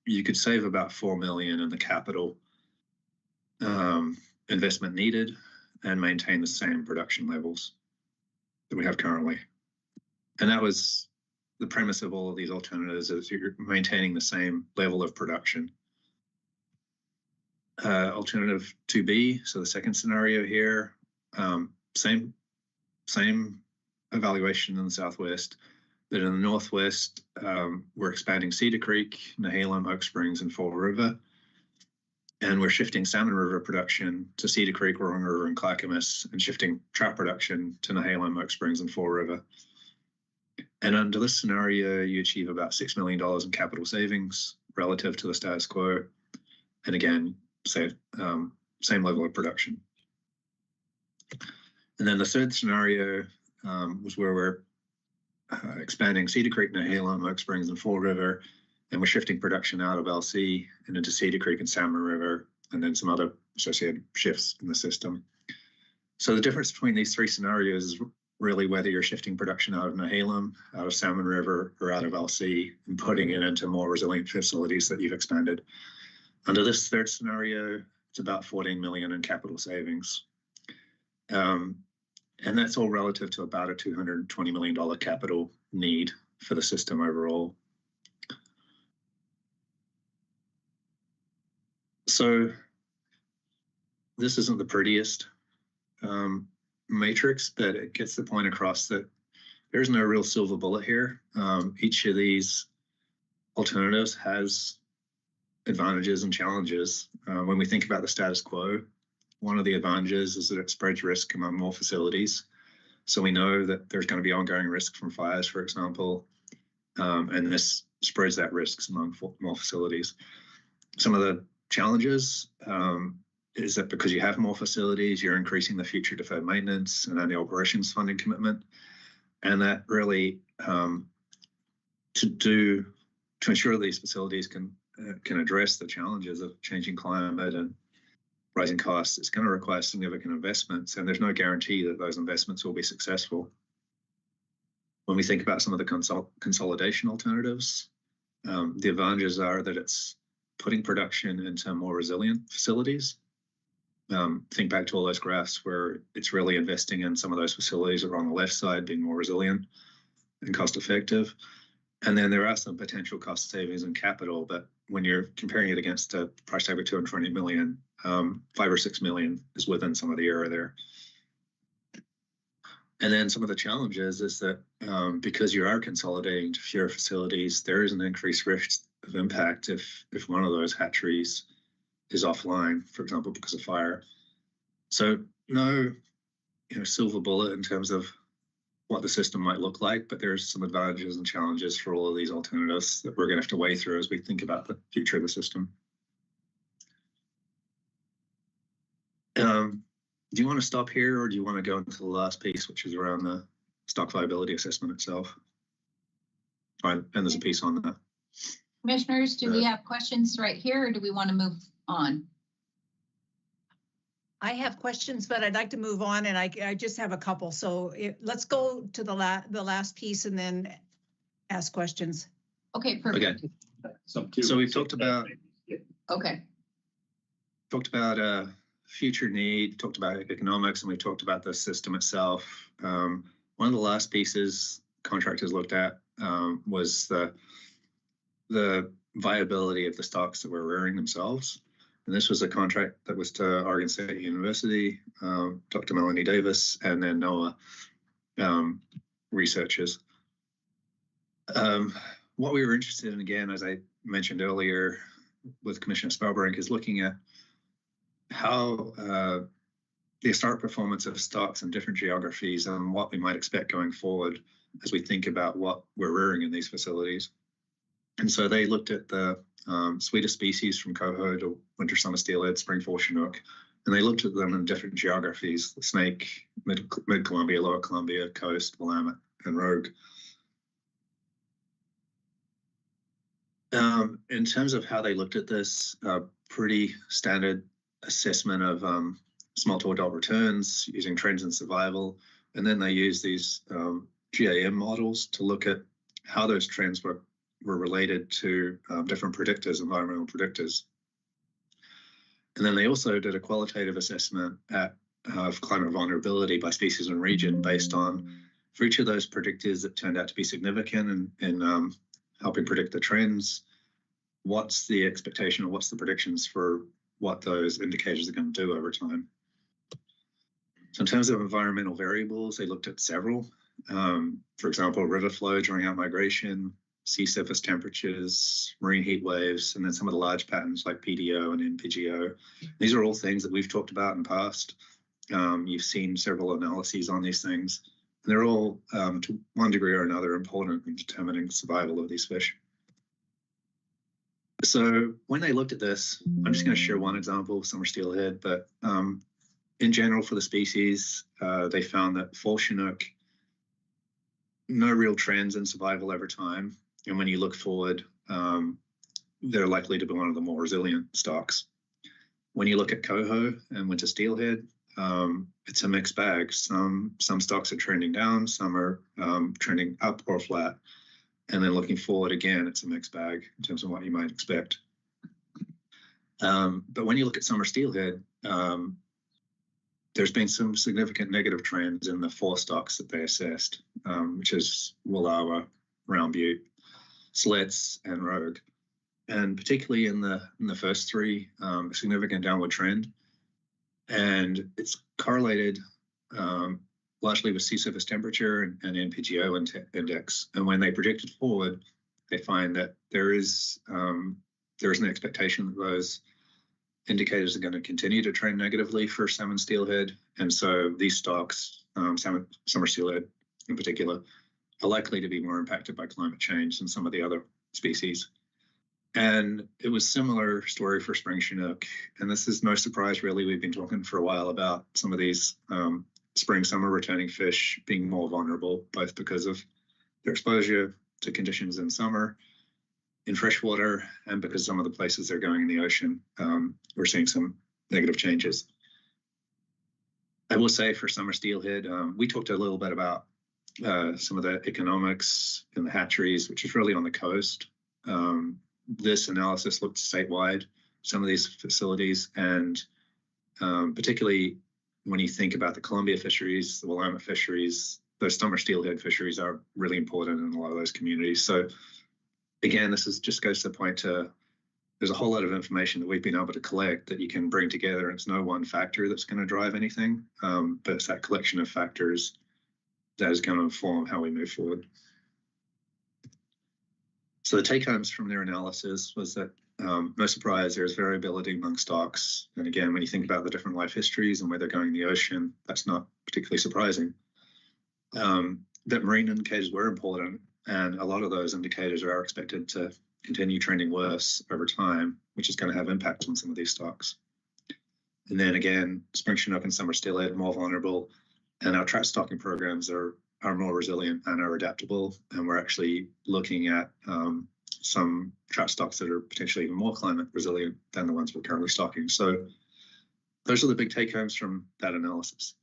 you could save about $4 million in the capital investment needed and maintain the same production levels that we have currently. And that was the premise of all of these alternatives, is you're maintaining the same level of production. Alternative 2B, so the second scenario here, same evaluation in the Southwest, but in the Northwest, we're expanding Cedar Creek, Nehalem, Oak Springs, and Fall River. And we're shifting Salmon River production to Cedar Creek, Wrong River, and Clackamas, and shifting trout production to Nehalem, Oak Springs, and Fall River. And under this scenario, you achieve about $6 million in capital savings relative to the status quo. And again, same level of production. And then the third scenario was where we're expanding Cedar Creek, Nehalem, Oak Springs, and Fall River, and we're shifting production out of LC and into Cedar Creek and Salmon River, and then some other associated shifts in the system. So the difference between these three scenarios is really whether you're shifting production out of Nehalem, out of Salmon River, or out of LC, and putting it into more resilient facilities that you've expanded. Under this third scenario, it's about $14 million in capital savings. And that's all relative to about a $220 million capital need for the system overall. So this isn't the prettiest matrix, but it gets the point across that there's no real silver bullet here. Each of these alternatives has advantages and challenges. When we think about the status quo, one of the advantages is that it spreads risk among more facilities. So we know that there's going to be ongoing risk from fires, for example, and this spreads that risk among more facilities. Some of the challenges is that because you have more facilities, you're increasing the future deferred maintenance and annual operations funding commitment. And that really, to ensure these facilities can address the challenges of changing climate and rising costs, it's going to require significant investments, and there's no guarantee that those investments will be successful. When we think about some of the consolidation alternatives, the advantages are that it's putting production into more resilient facilities. Think back to all those graphs where it's really investing in some of those facilities that are on the left side, being more resilient and cost effective. And then there are some potential cost savings in capital, but when you're comparing it against a price tag of $220 million, 5 or 6 million is within some of the error there. And then some of the challenges is that because you are consolidating to fewer facilities, there is an increased risk of impact if one of those hatcheries is offline, for example, because of fire. So no, silver bullet in terms of what the system might look like, but there's some advantages and challenges for all of these alternatives that we're going to have to weigh through as we think about the future of the system. Do you want to stop here, or do you want to go into the last piece, which is around the stock viability assessment itself? And there's a piece on that. Commissioners, do we have questions right here, or do we want to move on? I have questions, but I'd like to move on, and I just have a couple. So let's go to the last piece and then ask questions. Okay, perfect. Okay. So we've talked about. Okay. Talked about future need, talked about economics, and we talked about the system itself. One of the last pieces contractors looked at was the viability of the stocks that were rearing themselves. And this was a contract that was to Oregon State University, Dr. Melanie Davis, and then NOAA researchers. What we were interested in, again, as I mentioned earlier with Commissioner Spellbrink, is looking at how the historic performance of stocks in different geographies and what we might expect going forward as we think about what we're rearing in these facilities. And so they looked at the suite of species from coho to winter summer steelhead, spring fall chinook, and they looked at them in different geographies: the snake, mid-Columbia, lower Columbia, coast, Willamette, and rogue. In terms of how they looked at this, pretty standard assessment of small to adult returns using trends in survival. And then they used these GAM models to look at how those trends were related to different predictors, environmental predictors. And then they also did a qualitative assessment of climate vulnerability by species and region based on, for each of those predictors that turned out to be significant in helping predict the trends, what's the expectation or what's the predictions for what those indicators are going to do over time. So in terms of environmental variables, they looked at several. For example, river flow during outmigration, sea surface temperatures, marine heat waves, and then some of the large patterns like PDO and NPGO. These are all things that we've talked about in the past. You've seen several analyses on these things. And they're all, to one degree or another, important in determining survival of these fish. So when they looked at this, I'm just going to share one example, summer steelhead, but in general for the species, they found that fall chinook, no real trends in survival over time. And when you look forward, they're likely to be one of the more resilient stocks. When you look at coho and winter steelhead, it's a mixed bag. Some stocks are trending down, some are trending up or flat. And then looking forward again, it's a mixed bag in terms of what you might expect. But when you look at summer steelhead, there's been some significant negative trends in the 4 stocks that they assessed, which is Wallowa, Round Butte, Slits, and Rogue. And particularly in the first 3, a significant downward trend. And it's correlated largely with sea surface temperature and NPGO index. And when they projected forward, they find that there is an expectation that those indicators are going to continue to trend negatively for salmon steelhead. And so these stocks, summer steelhead in particular, are likely to be more impacted by climate change than some of the other species. And it was similar story for spring chinook. And this is no surprise, really. We've been talking for a while about some of these spring, summer returning fish being more vulnerable, both because of their exposure to conditions in summer, in freshwater, and because some of the places they're going in the ocean, we're seeing some negative changes. I will say for summer steelhead, we talked a little bit about some of the economics in the hatcheries, which is really on the coast. This analysis looked statewide, some of these facilities, and particularly when you think about the Columbia fisheries, the Willamette fisheries, those summer steelhead fisheries are really important in a lot of those communities. So again, just goes to the point there's a whole lot of information that we've been able to collect that you can bring together. It's no one factor that's going to drive anything, but it's that collection of factors that is going to inform how we move forward. So the take homes from their analysis was that no surprise, there's variability among stocks. And again, when you think about the different life histories and where they're going in the ocean, that's not particularly surprising. That marine indicators were important, and a lot of those indicators are expected to continue trending worse over time, which is going to have impact on some of these stocks. And then again, spring chinook and summer steelhead are more vulnerable, and our trap stocking programs are more resilient and are adaptable. And we're actually looking at some trap stocks that are potentially even more climate resilient than the ones we're currently stocking. So those are the big take homes from that analysis.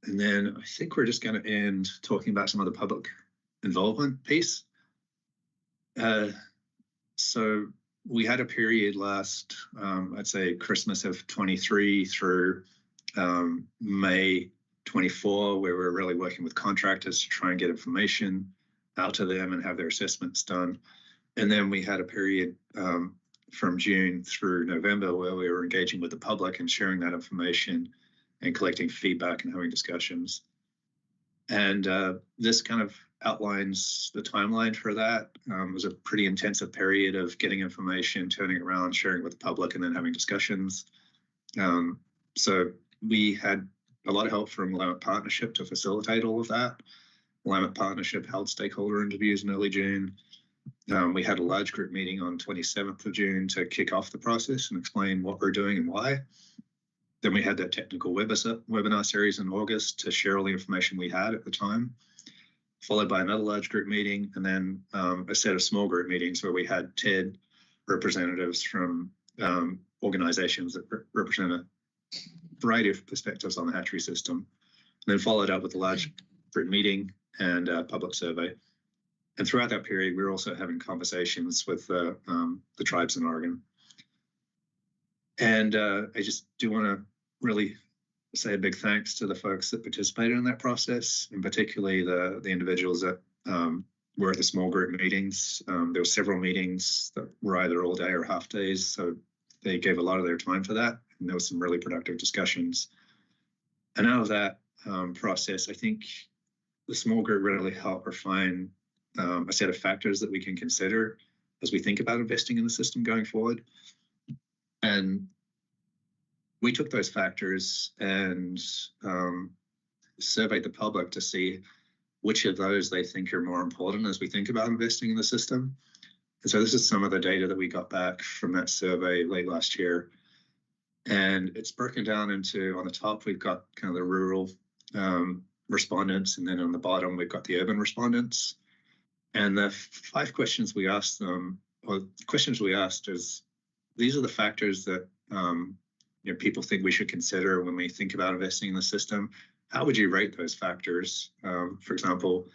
And then I think we're just going to end talking about some of the public involvement piece. So we had a period last, I'd say Christmas of 23 through May 24, where we're really working with contractors to try and get information out to them and have their assessments done. And then we had a period from June through November where we were engaging with the public and sharing that information and collecting feedback and having discussions. And this kind of outlines the timeline for that. It was a pretty intensive period of getting information, turning it around, sharing it with the public, and then having discussions. So we had a lot of help from Willamette Partnership to facilitate all of that. Willamette Partnership held stakeholder interviews in early June. We had a large group meeting on 27th of June to kick off the process and explain what we're doing and why. Then we had that technical webinar series in August to share all the information we had at the time, followed by another large group meeting, and then a set of small group meetings where we had TED representatives from organizations that represent a variety of perspectives on the hatchery system, and then followed up with a large group meeting and a public survey. And throughout that period, we were also having conversations with the tribes in Oregon. And I just do want to really say a big thanks to the folks that participated in that process, and particularly the individuals that were at the small group meetings. There were several meetings that were either all day or half days, so they gave a lot of their time for that, and there was some really productive discussions. And out of that process, I think the small group really helped refine a set of factors that we can consider as we think about investing in the system going forward. And we took those factors and surveyed the public to see which of those they think are more important as we think about investing in the system. And so this is some of the data that we got back from that survey late last year. And it's broken down into, on the top, we've got kind of the rural respondents, and then on the bottom, we've got the urban respondents. And the 5 questions we asked them, or the questions we asked is, these are the factors that people think we should consider when we think about investing in the system. How would you rate those factors? For example,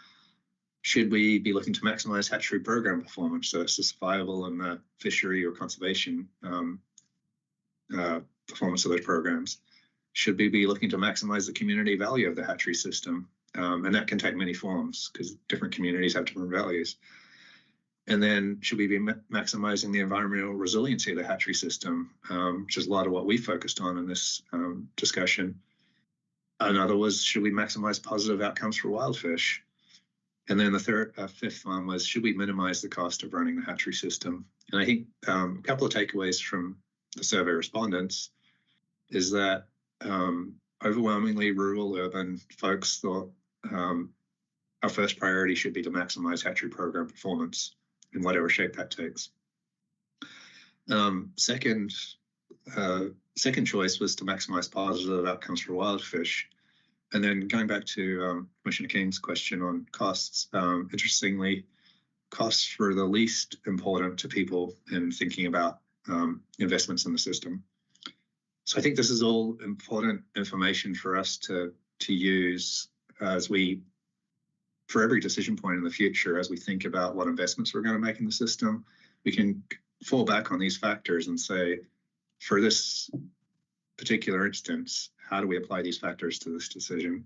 should we be looking to maximize hatchery program performance, so survival and the fishery or conservation performance of those programs? Should we be looking to maximize the community value of the hatchery system? And that can take many forms because different communities have different values. And then should we be maximizing the environmental resiliency of the hatchery system, which is a lot of what we focused on in this discussion. Another was, should we maximize positive outcomes for wild fish? And then the fifth one was, should we minimize the cost of running the hatchery system? And I think a couple of takeaways from the survey respondents is that overwhelmingly rural urban folks thought our first priority should be to maximize hatchery program performance in whatever shape that takes. Second choice was to maximize positive outcomes for wild fish. And then going back to Commissioner King's question on costs, interestingly, costs were the least important to people in thinking about investments in the system. So I think this is all important information for us to use as for every decision point in the future, as we think about what investments we're going to make in the system. We can fall back on these factors and say, for this particular instance, how do we apply these factors to this decision,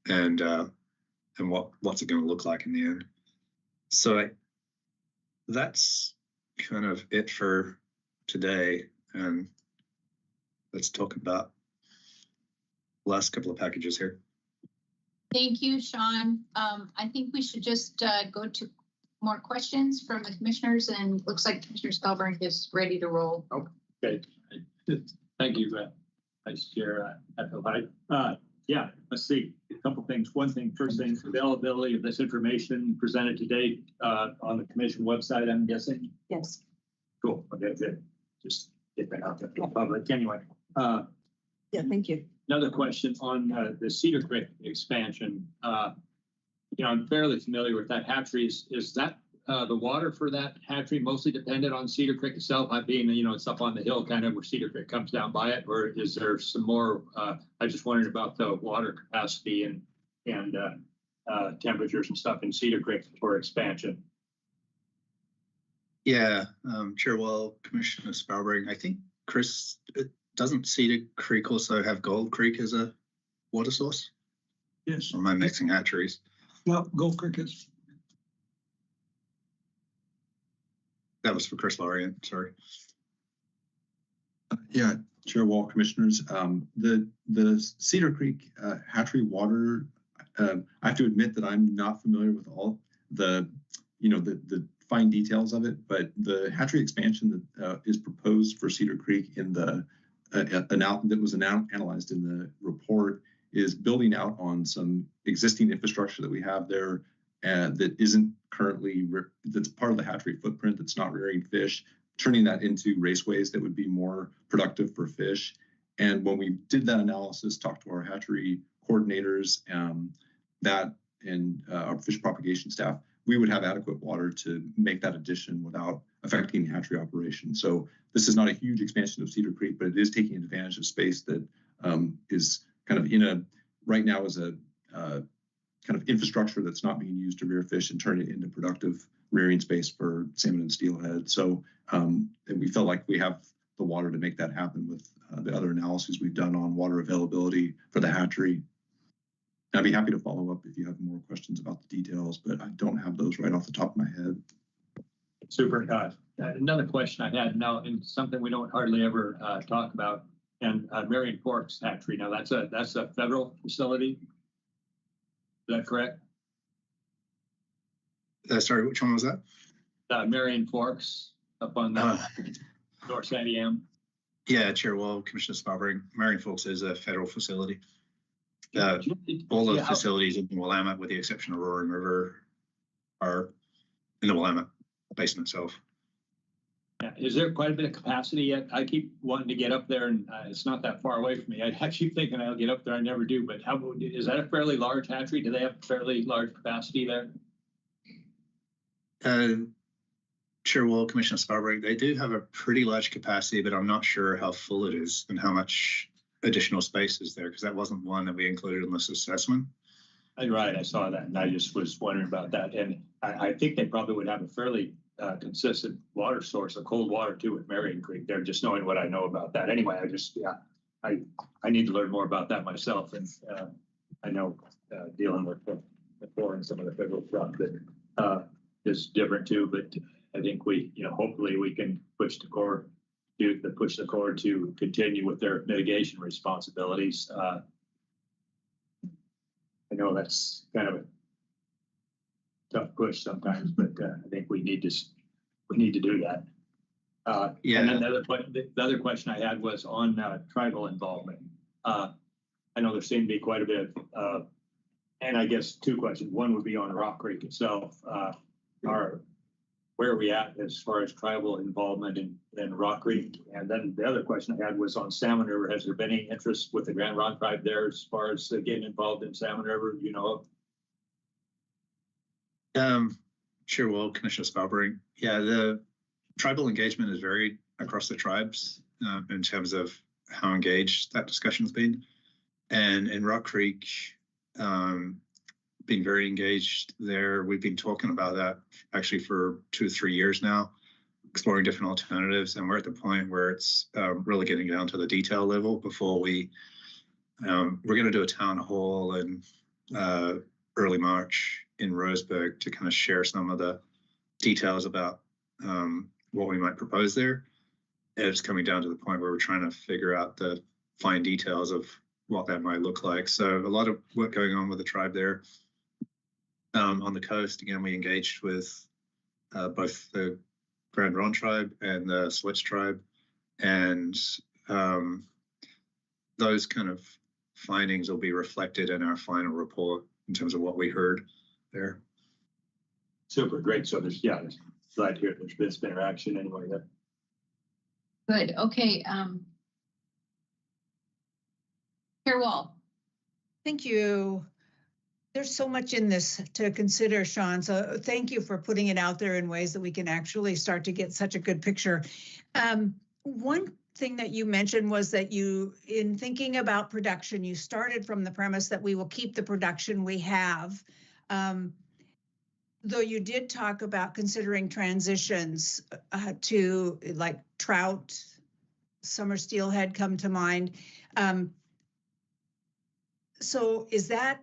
and what's it going to look like in the end? So that's kind of it for today, and let's talk about the last couple of packages here. Thank you, Sean. I think we should just go to more questions from the commissioners, and looks like Commissioner Spellberg is ready to roll. Okay, thank you, Vice Chair Hatfield. Yeah, let's see, a couple things. First thing, availability of this information presented today on the commission website, I'm guessing? Yes. Cool, okay, good. Just get that out there to the public anyway. Yeah, thank you. Another question on the Cedar Creek expansion. I'm fairly familiar with that hatchery. Is that the water for that hatchery mostly dependent on Cedar Creek itself? It's up on the hill kind of where Cedar Creek comes down by it, or is there some more? I just wondered about the water capacity and temperatures and stuff in Cedar Creek for expansion. Yeah, Chair Wall, Commissioner Spellberg, I think, Chris, doesn't Cedar Creek also have Gold Creek as a water source? Yes. Or am I mixing hatcheries? Well, Gold Creek is. That was for Chris Lorien, sorry. Yeah, Chair Wall, Commissioners. The Cedar Creek hatchery water, I have to admit that I'm not familiar with all the, the fine details of it, but the hatchery expansion that is proposed for Cedar Creek in the that was analyzed in the report is building out on some existing infrastructure that we have there that isn't currently, that's part of the hatchery footprint that's not rearing fish, turning that into raceways that would be more productive for fish. And when we did that analysis, talked to our hatchery coordinators, and our fish propagation staff, we would have adequate water to make that addition without affecting hatchery operations. So this is not a huge expansion of Cedar Creek, but it is taking advantage of space that is kind of right now is a kind of infrastructure that's not being used to rear fish and turn it into productive rearing space for salmon and steelhead. So and we felt like we have the water to make that happen with the other analyses we've done on water availability for the hatchery. I'd be happy to follow up if you have more questions about the details, but I don't have those right off the top of my head. Super. Another question I had now, and something we don't hardly ever talk about, and Marion Forks Hatchery. Now that's a federal facility. Is that correct? Sorry, which one was that? Marion Forks up on North Santiam. Yeah, Chair Wall, Commissioner Sparberg. Marion Forks is a federal facility. All the facilities in the Willamette, with the exception of Roaring River, are in the Willamette Basin itself. Yeah. Is there quite a bit of capacity yet? I keep wanting to get up there, and it's not that far away from me. I keep thinking I'll get up there. I never do. But is that a fairly large hatchery? Do they have fairly large capacity there? Chair Wall, Commissioner Sparberg, they do have a pretty large capacity, but I'm not sure how full it is and how much additional space is there, because that wasn't one that we included in this assessment. Right, I saw that, and I just was wondering about that. And I think they probably would have a fairly consistent water source of cold water too with Marion Creek there, just knowing what I know about that. Anyway, I need to learn more about that myself, and I know dealing with the Corps and some of the federal stuff that is different too. But I think we, hopefully we can push the Corps to continue with their mitigation responsibilities. I know that's kind of a tough push sometimes, but I think we need to do that. Yeah. And then the other question I had was on tribal involvement. I know there seemed to be quite a bit of, and I guess two questions. One would be on Rock Creek itself. Where are we at as far as tribal involvement in Rock Creek? And then the other question I had was on Salmon River. Has there been any interest with the Grand Ronde tribe there as far as getting involved in Salmon River? Chair Wall, Commissioner Sparberg. Yeah, the tribal engagement is varied across the tribes in terms of how engaged that discussion's been. And in Rock Creek, been very engaged there. We've been talking about that actually for 2 or 3 years now, exploring different alternatives. And we're at the point where it's really getting down to the detail level before we're going to do a town hall in early March in Roseburg to kind of share some of the details about what we might propose there. And it's coming down to the point where we're trying to figure out the fine details of what that might look like. So a lot of work going on with the tribe there. On the coast, again, we engaged with both the Grand Ronde tribe and the Switch tribe, and those kind of findings will be reflected in our final report in terms of what we heard there. Super, great. So there's glad to hear there's been some interaction anyway there. Good, okay. Chair Wall. Thank you. There's so much in this to consider, Sean. So thank you for putting it out there in ways that we can actually start to get such a good picture. One thing that you mentioned was that you, in thinking about production, you started from the premise that we will keep the production we have. Though you did talk about considering transitions to like trout, summer steelhead come to mind. So is that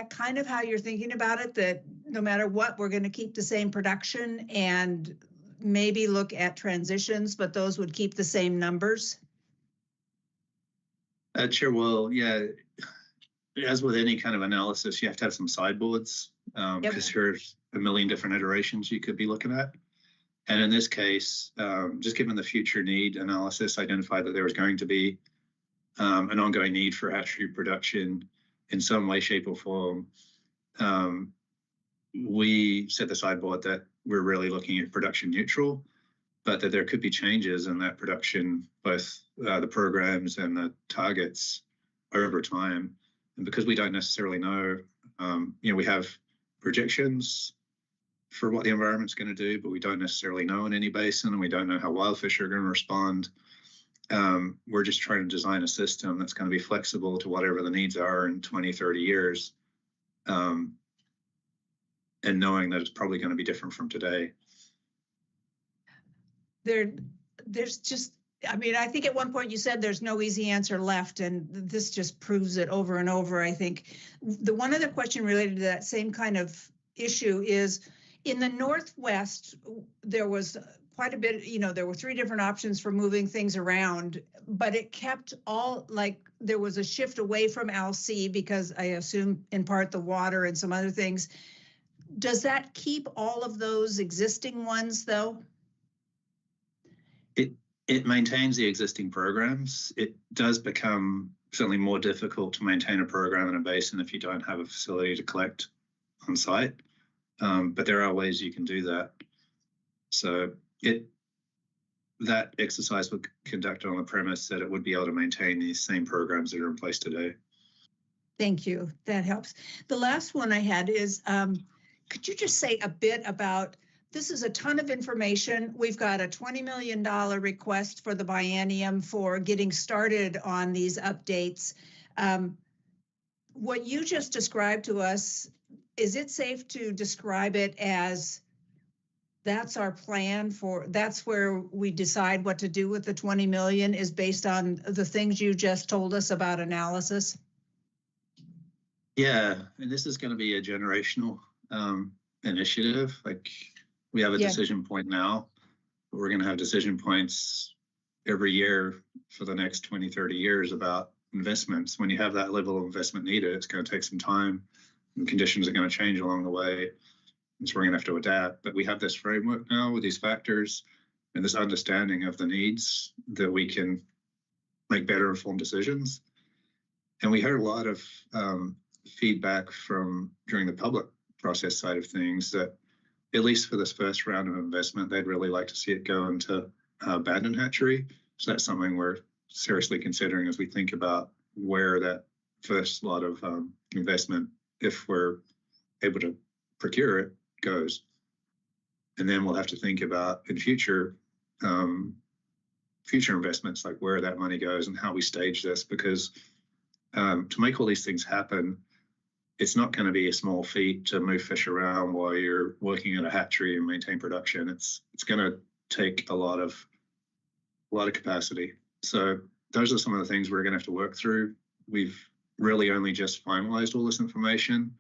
kind of how you're thinking about it, that no matter what, we're going to keep the same production and maybe look at transitions, but those would keep the same numbers? Chair, well, yeah, as with any kind of analysis, you have to have some sideboards because there's a million different iterations you could be looking at. And in this case, just given the future need analysis identified that there was going to be an ongoing need for hatchery production in some way, shape, or form, we set the sideboard that we're really looking at production neutral, but that there could be changes in that production, both the programs and the targets over time. And because we don't necessarily know, we have projections for what the environment's going to do, but we don't necessarily know in any basin, and we don't know how wild fish are going to respond. We're just trying to design a system that's going to be flexible to whatever the needs are in 20, 30 years, and knowing that it's probably going to be different from today. There's just, I think at one point you said there's no easy answer left, and this just proves it over and over. I think the one other question related to that same kind of issue is in the Northwest, there was quite a bit, there were 3 different options for moving things around, but it kept there was a shift away from LC because I assume in part the water and some other things. Does that keep all of those existing ones though? It maintains the existing programs. It does become certainly more difficult to maintain a program in a basin if you don't have a facility to collect on site. But there are ways you can do that. So that exercise was conducted on the premise that it would be able to maintain these same programs that are in place today. Thank you. That helps. The last one I had is, could you just say a bit about, this is a ton of information. We've got a $20 million request for the biennium for getting started on these updates. What you just described to us, is it safe to describe it as that's our plan that's where we decide what to do with the 20 million is based on the things you just told us about analysis? Yeah, and this is going to be a generational initiative. Like we have a decision point now, but we're going to have decision points every year for the next 20, 30 years about investments. When you have that level of investment needed, it's going to take some time and conditions are going to change along the way. And so we're going to have to adapt. But we have this framework now with these factors and this understanding of the needs that we can make better informed decisions. And we heard a lot of feedback from during the public process side of things that at least for this first round of investment, they'd really like to see it go into abandoned hatchery. So that's something we're seriously considering as we think about where that first lot of investment, if we're able to procure it, goes. And then we'll have to think about in future investments, like where that money goes and how we stage this, because to make all these things happen, it's not going to be a small feat to move fish around while you're working at a hatchery and maintain production. It's going to take a lot of capacity. So those are some of the things we're going to have to work through. We've really only just finalized all this information, and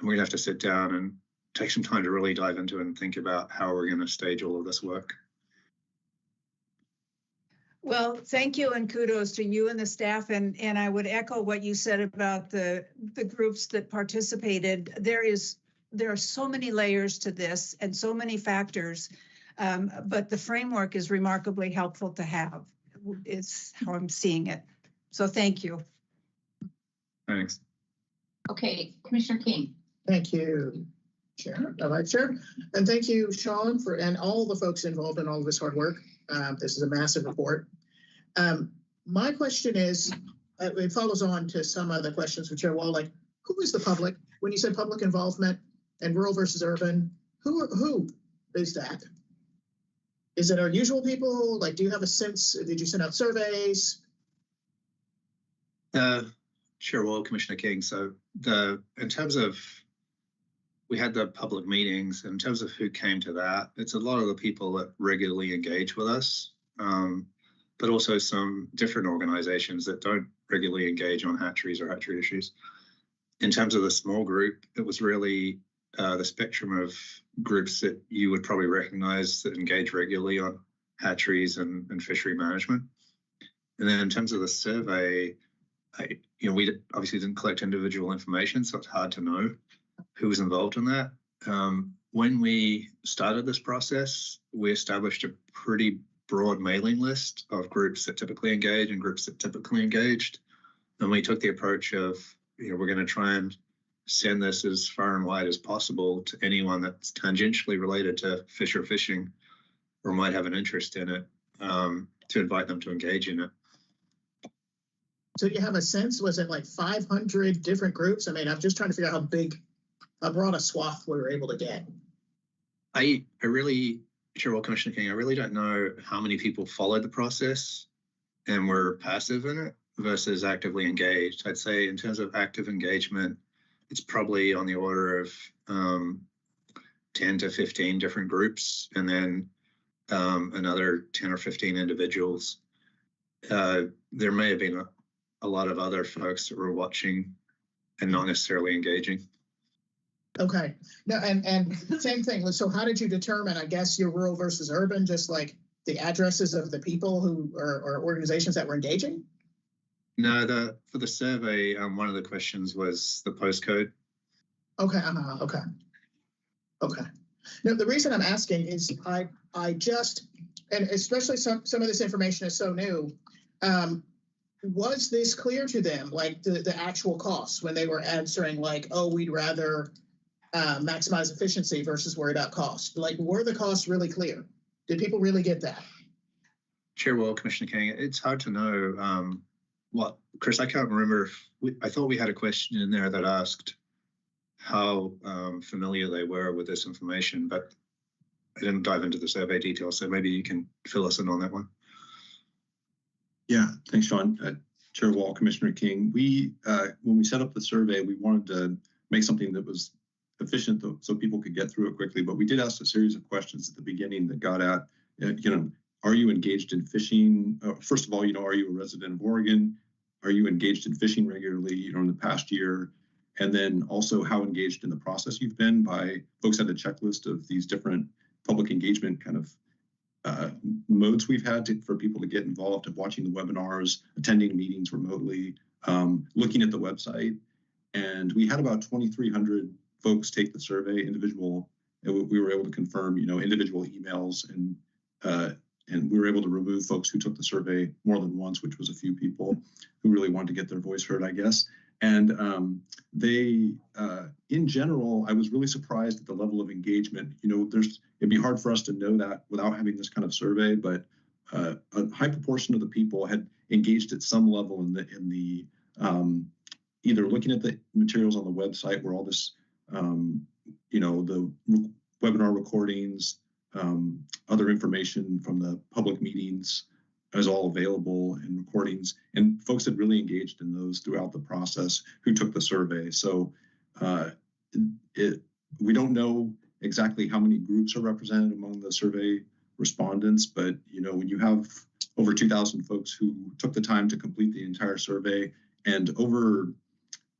we're going to have to sit down and take some time to really dive into it and think about how we're going to stage all of this work. Well, thank you and kudos to you and the staff. And I would echo what you said about the groups that participated. There are so many layers to this and so many factors, but the framework is remarkably helpful to have. It's how I'm seeing it. So thank you. Thanks. Okay, Commissioner King. Thank you, Chair, Vice Chair. And thank you, Sean, and all the folks involved in all of this hard work. This is a massive report. My question is, it follows on to some of the questions from Chair Wall, like who is the public? When you said public involvement and rural versus urban, who is that? Is it our usual people? Like, do you have a sense? Did you send out surveys? Chair Wall, Commissioner King. So in terms of, we had the public meetings. In terms of who came to that, it's a lot of the people that regularly engage with us, but also some different organizations that don't regularly engage on hatcheries or hatchery issues. In terms of the small group, it was really the spectrum of groups that you would probably recognize that engage regularly on hatcheries and fishery management. And then in terms of the survey, we obviously didn't collect individual information, so it's hard to know who was involved in that. When we started this process, we established a pretty broad mailing list of groups that typically engage and groups that typically engaged. And we took the approach of, we're going to try and send this as far and wide as possible to anyone that's tangentially related to fish or fishing or might have an interest in it, to invite them to engage in it. So you have a sense, was it like 500 different groups? I mean, I'm just trying to figure out how broad a swath we were able to get. I really, well, Commissioner King, I really don't know how many people followed the process and were passive in it versus actively engaged. I'd say in terms of active engagement, it's probably on the order of 10 to 15 different groups, and then another 10 or 15 individuals. There may have been a lot of other folks that were watching and not necessarily engaging. Okay. No, and same thing. So how did you determine, I guess, your rural versus urban, just like the addresses of the people who or organizations that were engaging? No, for the survey, one of the questions was the postcode. Okay. Okay. No, the reason I'm asking is I just, and especially some of this information is so new. Was this clear to them, like the actual costs when they were answering, like, oh, we'd rather maximize efficiency versus worry about cost? Like, were the costs really clear? Did people really get that? Chair Wall, Commissioner King, it's hard to know what, Chris, I can't remember. I thought we had a question in there that asked how familiar they were with this information, but I didn't dive into the survey details, so maybe you can fill us in on that one. Yeah, thanks, Sean. Chair Wall, Commissioner King, when we set up the survey, we wanted to make something that was efficient so people could get through it quickly, but we did ask a series of questions at the beginning that got at, are you engaged in fishing? First of all, are you a resident of Oregon? Are you engaged in fishing regularly, in the past year? And then also how engaged in the process you've been. By folks had a checklist of these different public engagement kind of modes we've had for people to get involved, of watching the webinars, attending meetings remotely, looking at the website. And we had about 2,300 folks take the survey, individual. We were able to confirm, individual emails, and we were able to remove folks who took the survey more than once, which was a few people who really wanted to get their voice heard, I guess. And they, in general, I was really surprised at the level of engagement. It'd be hard for us to know that without having this kind of survey, but a high proportion of the people had engaged at some level in the either looking at the materials on the website where all this, the webinar recordings, other information from the public meetings is all available in recordings, and folks had really engaged in those throughout the process who took the survey. So we don't know exactly how many groups are represented among the survey respondents, but when you have over 2,000 folks who took the time to complete the entire survey, and over,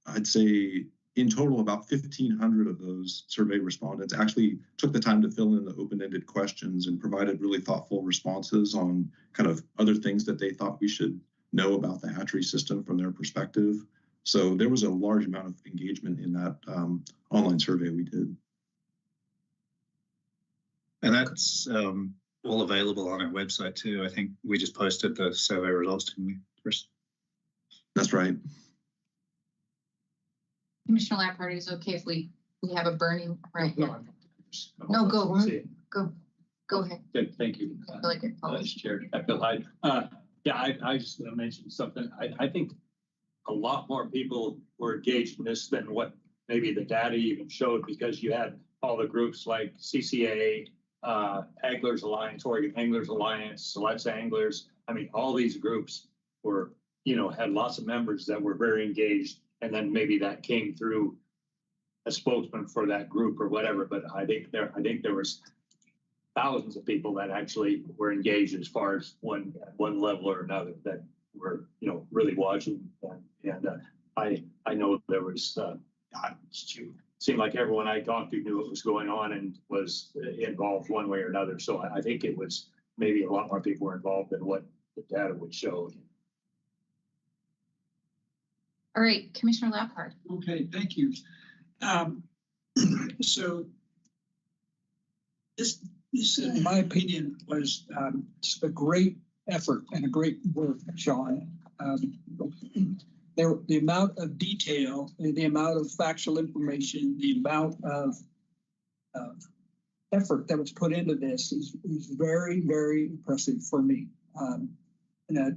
I'd say, in total, about 1,500 of those survey respondents actually took the time to fill in the open-ended questions and provided really thoughtful responses on kind of other things that they thought we should know about the hatchery system from their perspective. So there was a large amount of engagement in that online survey we did. And that's all available on our website too. I think we just posted the survey results, didn't we, Chris? That's right. Commissioner Lampard, is it okay if we have a burning right now? No, go ahead. Good, thank you. I feel like it Vice Chair Hatfield Hyde. I just want to mention something. I think a lot more people were engaged in this than what maybe the data even showed, because you had all the groups like CCA, Anglers Alliance, Oregon Anglers Alliance, Select Anglers. I mean, all these groups were, had lots of members that were very engaged. And then maybe that came through a spokesman for that group or whatever. But I think there was thousands of people that actually were engaged as far as one level or another that were, really watching. And I know there was, seemed like everyone I talked to knew what was going on and was involved one way or another. So I think it was maybe a lot more people were involved than what the data would show. All right, Commissioner Laphard. Okay, thank you. So this, in my opinion, was just a great effort and a great work, Sean. The amount of detail, and the amount of factual information, the amount of effort that was put into this is very, very impressive for me. And I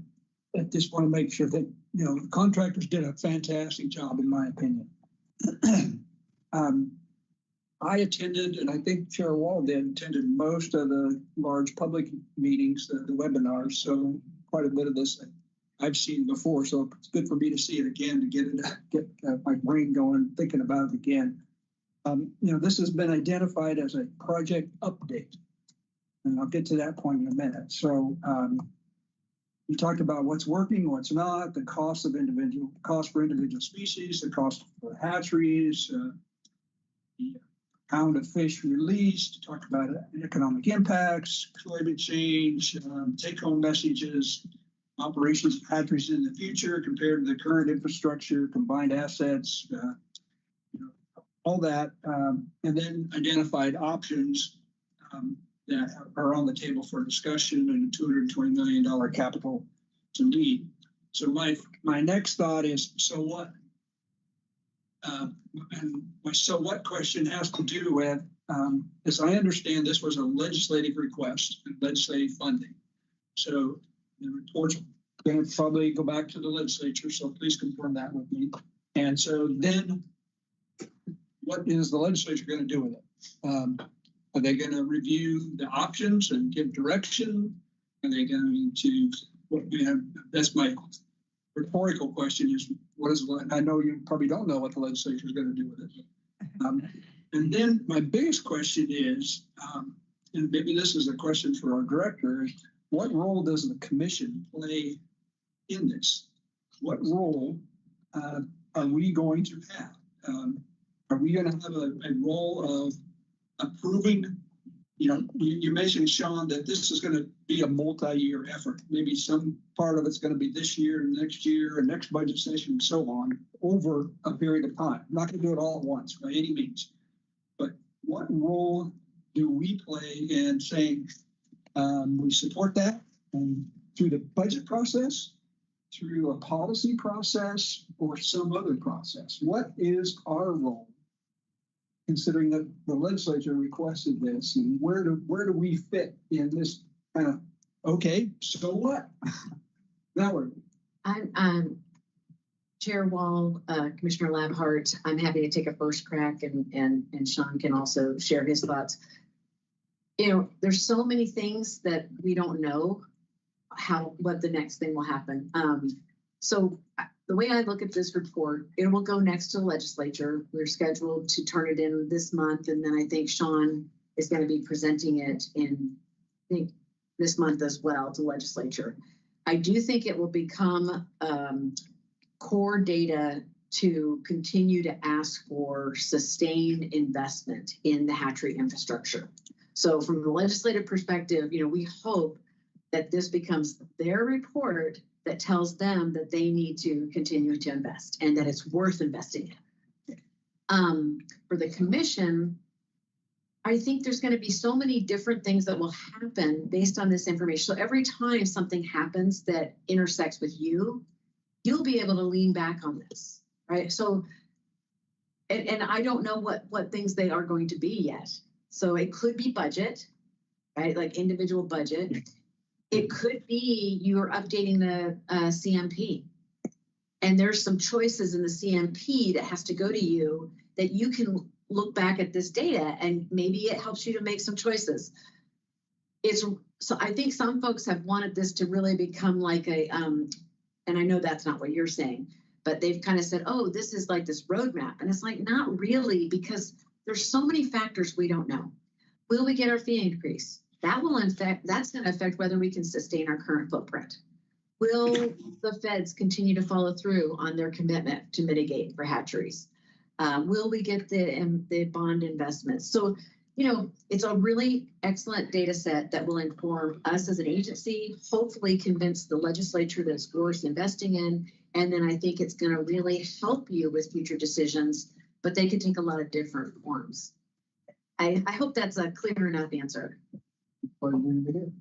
just want to make sure that, you know, contractors did a fantastic job, in my opinion. I attended, and I think Chair Wall attended most of the large public meetings, the webinars. So quite a bit of this I've seen before. So it's good for me to see it again, to get my brain going, thinking about it again. You know, this has been identified as a project update, and I'll get to that point in a minute. So we talked about what's working, what's not, the cost for individual species, the cost for hatcheries, the pound of fish released, talked about economic impacts, climate change, take-home messages, operations of hatcheries in the future compared to the current infrastructure, combined assets, you know, all that, and then identified options that are on the table for discussion and a $220 million capital to lead. So my next thought is, so what? And my so what question has to do with, as I understand, this was a legislative request and legislative funding. So the report's going to probably go back to the legislature, so please confirm that with me. And so then what is the legislature going to do with it? Are they going to review the options and give direction? Are they going to, that's my rhetorical question is, I know you probably don't know what the legislature is going to do with it. And then my biggest question is, and maybe this is a question for our director, what role does the commission play in this? What role are we going to have? Are we going to have a role of approving? You know, you mentioned, Sean, that this is going to be a multi-year effort. Maybe some part of it's going to be this year and next budget session and so on over a period of time. I'm not going to do it all at once by any means. But what role do we play in saying we support that and through the budget process, through a policy process, or some other process? What is our role, considering that the legislature requested this, and where do we fit in this kind of, okay, so what? Now we're. I'm Chair Wall, Commissioner Labhart. I'm happy to take a first crack, and Sean can also share his thoughts. You know, there's so many things that we don't know what the next thing will happen. So the way I look at this report, it will go next to the legislature. We're scheduled to turn it in this month, and then I think Sean is going to be presenting it in, I think, this month as well to legislature. I do think it will become core data to continue to ask for sustained investment in the hatchery infrastructure. So from the legislative perspective, you know, we hope that this becomes their report that tells them that they need to continue to invest and that it's worth investing in. For the commission, I think there's going to be so many different things that will happen based on this information. So every time something happens that intersects with you, you'll be able to lean back on this, right? So, and I don't know what things they are going to be yet. So it could be budget, right? Like individual budget. It could be you're updating the CMP, and there's some choices in the CMP that has to go to you that you can look back at this data and maybe it helps you to make some choices. So I think some folks have wanted this to really become like a, and I know that's not what you're saying, but they've kind of said, oh, this is like this roadmap. And it's like, not really, because there's so many factors we don't know. Will we get our fee increase? That's going to affect whether we can sustain our current footprint. Will the feds continue to follow through on their commitment to mitigate for hatcheries? Will we get the bond investments? So, you know, it's a really excellent data set that will inform us as an agency, hopefully convince the legislature that it's worth investing in, And then I think it's gonna really help you with future decisions, but they can take a lot of different forms. I hope that's a clear enough answer. Commissioner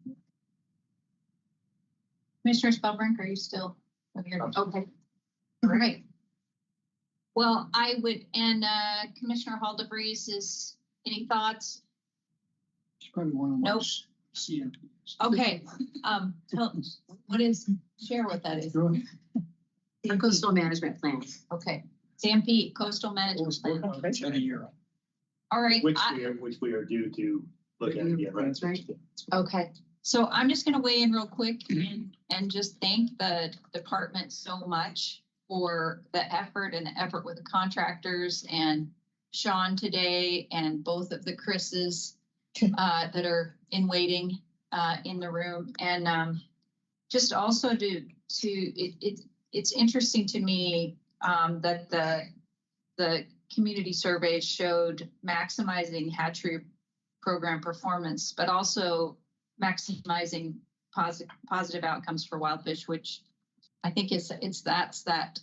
Spellbrink, are you still here? Okay. All right. Well, I would, and Commissioner Hall DeVries is, any thoughts? Nope. Okay. What is, share what that is. Our coastal management plan. Okay. Stampede Coastal Management Plan. All right. Which we are due to look at. Yeah, right. That's right. Okay, so I'm just gonna weigh in real quick and just thank the department so much for the effort with the contractors and Sean today and both of the Chris's that are in waiting in the room. And just also it's interesting to me that the community surveys showed maximizing hatchery program performance, but also maximizing positive outcomes for wildfish, which I think that's that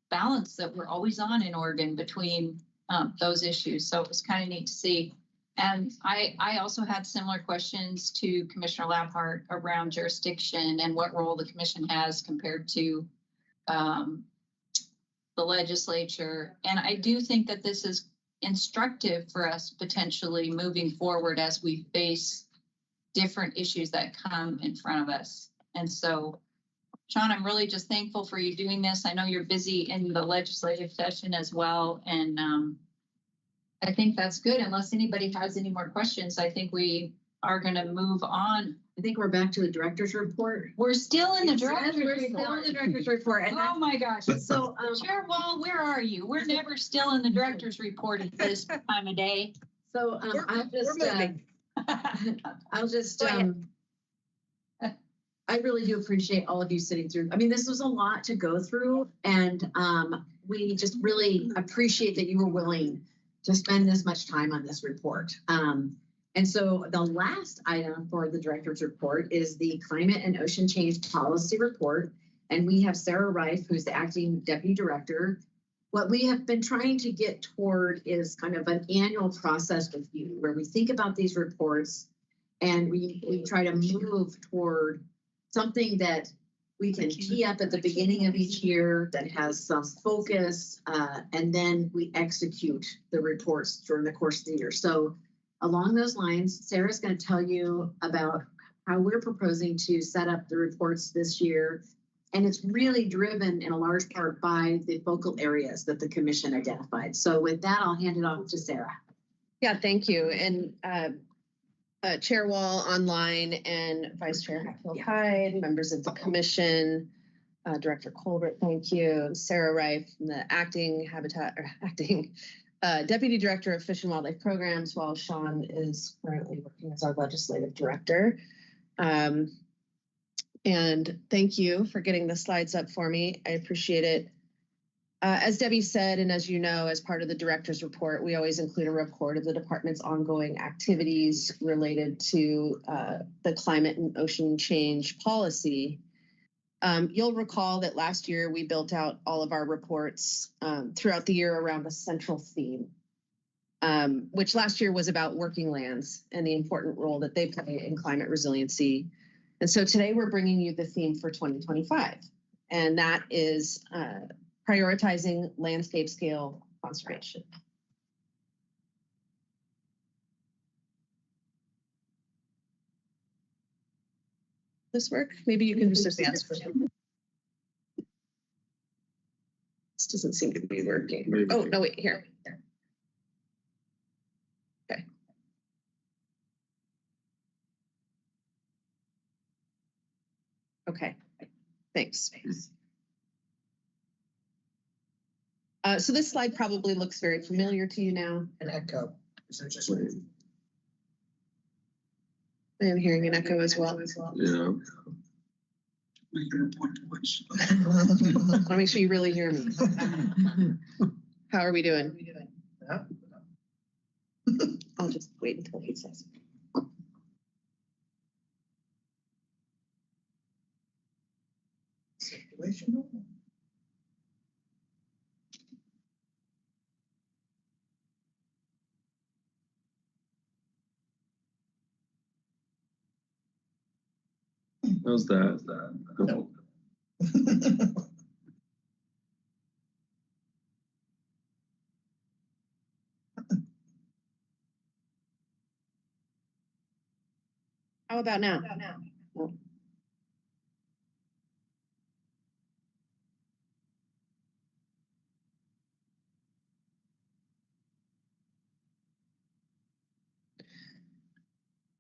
balance that we're always on in Oregon between those issues. So it was kind of neat to see. And I also had similar questions to Commissioner Labhart around jurisdiction and what role the commission has compared to the legislature. And I do think that this is instructive for us potentially moving forward as we face different issues that come in front of us. And so, Sean, I'm really just thankful for you doing this. I know you're busy in the legislative session as well. And I think that's good. Unless anybody has any more questions, I think we are going to move on. I think we're back to the director's report. We're still in the We're director's still report. in the director's report. And Oh my gosh. so Chair Wall, where are you? We're never still in the director's report at this time of day. So I'll just I really do appreciate all of you sitting through. I mean, this was a lot to go through, and we just really appreciate that you were willing to spend this much time on this report. And so the last item for the director's report is the Climate and Ocean Change Policy Report. And we have Sarah Reif, who's the acting deputy director. What we have been trying to get toward is kind of an annual process with you where we think about these reports and we try to move toward something that we can tee up at the beginning of each year that has some focus, and then we execute the reports during the course of the year. So along those lines, Sarah's going to tell you about how we're proposing to set up the reports this year. And it's really driven in a large part by the focal areas that the commission identified. So with that, I'll hand it off to Sarah. Yeah, thank you. And Chair Wall online and Vice Chair Hatfield Hyde, members of the commission, Director Colbert, thank you. Sarah Reif, the acting Deputy Director of Fish and Wildlife Programs, while Sean is currently working as our Legislative Director. And thank you for getting the slides up for me. I appreciate it. As Debbie said, and as you know, as part of the director's report, we always include a report of the department's ongoing activities related to the climate and ocean change policy. You'll recall that last year we built out all of our reports throughout the year around a central theme, which last year was about working lands and the important role that they play in climate resiliency. And so today we're bringing you the theme for 2025, and that is prioritizing landscape scale conservation. This work? Maybe you can just advance for him. This doesn't seem to be working. Maybe. Oh, no, wait, here. Okay. Okay, thanks. So this slide probably looks very familiar to you now. An echo. Is that just I am hearing an echo as well. Yeah. I want to make sure you really hear me. How are we doing? I'll just wait until he says. How's that? No. How about now?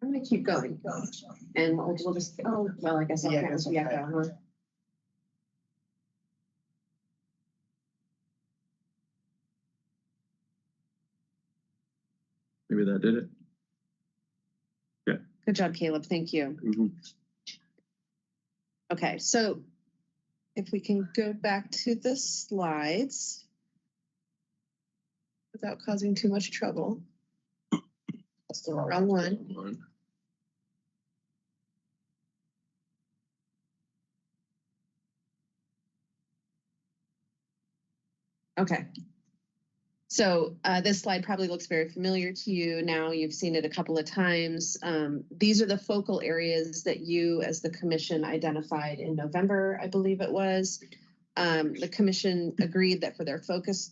I'm gonna keep going. And we'll just, oh, well, I guess I'll Yeah, count that's as we okay. go, huh? Maybe that did it. Good job, Caleb. Thank you. Okay, so if we can go back to the slides without causing too much trouble. That's the wrong one. Okay. So this slide probably looks very familiar to you now. You've seen it a couple of times. These are the focal areas that you as the commission identified in November, I believe it was. The commission agreed that their focus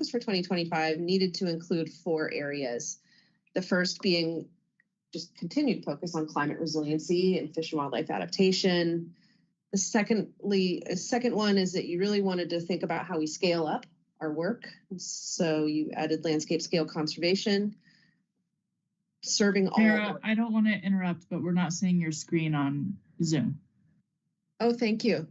for 2025 needed to include 4 areas. The first being just continued focus on climate resiliency and fish and wildlife adaptation. The second one is that you really wanted to think about how we scale up our work. So you added landscape scale conservation, serving all. Sarah, I don't want to interrupt, but we're not seeing your screen on Zoom. Oh, thank you.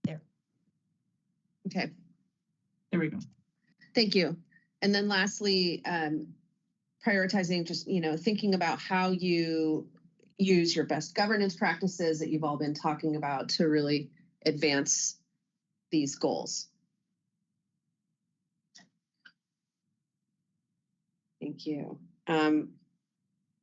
There. Okay. There we go. Thank you. And then lastly, prioritizing just, thinking about how you use your best governance practices that you've all been talking about to really advance these goals. Thank you.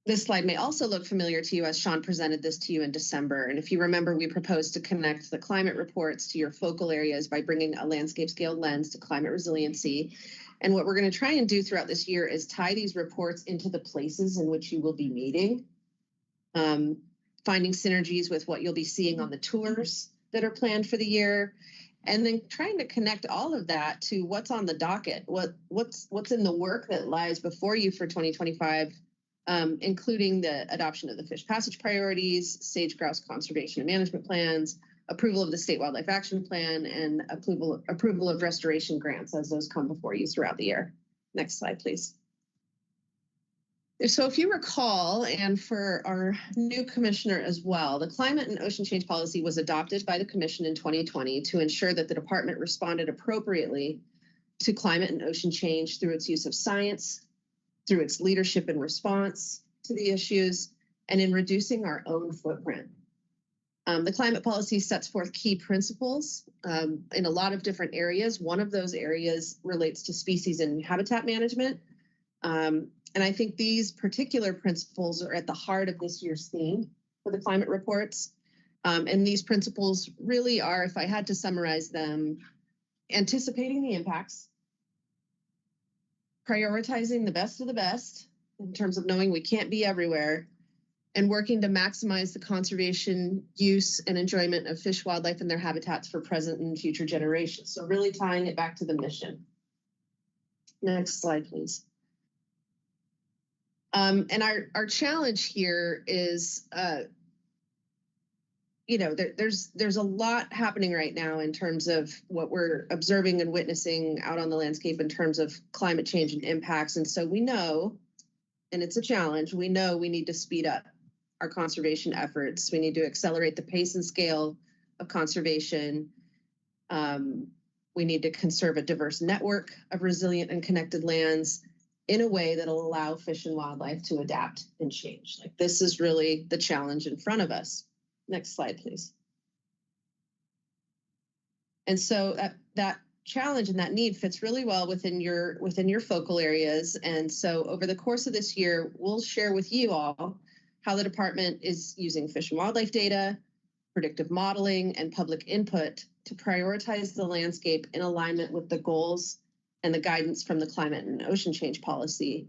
This slide may also look familiar to you as Sean presented this to you in December. And if you remember, we proposed to connect the climate reports to your focal areas by bringing a landscape scale lens to climate resiliency. And what we're going to try and do throughout this year is tie these reports into the places in which you will be meeting, finding synergies with what you'll be seeing on the tours that are planned for the year, and then trying to connect all of that to what's on the docket, what's in the work that lies before you for 2025, including the adoption of the fish passage priorities, sage grouse conservation and management plans, approval of the state wildlife action plan, and approval of restoration grants as those come before you throughout the year. Next slide, please. So if you recall, and for our new commissioner as well, the climate and ocean change policy was adopted by the commission in 2020 to ensure that the department responded appropriately to climate and ocean change through its use of science, through its leadership and response to the issues, and in reducing our own footprint. The climate policy sets forth key principles in a lot of different areas. One of those areas relates to species and habitat management. And I think these particular principles are at the heart of this year's theme for the climate reports. And these principles really are, if I had to summarize them, anticipating the impacts, prioritizing the best of the best in terms of knowing we can't be everywhere, and working to maximize the conservation, use, and enjoyment of fish, wildlife, and their habitats for present and future generations. So really tying it back to the mission. Next slide, please. And our challenge here is, there's a lot happening right now in terms of what we're observing and witnessing out on the landscape in terms of climate change and impacts. And so we know, and it's a challenge, we know we need to speed up our conservation efforts. We need to accelerate the pace and scale of conservation. We need to conserve a diverse network of resilient and connected lands in a way that'll allow fish and wildlife to adapt and change. Like, this is really the challenge in front of us. Next slide, please. And so that challenge and that need fits really well within your focal areas. And so over the course of this year, we'll share with you all how the department is using fish and wildlife data, predictive modeling, and public input to prioritize the landscape in alignment with the goals and the guidance from the climate and ocean change policy.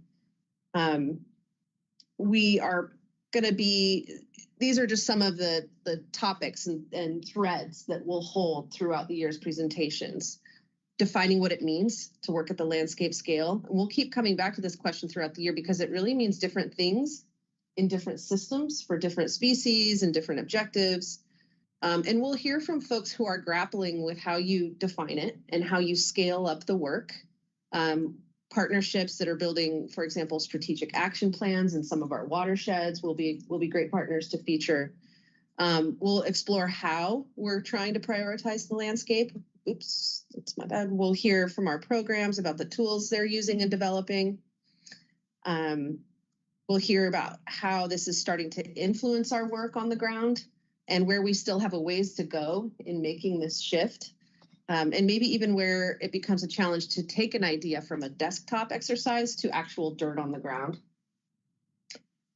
We are going to be, these are just some of the topics and threads that we'll hold throughout the year's presentations. Defining what it means to work at the landscape scale. And we'll keep coming back to this question throughout the year because it really means different things in different systems for different species and different objectives. And we'll hear from folks who are grappling with how you define it and how you scale up the work. Partnerships that are building, for example, strategic action plans in some of our watersheds will be great partners to feature. We'll explore how we're trying to prioritize the landscape. Oops, that's my bad. We'll hear from our programs about the tools they're using and developing. We'll hear about how this is starting to influence our work on the ground and where we still have a ways to go in making this shift. And maybe even where it becomes a challenge to take an idea from a desktop exercise to actual dirt on the ground.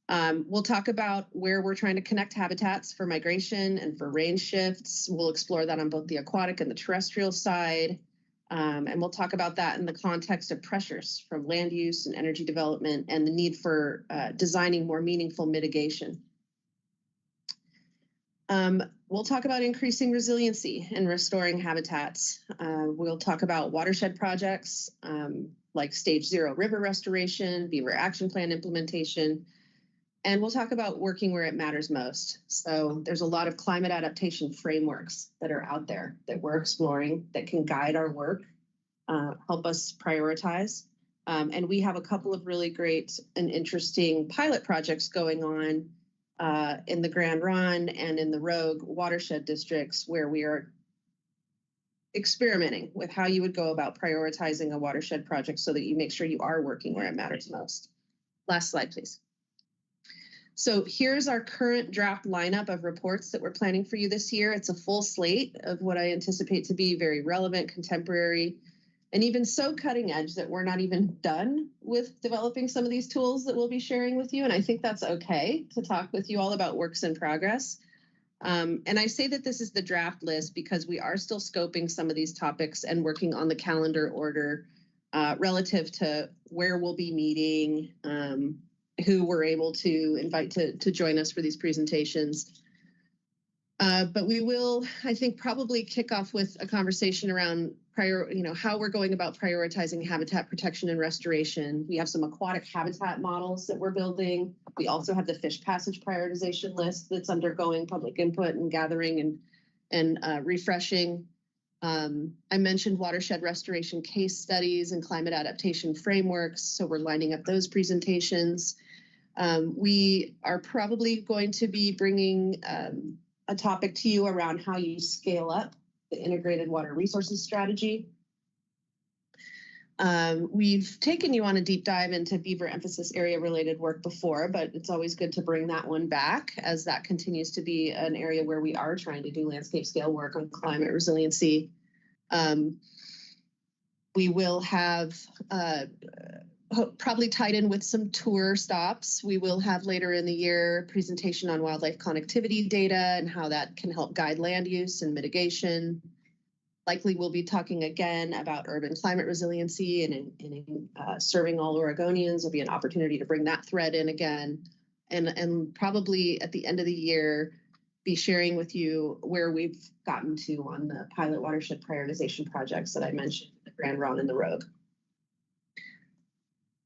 We'll talk about where we're trying to connect habitats for migration and for range shifts. We'll explore that on both the aquatic and the terrestrial side. And we'll talk about that in the context of pressures from land use and energy development and the need for designing more meaningful mitigation. We'll talk about increasing resiliency and restoring habitats. We'll talk about watershed projects like Stage 0 river restoration, Beaver Action Plan implementation, and we'll talk about working where it matters most. So there's a lot of climate adaptation frameworks that are out there that we're exploring that can guide our work, help us prioritize. And we have a couple of really great and interesting pilot projects going on in the Grand Ronde and in the Rogue watershed districts where we are experimenting with how you would go about prioritizing a watershed project so that you make sure you are working where it matters most. Last slide, please. So here's our current draft lineup of reports that we're planning for you this year. It's a full slate of what I anticipate to be very relevant, contemporary, and even so cutting edge that we're not even done with developing some of these tools that we'll be sharing with you. And I think that's okay to talk with you all about works in progress. And I say that this is the draft list because we are still scoping some of these topics and working on the calendar order relative to where we'll be meeting, who we're able to invite to join us for these presentations. But we will, I think, probably kick off with a conversation around how we're going about prioritizing habitat protection and restoration. We have some aquatic habitat models that we're building. We also have the fish passage prioritization list that's undergoing public input and gathering and refreshing. I mentioned watershed restoration case studies and climate adaptation frameworks, so we're lining up those presentations. We are probably going to be bringing a topic to you around how you scale up the integrated water resources strategy. We've taken you on a deep dive into beaver emphasis area related work before, but it's always good to bring that one back as that continues to be an area where we are trying to do landscape scale work on climate resiliency. We will have probably tied in with some tour stops. We will have later in the year presentation on wildlife connectivity data and how that can help guide land use and mitigation. Likely we'll be talking again about urban climate resiliency and serving all Oregonians. Will be an opportunity to bring that thread in again. And probably at the end of the year, be sharing with you where we've gotten to on the pilot watershed prioritization projects that I mentioned, the Grand Ronde and the Rogue.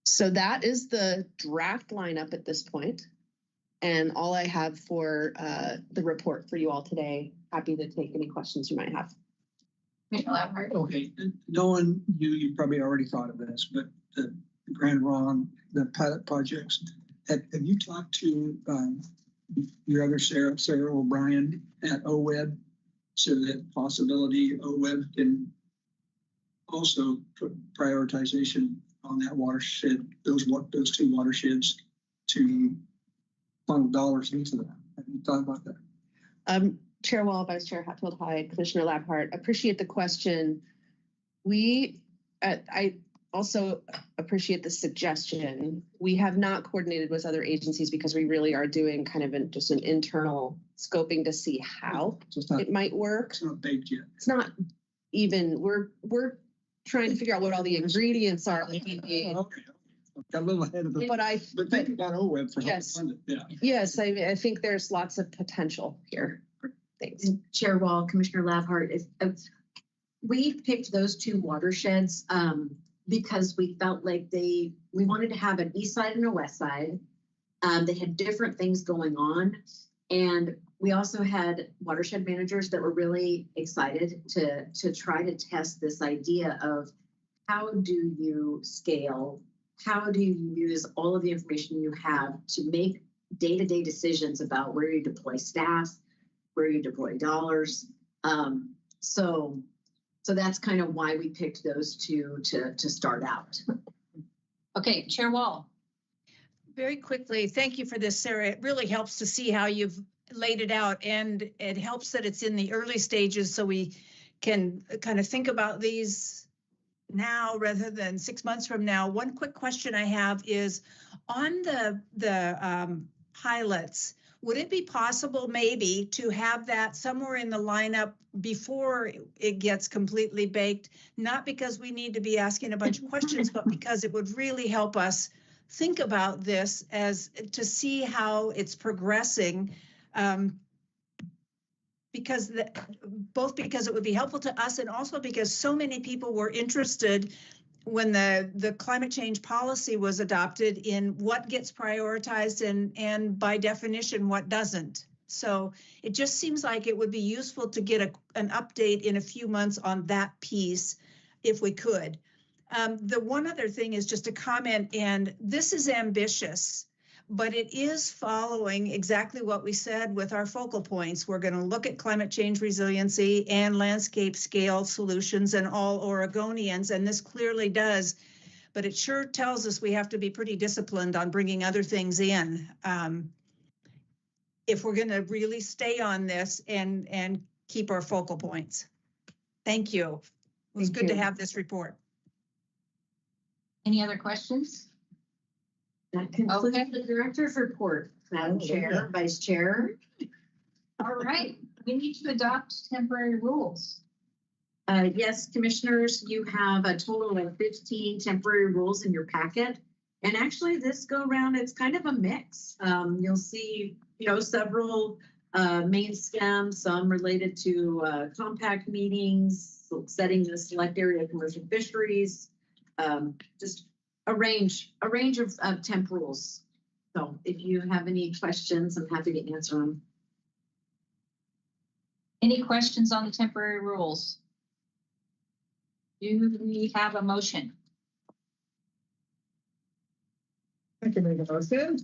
So that is the draft lineup at this point, and all I have for the report for you all today. Happy to take any questions you might have. Okay, knowing you probably already thought of this, but the Grand Ronde, the pilot projects, have you talked to your other Sarah O'Brien at OWEB, so that possibility OWEB can also put prioritization on that watershed, those two watersheds to funnel dollars into that? Have you thought about that? Chair Wall, Vice Chair Hatfield Hyde, Commissioner Labhart, appreciate the question. I also appreciate the suggestion. We have not coordinated with other agencies because we really are doing kind of just an internal scoping to see how it might work. It's not baked yet. It's not even, we're trying to figure out what all the ingredients are. Okay. Got a little ahead of the. But think about OWEB for helping yes. fund it. Yeah. Yes, I think there's lots of potential here. Thanks. Chair Wall, Commissioner Labhart, we picked those two watersheds because we felt like we wanted to have an east side and a west side. They had different things going on. And we also had watershed managers that were really excited to try to test this idea of how do you scale? How do you use all of the information you have to make day-to-day decisions about where you deploy staff, where you deploy dollars? So that's kind of why we picked those two to start out. Okay, Chair Wall. Very quickly, thank you for this, Sarah. It really helps to see how you've laid it out, and it helps that it's in the early stages so we can kind of think about these now rather than 6 months from now. One quick question I have is on the pilots, would it be possible maybe to have that somewhere in the lineup before it gets completely baked? Not because we need to be asking a bunch of questions, but because it would really help us think about this as to see how it's progressing. Both because it would be helpful to us and also because so many people were interested when the climate change policy was adopted in what gets prioritized and by definition, what doesn't. So it just seems like it would be useful to get an update in a few months on that piece if we could. The one other thing is just a comment, and this is ambitious, but it is following exactly what we said with our focal points. We're going to look at climate change resiliency and landscape scale solutions and all Oregonians, and this clearly does, but it sure tells us we have to be pretty disciplined on bringing other things in if we're going to really stay on this and keep our focal points. Thank you. It was good to have this report. Any other questions? That concludes the director's report, Madam Chair, Vice Chair. All right, we need to adopt temporary rules. Yes, commissioners, you have a total of 15 temporary rules in your packet. And actually this go around, it's kind of a mix. You'll see, several main stems, some related to compact meetings, setting the select area of commercial fisheries, just a range of temp rules. So if you have any questions, I'm happy to answer them. Any questions on the temporary rules? Do we have a motion? I can make a motion.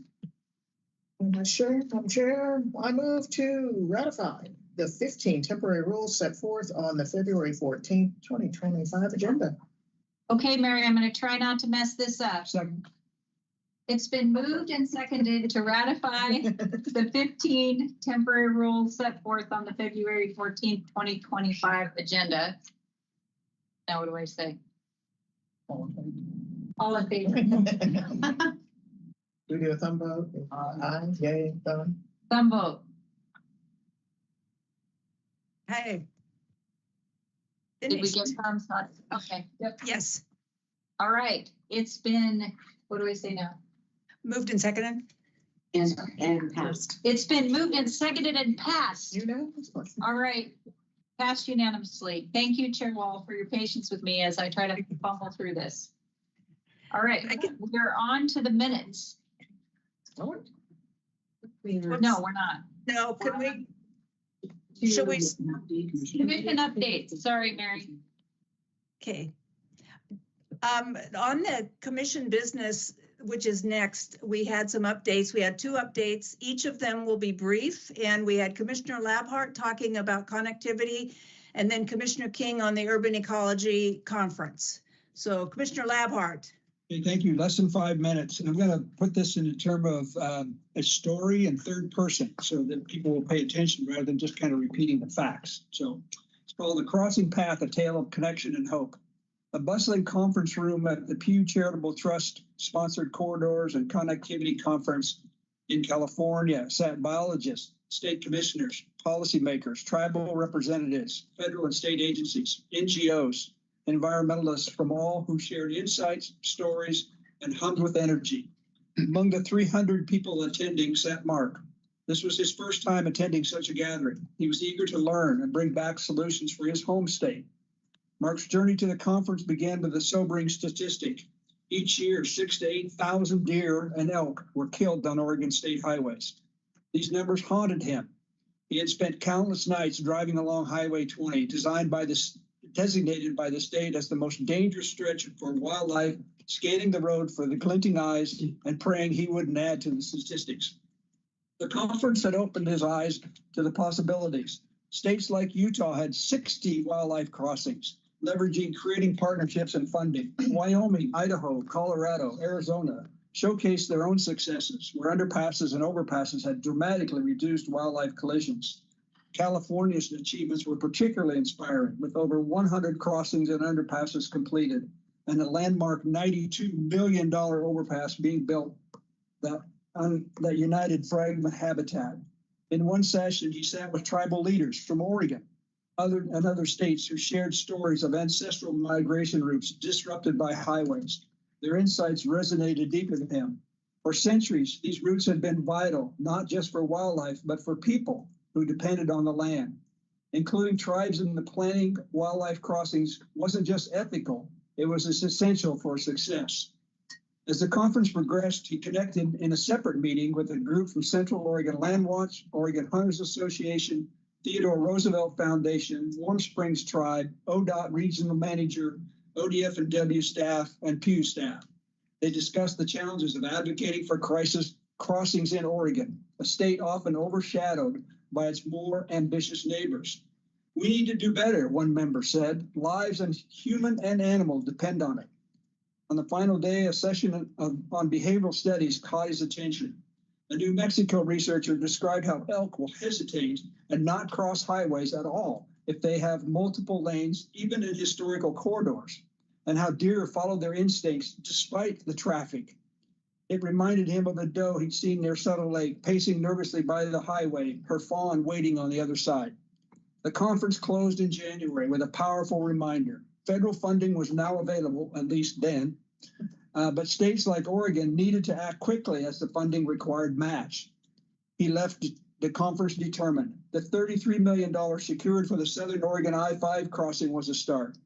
I'm Chair. I move to ratify the 15 temporary rules set forth on the February 14th, 2025 agenda. Okay, Mary, I'm going to try not to mess this up. Second. It's been moved and seconded to ratify the 15 temporary rules set forth on the February 14th, 2025 agenda. Now, what do I say? All in favor. We do a thumb vote. Aye, yay, thumb. Thumb vote. Hey. Did we get thumbs? Not okay. Yep. Yes. All right. It's been, what do I say now? Moved and seconded. And passed. It's been moved and seconded and passed. Unanimously. All right. Passed unanimously. Thank you, Chair Wall, for your patience with me as I try to fumble through this. All right. We're on to the minutes. No, we're not. No, could we? Should we? Commission updates. Sorry, Mary. Okay. On the commission business, which is next, we had some updates. We had 2 updates. Each of them will be brief. And we had Commissioner Labhart talking about connectivity and then Commissioner King on the Urban Ecology Conference. So Commissioner Labhart. Okay, thank you. Less than 5 minutes. And I'm going to put this in terms of a story in third person so that people will pay attention rather than just kind of repeating the facts. So it's called The Crossing Path, A Tale of Connection and Hope. A bustling conference room at the Pew Charitable Trust sponsored Corridors and Connectivity Conference in California sat biologists, state commissioners, policymakers, tribal representatives, federal and state agencies, NGOs, environmentalists from all who shared insights, stories, and hummed with energy. Among the 300 people attending sat Mark. This was his first time attending such a gathering. He was eager to learn and bring back solutions for his home state. Mark's journey to the conference began with a sobering statistic. Each year, 6,000 to 8,000 deer and elk were killed on Oregon state highways. These numbers haunted him. He had spent countless nights driving along Highway 20, designated by the state as the most dangerous stretch for wildlife, scanning the road for the glinting eyes and praying he wouldn't add to the statistics. The conference had opened his eyes to the possibilities. States like Utah had 60 wildlife crossings, creating partnerships and funding. Wyoming, Idaho, Colorado, Arizona showcased their own successes, where underpasses and overpasses had dramatically reduced wildlife collisions. California's achievements were particularly inspiring, with over 100 crossings and underpasses completed, and a landmark $92 million overpass being built that united fragment habitat. In one session, he sat with tribal leaders from Oregon and other states who shared stories of ancestral migration routes disrupted by highways. Their insights resonated deeply with him. For centuries, these routes had been vital, not just for wildlife, but for people who depended on the land. Including tribes in the planning wildlife crossings wasn't just ethical, it was essential for success. As the conference progressed, he connected in a separate meeting with a group from Central Oregon Land Watch, Oregon Hunters Association, Theodore Roosevelt Foundation, Warm Springs Tribe, ODOT Regional Manager, ODF and W staff, and Pew staff. They discussed the challenges of advocating for crisis crossings in Oregon, a state often overshadowed by its more ambitious neighbors. We need to do better, one member said. Lives and human and animal depend on it. On the final day, a session on behavioral studies caught his attention. A New Mexico researcher described how elk will hesitate and not cross highways at all if they have multiple lanes, even in historical corridors, and how deer follow their instincts despite the traffic. It reminded him of a doe he'd seen near Subtle Lake, pacing nervously by the highway, her fawn waiting on the other side. The conference closed in January with a powerful reminder. Federal funding was now available, at least then, but states like Oregon needed to act quickly as the funding required match. He left the conference determined. The $33 million secured for the Southern Oregon I-5 crossing was a start,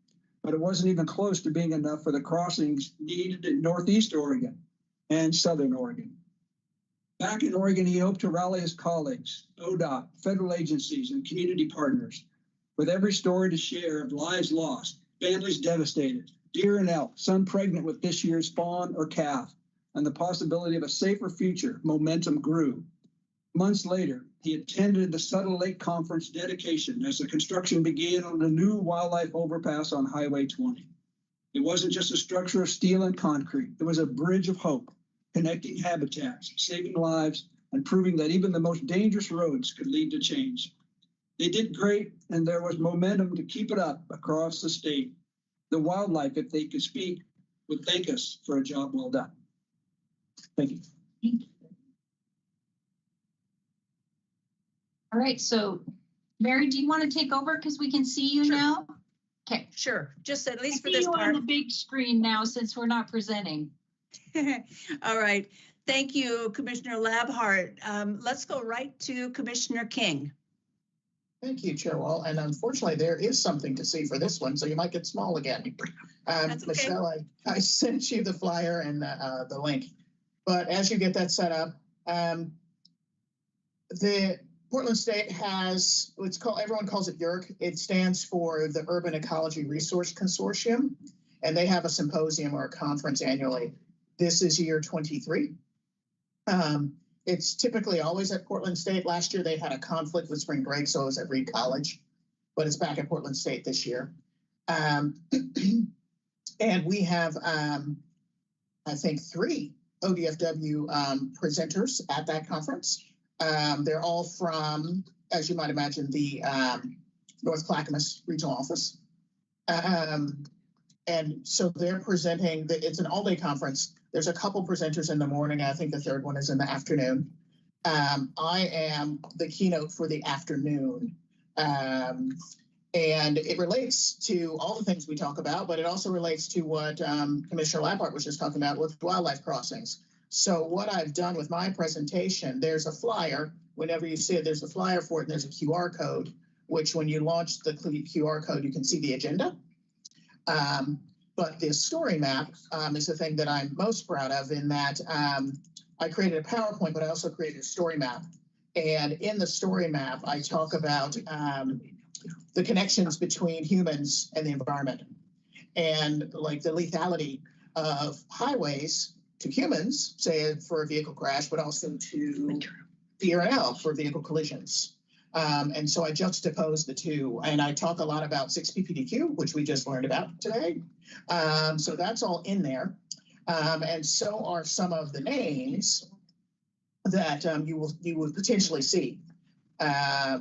but it wasn't even close to being enough for the crossings needed in Northeast Oregon and Southern Oregon. Back in Oregon, he hoped to rally his colleagues, ODOT, federal agencies, and community partners, with every story to share of lives lost, families devastated, deer and elk, some pregnant with this year's fawn or calf, and the possibility of a safer future. Momentum grew. Months later, he attended the Subtle Lake Conference dedication as the construction began on the new wildlife overpass on Highway 20. It wasn't just a structure of steel and concrete. It was a bridge of hope, connecting habitats, saving lives, and proving that even the most dangerous roads could lead to change. They did great, and there was momentum to keep it up across the state. The wildlife, if they could speak, would thank us for a job well done. Thank you. All right, so Mary, do you want to take over because we can see you now? Okay. Sure, just at I least for see this you on part. the big screen now since we're not presenting. All right, thank you, Commissioner Labhart. Let's go right to Commissioner King. Thank you, Chair Wall. And unfortunately, there is something to see for this one, so you might get small again. That's okay. Michelle, I sent you the flyer and the link. But as you get that set up, the Portland State has what's called, everyone calls it URC. It stands for the Urban Ecology Resource Consortium, and they have a symposium or a conference annually. This is year 23. It's typically always at Portland State. Last year they had a conflict with spring break, so it was at Reed College, but it's back at Portland State this year. And we have, I think, 3 ODFW presenters at that conference. They're all from, as you might imagine, the North Clackamas Regional Office. And so they're presenting, it's an all-day conference. There's a couple presenters in the morning. I think the third one is in the afternoon. I am the keynote for the afternoon. And it relates to all the things we talk about, but it also relates to what Commissioner Lappart was just talking about with wildlife crossings. So what I've done with my presentation, there's a flyer. Whenever you see it, there's a flyer for it, and there's a QR code, which when you launch the QR code, you can see the agenda. But the story map is the thing that I'm most proud of, in that I created a PowerPoint, but I also created a story map. And in the story map, I talk about the connections between humans and the environment, and like the lethality of highways to humans, say for a vehicle crash, but also to DRL for vehicle collisions. And so I juxtapose the two, and I talk a lot about 6 PPDQ, which we just learned about today. So that's all in there. And so are some of the names that you will potentially see. I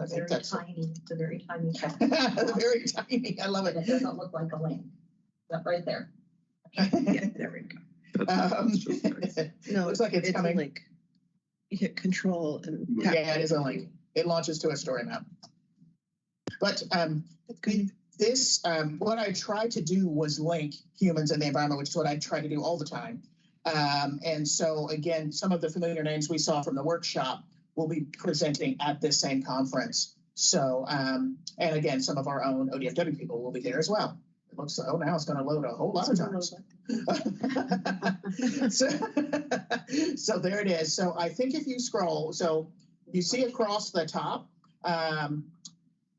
think that's tiny. It's a very tiny. very tiny. I love it. It doesn't look like a link. But right there. Yeah, there we go. No, looks like it's coming. A link. You hit control and tap. Yeah, it is a link. It launches to a story map. But this, what I tried to do was link humans and the environment, which is what I try to do all the time. And so again, some of the familiar names we saw from the workshop will be presenting at this same conference. So, and again, some of our own ODFW people will be there as well. It looks, oh, now it's going to load a whole lot of times. So there it is. So I think if you scroll, so you see across the top,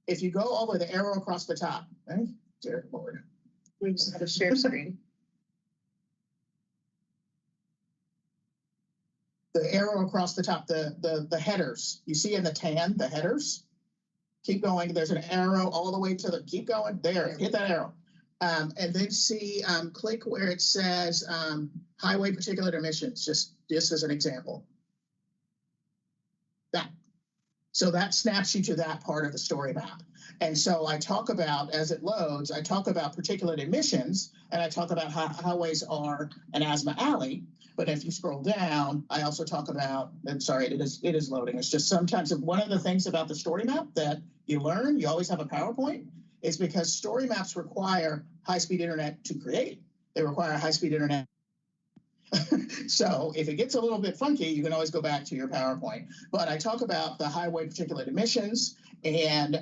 if you go all the way, the arrow across the top, right? Dear Lord. We just have a share screen. The arrow across the top, the headers, you see in the tan, the headers, keep going. There's an arrow all the way to the, keep going there, hit that arrow. And then see, click where it says highway particulate emissions, just as an example. That. So that snaps you to that part of the story map. And so I talk about, as it loads, I talk about particulate emissions, and I talk about how highways are an asthma alley. But if you scroll down, I also talk about, and sorry, it is loading. It's just sometimes one of the things about the story map that you learn, you always have a PowerPoint, is because story maps require high-speed internet to create. They require high-speed internet. So if it gets a little bit funky, you can always go back to your PowerPoint. But I talk about the highway particulate emissions, and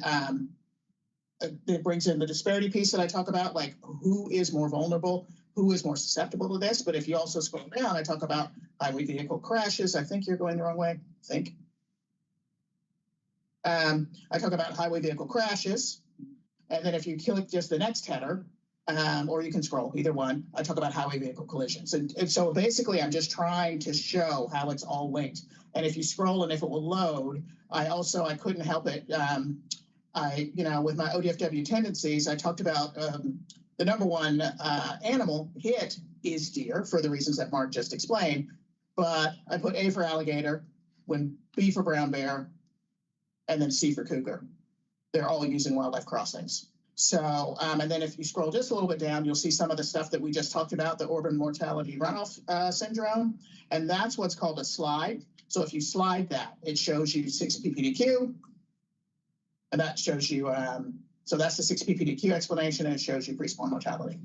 it brings in the disparity piece that I talk about, like who is more vulnerable, who is more susceptible to this. But if you also scroll down, I talk about highway vehicle crashes. I think you're going the wrong way, I think. I talk about highway vehicle crashes. And then if you click just the next header, or you can scroll, either one, I talk about highway vehicle collisions. And so basically, I'm just trying to show how it's all linked. And if you scroll and if it will load, I couldn't help it. With my ODFW tendencies, I talked about the number one animal hit is deer for the reasons that Mark just explained. But I put A for alligator, B for brown bear, and then C for cougar. They're all using wildlife crossings. So, and then if you scroll just a little bit down, you'll see some of the stuff that we just talked about, the urban mortality runoff syndrome. And that's what's called a slide. So if you slide that, it shows you 6 PPDQ. And that shows you, so that's the 6 PPDQ explanation, and it shows you pre-spawn mortality.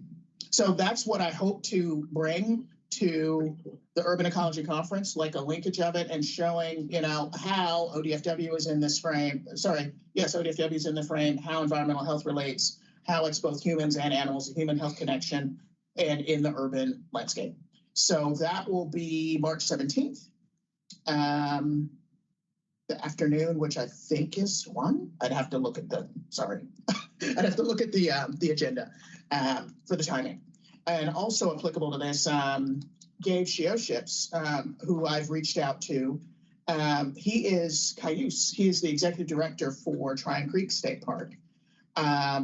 So that's what I hope to bring to the Urban Ecology Conference, like a linkage of it, and showing, how ODFW is in this frame. ODFW is in the frame, how environmental health relates, how it's both humans and animals, a human health connection, and in the urban landscape. So that will be March 17th. The afternoon, which I think is 1. I'd have to look at the agenda for the timing. And also applicable to this, Gabe Shioships, who I've reached out to. He is Cayuse. He is the executive director for Tryon Creek State Park,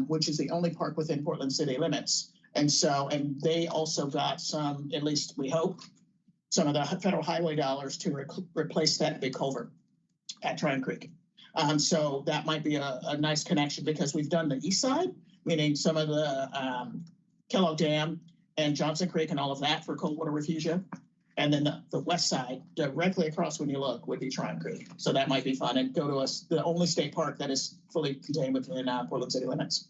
which is the only park within Portland city limits. And they also got some, at least we hope, some of the federal highway dollars to replace that big culvert at Tryon Creek. So that might be a nice connection, because we've done the east side, meaning some of the Kellogg Dam and Johnson Creek and all of that for cold water refugia. And then the west side, directly across when you look, would be Tryon Creek. So that might be fun, and go to us, the only state park that is fully contained within Portland city limits.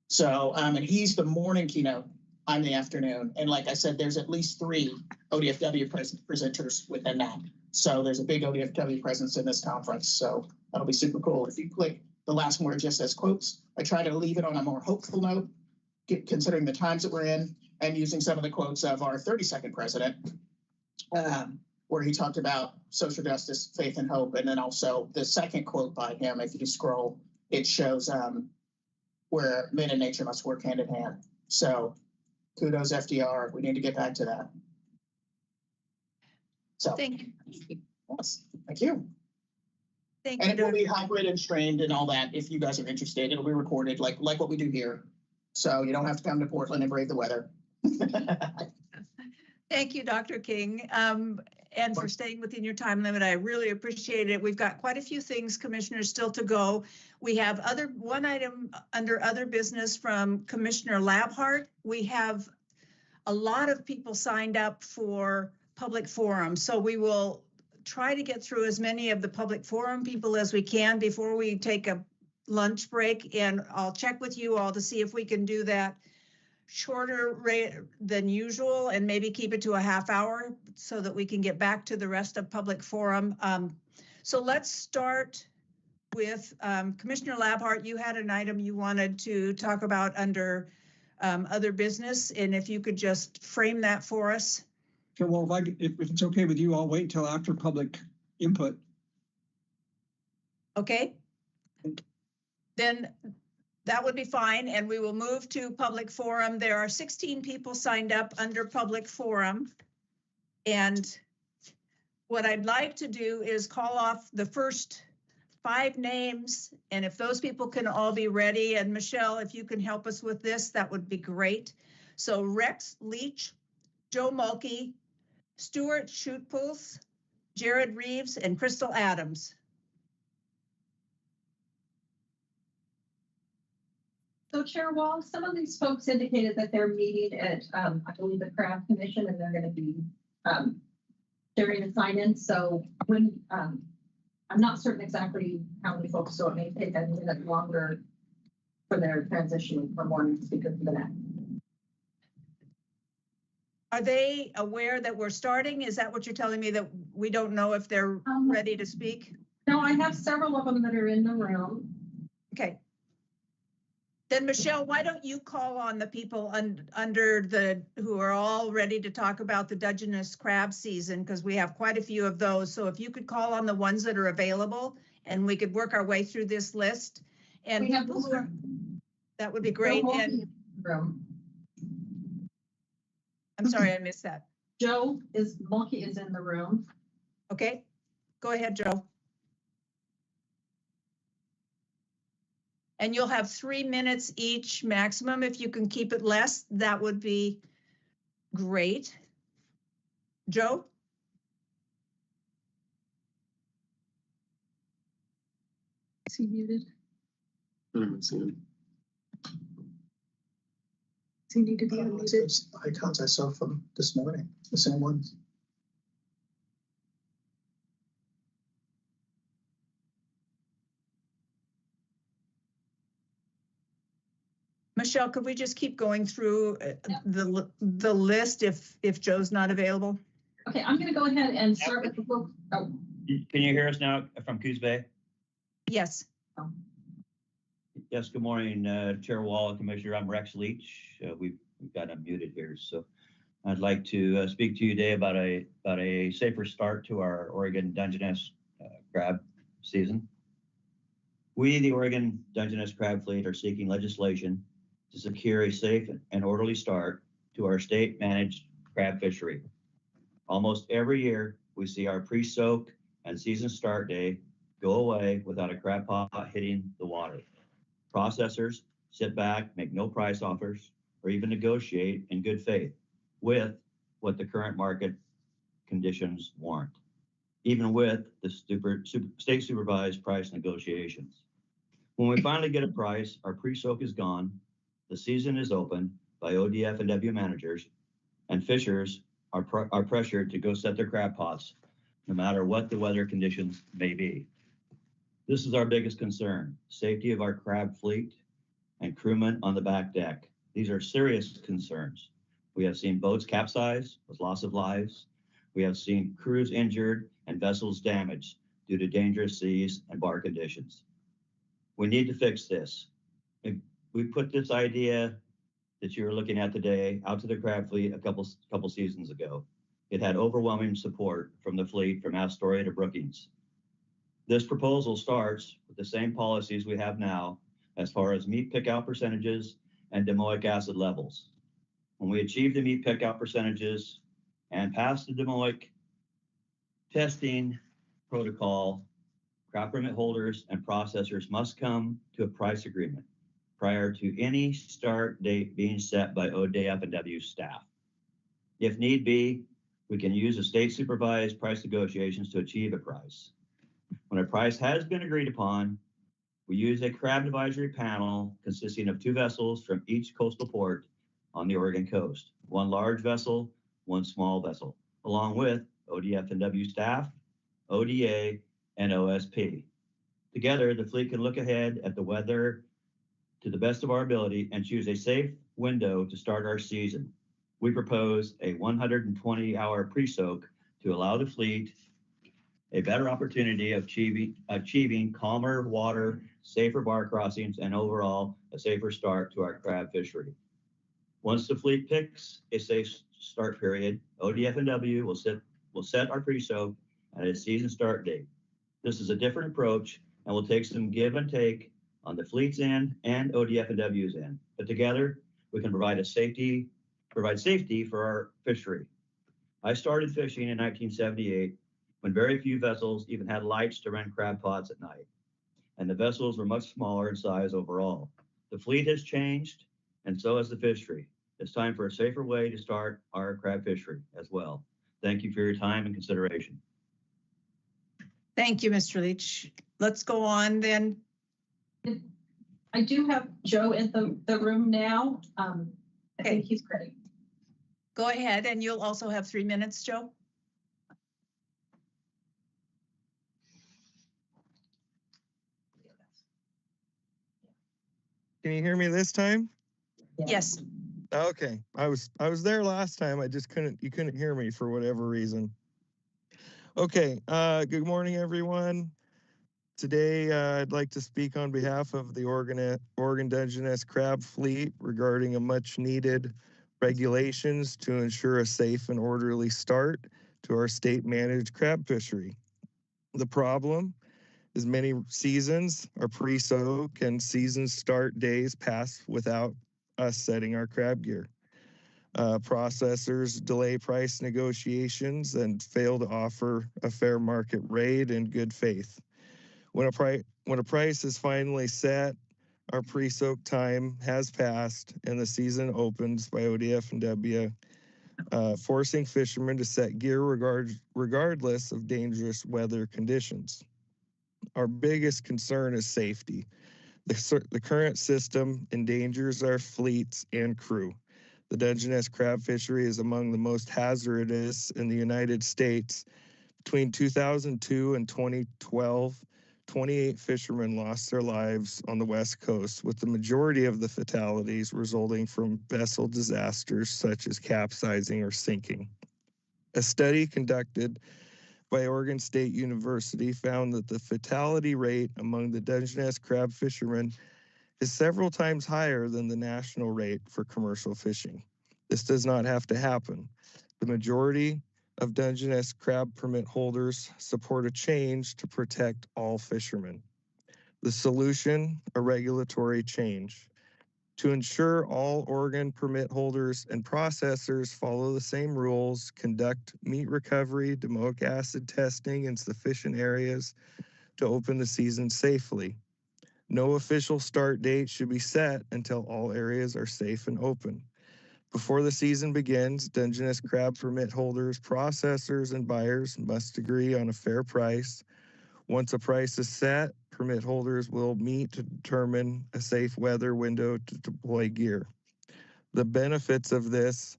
So, and he's the morning keynote, I'm the afternoon. And like I said, there's at least 3 ODFW presenters within that. So there's a big ODFW presence in this conference. So that'll be super cool. If you click the last one where it just says quotes, I try to leave it on a more hopeful note, considering the times that we're in, and using some of the quotes of our 32nd president, where he talked about social justice, faith, and hope. And then also the second quote by him, if you scroll, it shows where men and nature must work hand in hand. So kudos, FDR. We need to get back to that. So Thank you. yes, thank you. Thank And you. it will be hybrid and streamed and all that. If you guys are interested, it'll be recorded like what we do here. So you don't have to come to Portland and brave the weather. Thank you, Dr. King, and for staying within your time limit. I really appreciate it. We've got quite a few things, Commissioners, still to go. We have one item under other business from Commissioner Labhart. We have a lot of people signed up for public forum, so we will try to get through as many of the public forum people as we can before we take a lunch break, and I'll check with you all to see if we can do that shorter rate than usual and maybe keep it to a half hour so that we can get back to the rest of public forum. So let's start with Commissioner Labhart. You had an item you wanted to talk about under other business, and if you could just frame that for us. Okay, well, if it's okay with you, I'll wait until after public input. Okay. Then that would be fine, and we will move to public forum. There are 16 people signed up under public forum. And what I'd like to do is call off the first 5 names, and if those people can all be ready, and Michelle, if you can help us with this, that would be great. So Rex Leach, Joe Mulkey, Stuart Shootpulse, Jared Reeves, and Crystal Adams. So Chair Wall, some of these folks indicated that they're meeting at, I believe, the Craft Commission, and they're going to be sharing a sign-in. So when I'm not certain exactly how many folks, so it may take a minute longer for their transition from one speaker to the next. Are they aware that we're starting? Is that what you're telling me, that we don't know if they're ready to speak? No, I have several of them that are in the room. Okay. Then Michelle, why don't you call on the people who are all ready to talk about the Dungeness crab season, because we have quite a few of those. So if you could call on the ones that are available, and we could work our way through this list. And that would be great. And I'm sorry, I missed that. Joe Mulkey is in the room. Okay, go ahead, Joe. And you'll have 3 minutes each maximum. If you can keep it less, that would be great. Joe? Is he muted? I don't see him. Does he need to be unmuted? Icons I saw from this morning, the same ones. Michelle, could we just keep going through the list if Joe's not available? Okay, I'm going to go ahead and start with the book. Oh. Can you hear us now from Coos Bay? Yes. Oh. Yes, good morning, Chair Wall, Commissioner. I'm Rex Leach. We've got him muted here. So I'd like to speak to you today about a safer start to our Oregon Dungeness crab season. We, the Oregon Dungeness crab fleet, are seeking legislation to secure a safe and orderly start to our state-managed crab fishery. Almost every year, we see our pre-soak and season start day go away without a crab pot hitting the water. Processors sit back, make no price offers, or even negotiate in good faith with what the current market conditions warrant, even with the state supervised price negotiations. When we finally get a price, our pre-soak is gone, The season is open by ODF and W managers, and fishers are pressured to go set their crab pots, no matter what the weather conditions may be. This is our biggest concern, safety of our crab fleet and crewmen on the back deck. These are serious concerns. We have seen boats capsize with loss of lives. We have seen crews injured and vessels damaged due to dangerous seas and bar conditions. We need to fix this. We put this idea that you're looking at today out to the crab fleet a couple seasons ago. It had overwhelming support from the fleet from Astoria to Brookings. This proposal starts with the same policies we have now as far as meat pickout percentages and domoic acid levels. When we achieve the meat pickout percentages and pass the domoic testing protocol, crab permit holders and processors must come to a price agreement prior to any start date being set by ODF&W staff. If need be, we can use the state supervised price negotiations to achieve a price. When a price has been agreed upon, we use a crab advisory panel consisting of 2 vessels from each coastal port on the Oregon coast, 1 large vessel, 1 small vessel, along with ODF&W staff, ODA, and OSP. Together, the fleet can look ahead at the weather to the best of our ability and choose a safe window to start our season. We propose a 120-hour pre-soak to allow the fleet a better opportunity of achieving calmer water, safer bar crossings, and overall a safer start to our crab fishery. Once the fleet picks a safe start period, ODF&W will set our pre-soak at a season start date. This is a different approach and will take some give and take on the fleet's end and ODF&W's end. But together, we can provide safety for our fishery. I started fishing in 1978 when very few vessels even had lights to run crab pots at night, and the vessels were much smaller in size overall. The fleet has changed, and so has the fishery. It's time for a safer way to start our crab fishery as well. Thank you for your time and consideration. Thank you, Mr. Leach. Let's go on then. I do have Joe in the room now. I think he's ready. Go ahead, and you'll also have 3 minutes, Joe. Can you hear me this time? Yes. Okay. I was there last time. I just you couldn't hear me for whatever reason. Okay. Good morning, everyone. Today, I'd like to speak on behalf of the Oregon Dungeness crab fleet regarding a much needed regulations to ensure a safe and orderly start to our state managed crab fishery. The problem is many seasons are pre-soak and season start days pass without us setting our crab gear. Processors delay price negotiations and fail to offer a fair market rate in good faith. When a price is finally set, our pre-soak time has passed and the season opens by ODF&W, forcing fishermen to set gear regardless of dangerous weather conditions. Our biggest concern is safety. The current system endangers our fleets and crew. The Dungeness crab fishery is among the most hazardous in the United States. Between 2002 and 2012, 28 fishermen lost their lives on the West Coast, with the majority of the fatalities resulting from vessel disasters such as capsizing or sinking. A study conducted by Oregon State University found that the fatality rate among the Dungeness crab fishermen is several times higher than the national rate for commercial fishing. This does not have to happen. The majority of Dungeness crab permit holders support a change to protect all fishermen. The solution, a regulatory change. To ensure all Oregon permit holders and processors follow the same rules, conduct meat recovery, domoic acid testing in sufficient areas to open the season safely. No official start date should be set until all areas are safe and open. Before the season begins, Dungeness crab permit holders, processors, and buyers must agree on a fair price. Once a price is set, permit holders will meet to determine a safe weather window to deploy gear. The benefits of these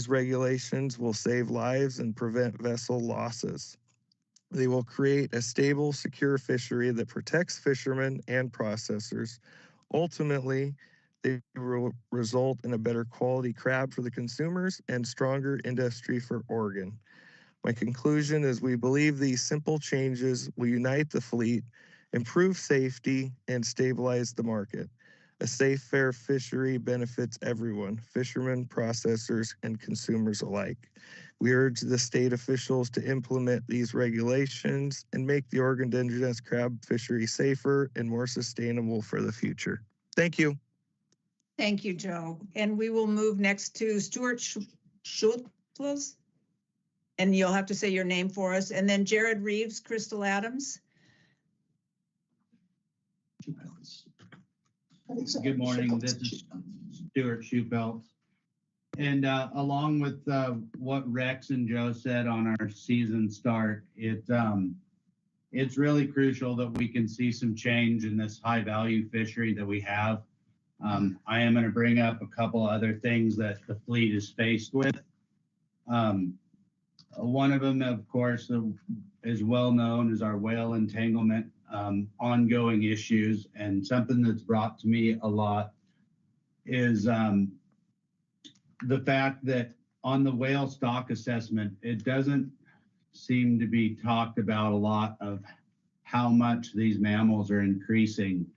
regulations will save lives and prevent vessel losses. They will create a stable, secure fishery that protects fishermen and processors. Ultimately, they will result in a better quality crab for the consumers and stronger industry for Oregon. My conclusion is we believe these simple changes will unite the fleet, improve safety, and stabilize the market. A safe, fair fishery benefits everyone, fishermen, processors, and consumers alike. We urge the state officials to implement these regulations and make the Oregon Dungeness crab fishery safer and more sustainable for the future. Thank you. Thank you, Joe. And we will move next to Stuart Schultz. And you'll have to say your name for us. And then Jared Reeves, Crystal Adams. Good morning. This is Stuart Schupelt. And along with what Rex and Joe said on our season start, it's really crucial that we can see some change in this high value fishery that we have. I am going to bring up a couple other things that the fleet is faced with. One of them, of course, is well known as our whale entanglement ongoing issues, and something that's brought to me a lot is the fact that on the whale stock assessment, it doesn't seem to be talked about a lot of how much these mammals are increasing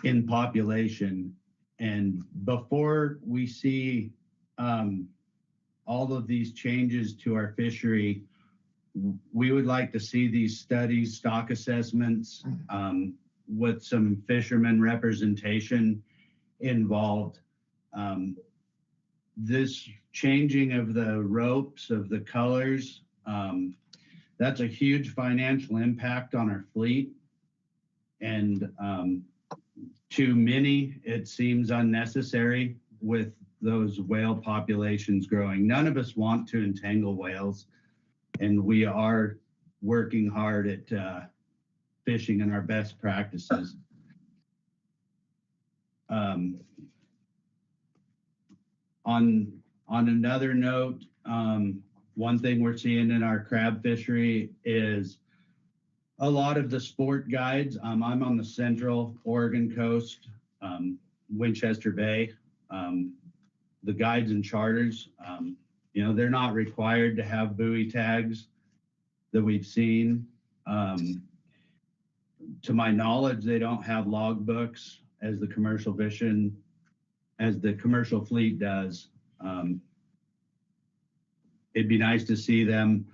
in population. And before we see all of these changes to our fishery, we would like to see these studies, stock assessments, with some fishermen representation involved. This changing of the ropes, of the colors, that's a huge financial impact on our fleet. And to many, it seems unnecessary with those whale populations growing. None of us want to entangle whales, and we are working hard at fishing in our best practices. On another note, one thing we're seeing in our crab fishery is a lot of the sport guides. I'm on the central Oregon coast, Winchester Bay. The guides and charters, they're not required to have buoy tags that we've seen. To my knowledge, they don't have log books as the commercial fleet does. It'd be nice to see them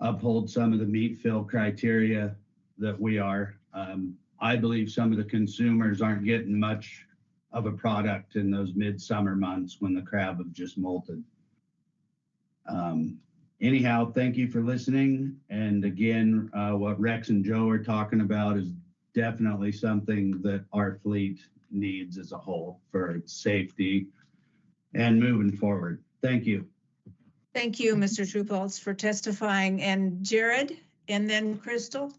uphold some of the meat fill criteria that we are. I believe some of the consumers aren't getting much of a product in those midsummer months when the crab have just molted. Anyhow, thank you for listening. And again, what Rex and Joe are talking about is definitely something that our fleet needs as a whole for its safety and moving forward. Thank you. Thank you, Mr. Schupoltz, for testifying. And Jared, and then Crystal.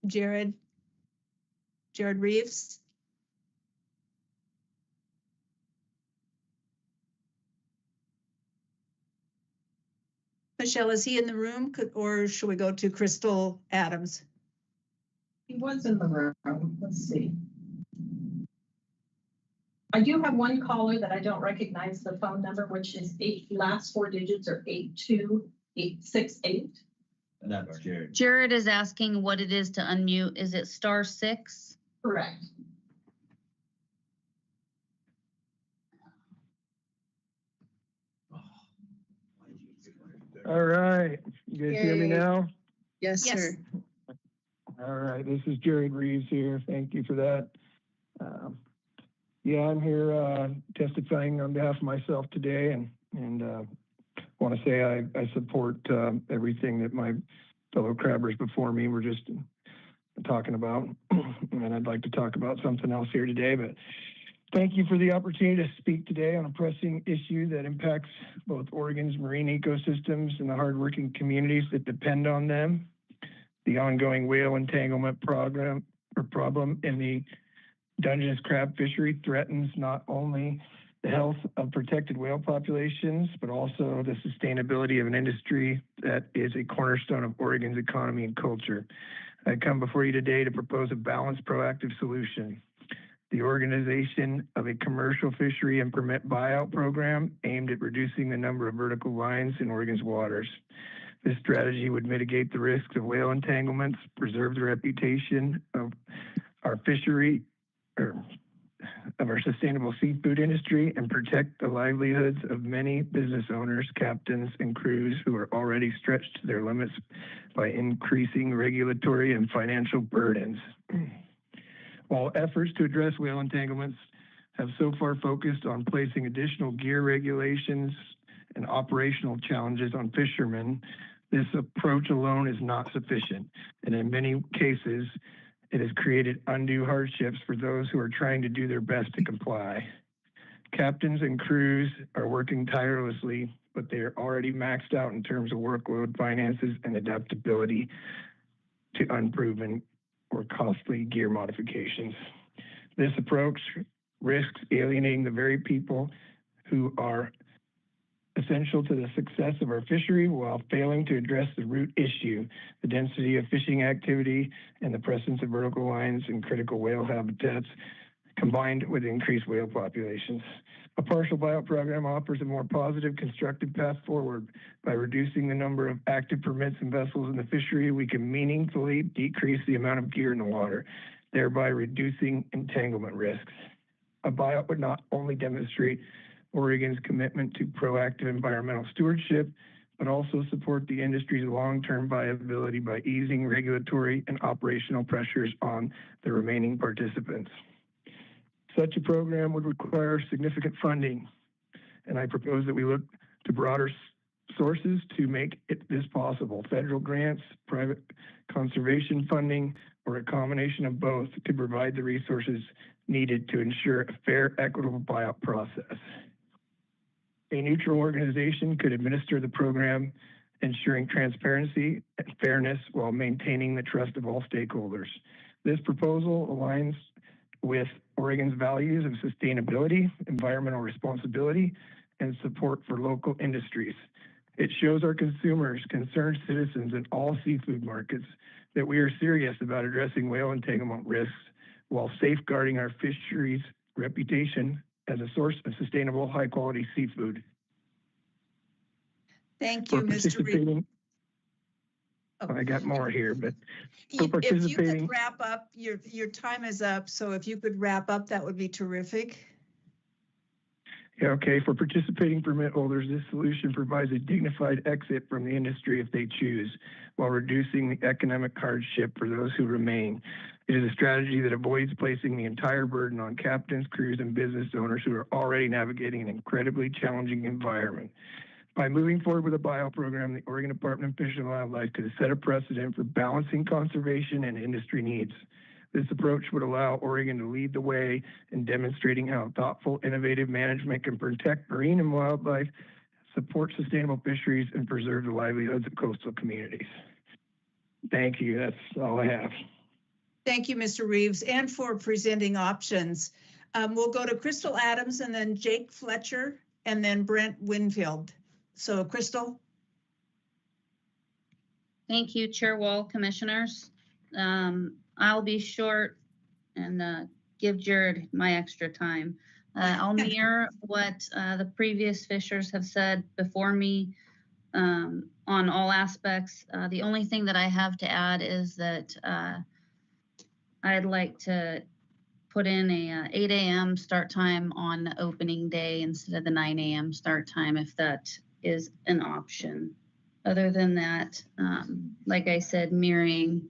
Jared Reeves. Michelle, is he in the room, or should we go to Crystal Adams? He was in the room. Let's see. I do have one caller that I don't recognize the phone number, which is last four digits are 82868. That's Jared. Jared is asking what it is to unmute. Is it *6? Correct. All right, you guys hear me now? Yes, sir. All right, this is Jared Reeves here. Thank you for that. Yeah, I'm here testifying on behalf of myself today, and want to say I support everything that my fellow crabbers before me were just talking about. And I'd like to talk about something else here today, but thank you for the opportunity to speak today on a pressing issue that impacts both Oregon's marine ecosystems and the hardworking communities that depend on them. The ongoing whale entanglement problem in the Dungeness crab fishery threatens not only the health of protected whale populations, but also the sustainability of an industry that is a cornerstone of Oregon's economy and culture. I come before you today to propose a balanced, proactive solution. The organization of a commercial fishery and permit buyout program aimed at reducing the number of vertical lines in Oregon's waters. This strategy would mitigate the risks of whale entanglements, preserve the reputation of our fishery, of our sustainable seafood industry, and protect the livelihoods of many business owners, captains, and crews who are already stretched to their limits by increasing regulatory and financial burdens. While efforts to address whale entanglements have so far focused on placing additional gear regulations and operational challenges on fishermen, this approach alone is not sufficient, and in many cases, it has created undue hardships for those who are trying to do their best to comply. Captains and crews are working tirelessly, but they are already maxed out in terms of workload, finances, and adaptability to unproven or costly gear modifications. This approach risks alienating the very people who are essential to the success of our fishery while failing to address the root issue, the density of fishing activity and the presence of vertical lines in critical whale habitats, combined with increased whale populations. A partial buyout program offers a more positive, constructive path forward. By reducing the number of active permits and vessels in the fishery, we can meaningfully decrease the amount of gear in the water, thereby reducing entanglement risks. A buyout would not only demonstrate Oregon's commitment to proactive environmental stewardship, but also support the industry's long-term viability by easing regulatory and operational pressures on the remaining participants. Such a program would require significant funding, and I propose that we look to broader sources to make this possible. Federal grants, private conservation funding, or a combination of both to provide the resources needed to ensure a fair, equitable buyout process. A neutral organization could administer the program, ensuring transparency and fairness while maintaining the trust of all stakeholders. This proposal aligns with Oregon's values of sustainability, environmental responsibility, and support for local industries. It shows our consumers, concerned citizens in all seafood markets that we are serious about addressing whale entanglement risks while safeguarding our fisheries' reputation as a source of sustainable, high-quality seafood. Thank you, Mr. Reed. I got more here, but for If you participating. could wrap up, your time is up, so if you could wrap up, that would be terrific. Yeah, okay. For participating permit holders, this solution provides a dignified exit from the industry if they choose, while reducing the economic hardship for those who remain. It is a strategy that avoids placing the entire burden on captains, crews, and business owners who are already navigating an incredibly challenging environment. By moving forward with a buyout program, the Oregon Department of Fish and Wildlife could set a precedent for balancing conservation and industry needs. This approach would allow Oregon to lead the way in demonstrating how thoughtful, innovative management can protect marine and wildlife, support sustainable fisheries, and preserve the livelihoods of coastal communities. Thank you. That's all I have. Thank you, Mr. Reeves, and for presenting options. We'll go to Crystal Adams and then Jake Fletcher and then Brent Winfield. So Crystal. Thank you, Chair Wall, Commissioners. I'll be short and give Jared my extra time. I'll mirror what the previous fishers have said before me on all aspects. The only thing that I have to add is that I'd like to put in a 8 a.m. start time on opening day instead of the 9 a.m. start time, if that is an option. Other than that, like I said, mirroring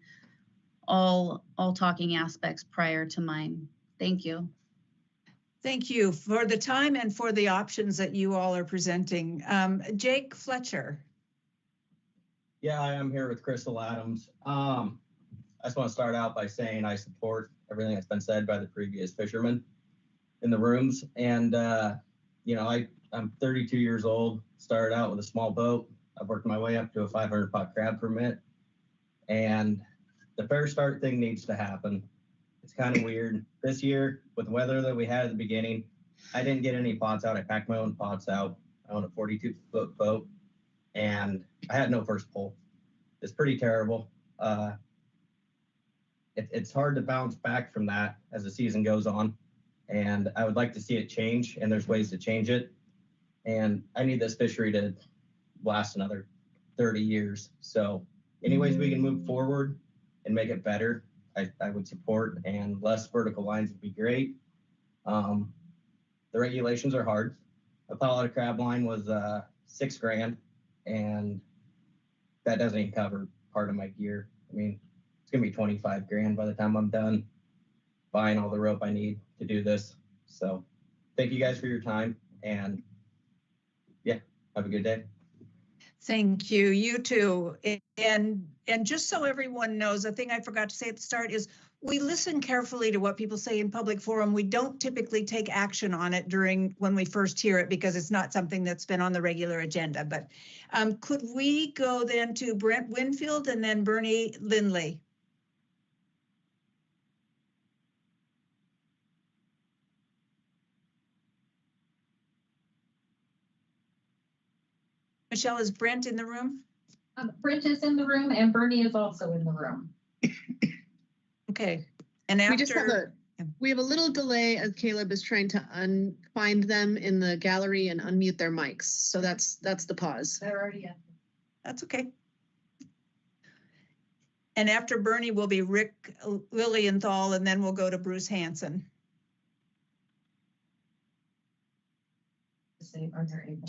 all talking aspects prior to mine. Thank you. Thank you for the time and for the options that you all are presenting. Jake Fletcher. Yeah, I am here with Crystal Adams. just want to start out by saying I support everything that's been said by the previous fishermen in the rooms. And, I'm 32 years old, started out with a small boat. I've worked my way up to a 500 pot crab permit. And the fair start thing needs to happen. It's kind of weird. This year, with the weather that we had at the beginning, I didn't get any pots out. I packed my own pots out. I own a 42-foot boat, and I had no first pull. It's pretty terrible. It's hard to bounce back from that as the season goes on, and I would like to see it change, and there's ways to change it. And I need this fishery to last another 30 years. So any ways we can move forward and make it better, I would support, and less vertical lines would be great. The regulations are hard. A pallet of crab line was $6,000, and that doesn't even cover part of my gear. I mean, it's gonna be $25,000 by the time I'm done buying all the rope I need to do this. So thank you guys for your time, and yeah, have a good day. Thank you. You too. And just so everyone knows, the thing I forgot to say at the start is we listen carefully to what people say in public forum. We don't typically take action on it when we first hear it because it's not something that's been on the regular agenda. But could we go then to Brent Winfield and then Bernie Lindley? Michelle, is Brent in the room? Brent is in the room and Bernie is also in the room. Okay. And after we have a little delay as Caleb is trying to find them in the gallery and unmute their mics. So that's the pause. They're already in. That's okay. And after Bernie will be Rick Lilienthal, and then we'll go to Bruce Hansen. See, are they able?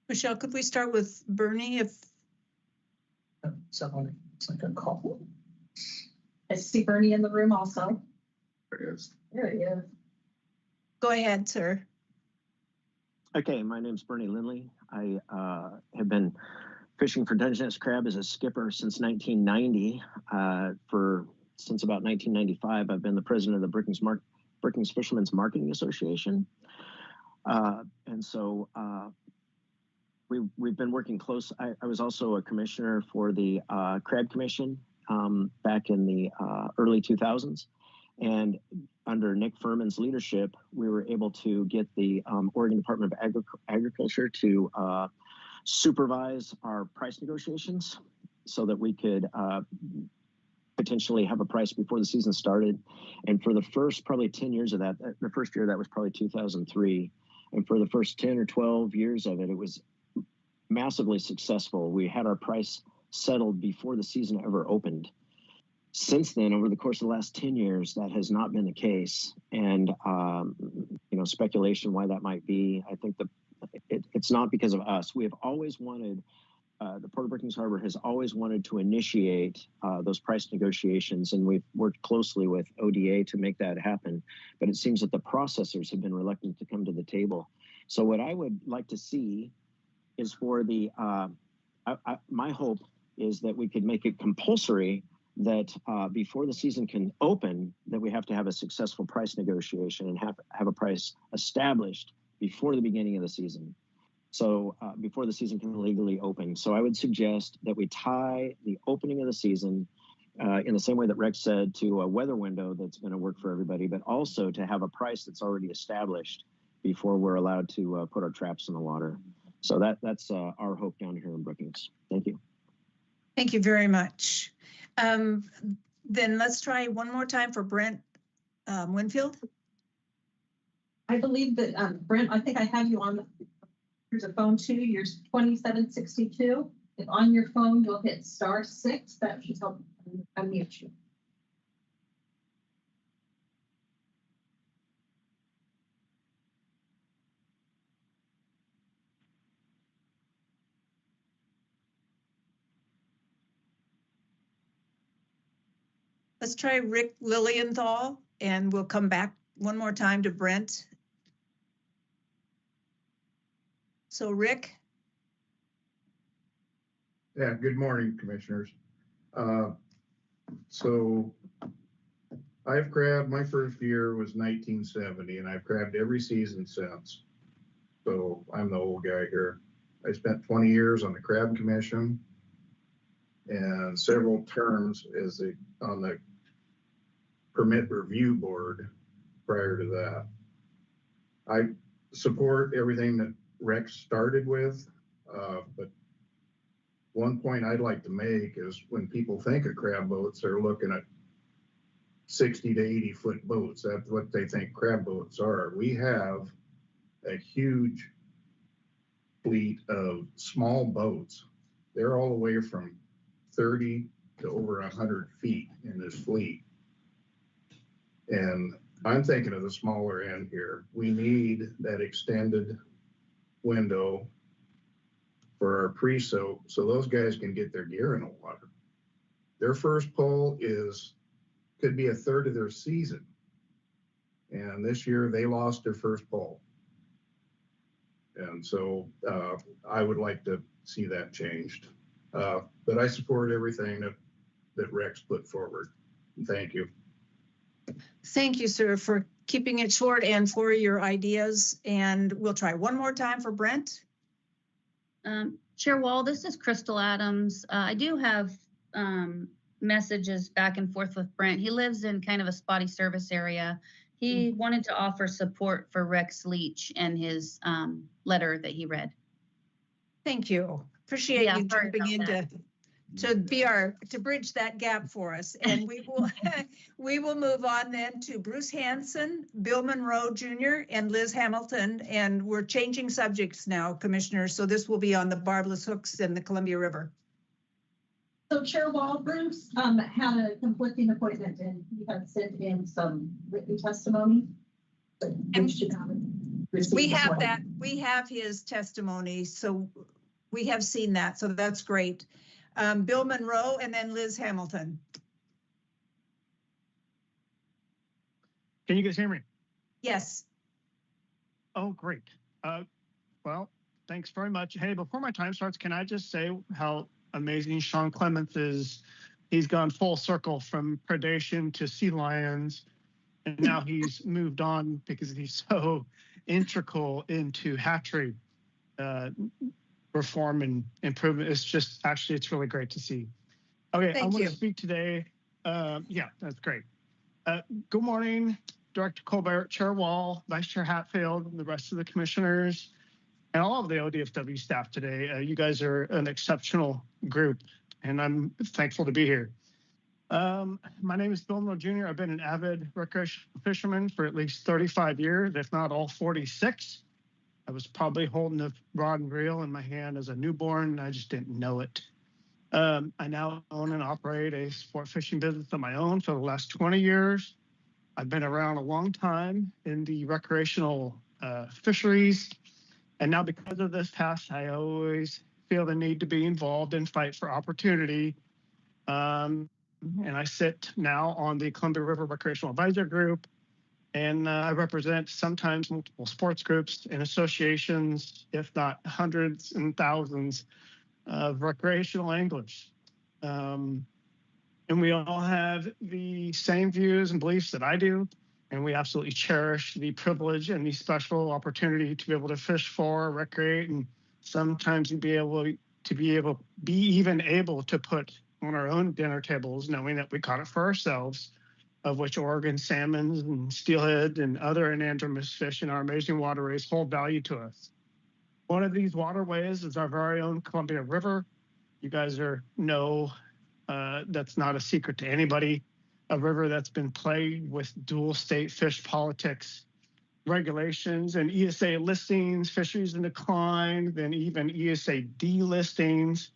Michelle, could we start with Bernie if? Someone, it's like a call. I see Bernie in the room also. There he is. There he is. Go ahead, sir. Okay, my name's Bernie Lindley. I have been fishing for Dungeness crab as a skipper since 1990. Since about 1995, I've been the president of the Brookings Fishermen's Marketing Association. And so we've been working close. I was also a commissioner for the Crab Commission back in the early 2000s. And under Nick Furman's leadership, we were able to get the Oregon Department of Agriculture to supervise our price negotiations so that we could potentially have a price before the season started. And for the first probably 10 years of that, the first year that was probably 2003. And for the first 10 or 12 years of it, it was massively successful. We had our price settled before the season ever opened. Since then, over the course of the last 10 years, that has not been the case. And, speculation why that might be, I think it's not because of us. We have always wanted, the Port of Brookings Harbor has always wanted to initiate those price negotiations, and we've worked closely with ODA to make that happen. But it seems that the processors have been reluctant to come to the table. So what I would like to see is for the, my hope is that we could make it compulsory that before the season can open, that we have to have a successful price negotiation and have a price established before the beginning of the season. So before the season can legally open. So I would suggest that we tie the opening of the season in the same way that Rex said, to a weather window that's going to work for everybody, but also to have a price that's already established before we're allowed to put our traps in the water. So that's our hope down here in Brookings. Thank you. Thank you very much. Then let's try one more time for Brent Winfield. I believe that Brent, I think I have you on. Here's a phone too. You're 2762. If on your phone you'll hit *6, that should help unmute you. Let's try Rick Lilienthal, and we'll come back one more time to Brent. So Rick? Yeah, good morning, commissioners. So I've crabbed, my first year was 1970, and I've crabbed every season since. So I'm the old guy here. I spent 20 years on the Crab Commission and several terms on the Permit Review Board prior to that. I support everything that Rex started with, but one point I'd like to make is when people think of crab boats, they're looking at 60 to 80 foot boats. That's what they think crab boats are. We have a huge fleet of small boats. They're all the way from 30 to over 100 feet in this fleet. And I'm thinking of the smaller end here. We need that extended window for our pre-soak so those guys can get their gear in the water. Their first pull could be a third of their season. And this year they lost their first pull. And so I would like to see that changed. But I support everything that Rex put forward. Thank you. Thank you, sir, for keeping it short and for your ideas. And we'll try one more time for Brent. Chair Wall, this is Crystal Adams. I do have messages back and forth with Brent. He lives in kind of a spotty service area. He wanted to offer support for Rex Leach and his letter that he read. Thank you. Appreciate you jumping in to bridge that gap for us. And we will move on then to Bruce Hanson, Bill Monroe Jr., and Liz Hamilton. And we're changing subjects now, Commissioners. So this will be on the Barbless hooks and the Columbia River. So Chair Wall, Bruce had a conflicting appointment and he had sent in some written testimony. We have that. We have his testimony. So we have seen that. So that's great. Bill Monroe and then Liz Hamilton. Can you guys hear me? Yes. Oh, great. Well, thanks very much. Hey, before my time starts, can I just say how amazing Sean Clements is? He's gone full circle from predation to sea lions, and now he's moved on because he's so integral into hatchery reform and improvement. It's really great to see. Okay, I want to speak today. Yeah, that's great. Good morning, Director Colbert, Chair Wall, Vice Chair Hatfield, and the rest of the commissioners, and all of the ODFW staff today. You guys are an exceptional group, and I'm thankful to be here. My name is Bill Monroe Jr. I've been an avid recreational fisherman for at least 35 years, if not all 46. I was probably holding a rod and reel in my hand as a newborn, and I just didn't know it. I now own and operate a sport fishing business of my own for the last 20 years. I've been around a long time in the recreational fisheries, and now because of this task, I always feel the need to be involved and fight for opportunity. And I sit now on the Columbia River Recreational Advisory Group, and I represent sometimes multiple sports groups and associations, if not hundreds and thousands of recreational anglers. And we all have the same views and beliefs that I do, and we absolutely cherish the privilege and the special opportunity to be able to fish for, recreate, and sometimes be even able to put on our own dinner tables, knowing that we caught it for ourselves, of which Oregon salmons and steelhead and other anadromous fish in our amazing waterways hold value to us. One of these waterways is our very own Columbia River. You guys know that's not a secret to anybody. A river that's been plagued with dual state fish politics, regulations and ESA listings, fisheries in decline, then even ESA delistings.